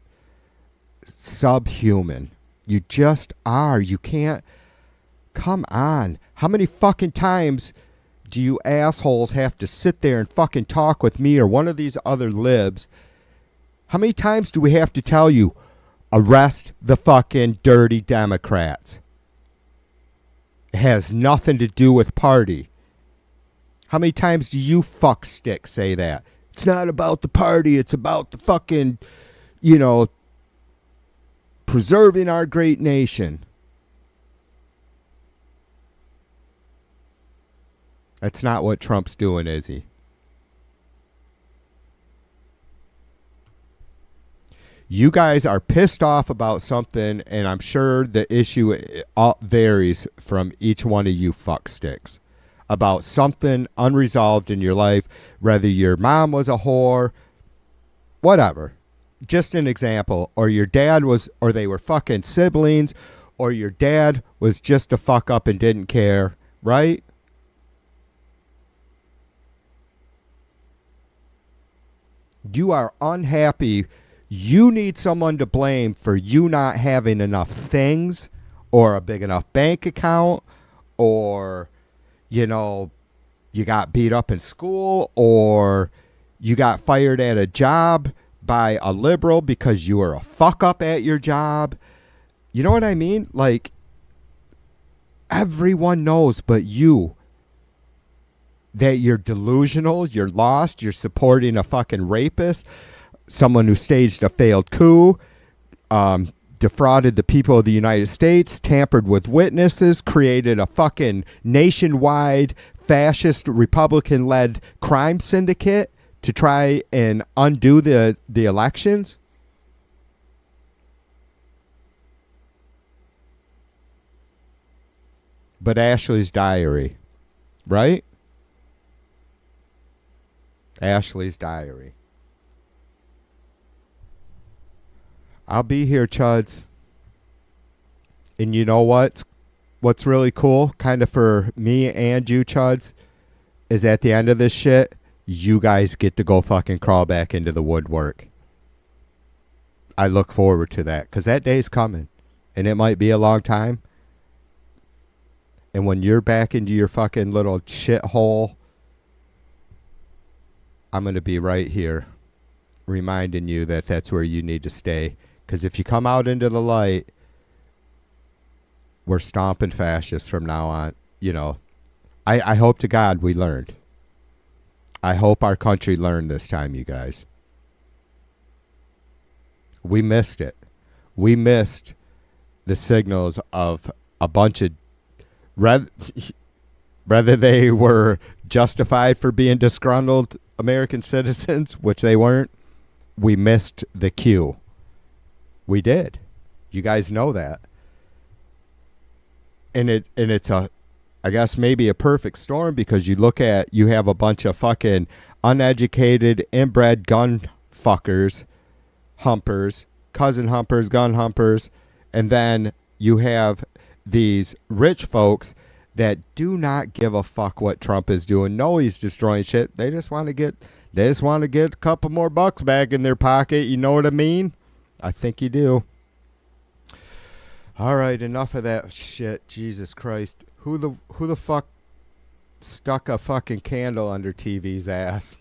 subhuman. You just are. You can't. Come on. How many fucking times do you assholes have to sit there and fucking talk with me or one of these other libs? How many times do we have to tell you, arrest the fucking dirty Democrats? It has nothing to do with party. How many times do you fucksticks say that? It's not about the party. It's about the fucking, preserving our great nation. That's not what Trump's doing, is he? You guys are pissed off about something, and I'm sure the issue varies from each one of you fucksticks. About something unresolved in your life, whether your mom was a whore, whatever. Just an example. Or your dad was, or they were fucking siblings, or your dad was just a fuck up and didn't care, right? You are unhappy. You need someone to blame for you not having enough things or a big enough bank account, or, you got beat up in school, or you got fired at a job by a liberal because you were a fuck up at your job. You know what I mean? Like, everyone knows but you that you're delusional, you're lost, you're supporting a fucking rapist, someone who staged a failed coup, defrauded the people of the United States, tampered with witnesses, created a fucking nationwide fascist Republican-led crime syndicate to try and undo the elections. But Ashley's diary, right? Ashley's diary. I'll be here, Chuds. And you know what? What's really cool, kind of for me and you, Chuds, is at the end of this shit, you guys get to go fucking crawl back into the woodwork. I look forward to that, because that day's coming. And it might be a long time. And when you're back into your fucking little shithole, I'm going to be right here reminding you that that's where you need to stay. Because if you come out into the light, we're stomping fascists from now on. I hope to God we learned. I hope our country learned this time, you guys. We missed it. We missed the signals of a bunch of, whether they were justified for being disgruntled American citizens, which they weren't, we missed the cue. We did. You guys know that. And it's I guess maybe a perfect storm, because you have a bunch of fucking uneducated, inbred gun fuckers, humpers, cousin humpers, gun humpers, and then you have these rich folks that do not give a fuck what Trump is doing. No, he's destroying shit. They just want to get a couple more bucks back in their pocket. You know what I mean? I think you do. All right, enough of that shit. Jesus Christ. Who the fuck stuck a fucking candle under TV's ass?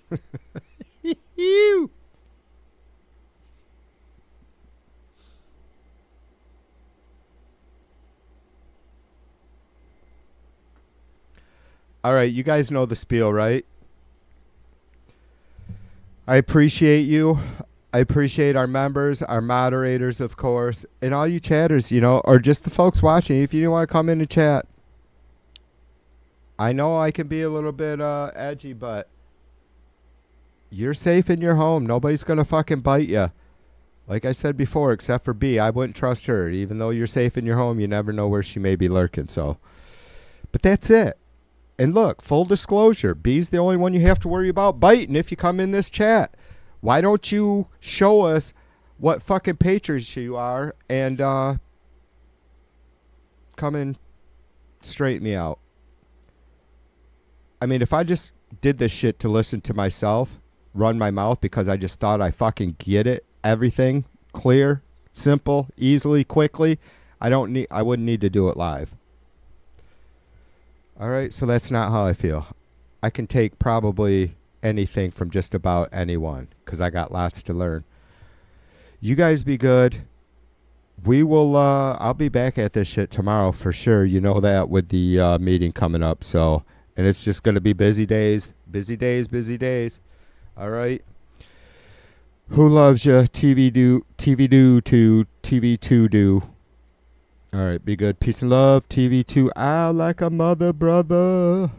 All right, you guys know the spiel, right? I appreciate you. I appreciate our members, our moderators, of course, and all you chatters, or just the folks watching. If you didn't want to come in and chat, I know I can be a little bit edgy, but you're safe in your home. Nobody's going to fucking bite you. Like I said before, except for B, I wouldn't trust her. Even though you're safe in your home, you never know where she may be lurking. So, but that's it. And look, full disclosure, B's the only one you have to worry about biting if you come in this chat. Why don't you show us what fucking patriots you are and come and straighten me out? I mean, if I just did this shit to listen to myself, run my mouth because I just thought I fucking get it. Everything clear, simple, easily, quickly. I wouldn't need to do it live. All right, so that's not how I feel. I can take probably anything from just about anyone because I got lots to learn. You guys be good. We will, I'll be back at this shit tomorrow for sure. You know that with the meeting coming up. So, and it's just going to be busy days. Busy days, busy days. All right. Who loves you? TV do to TV2 do. All right, be good. Peace and love. TV2 out like a mother, brother.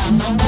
Thank you.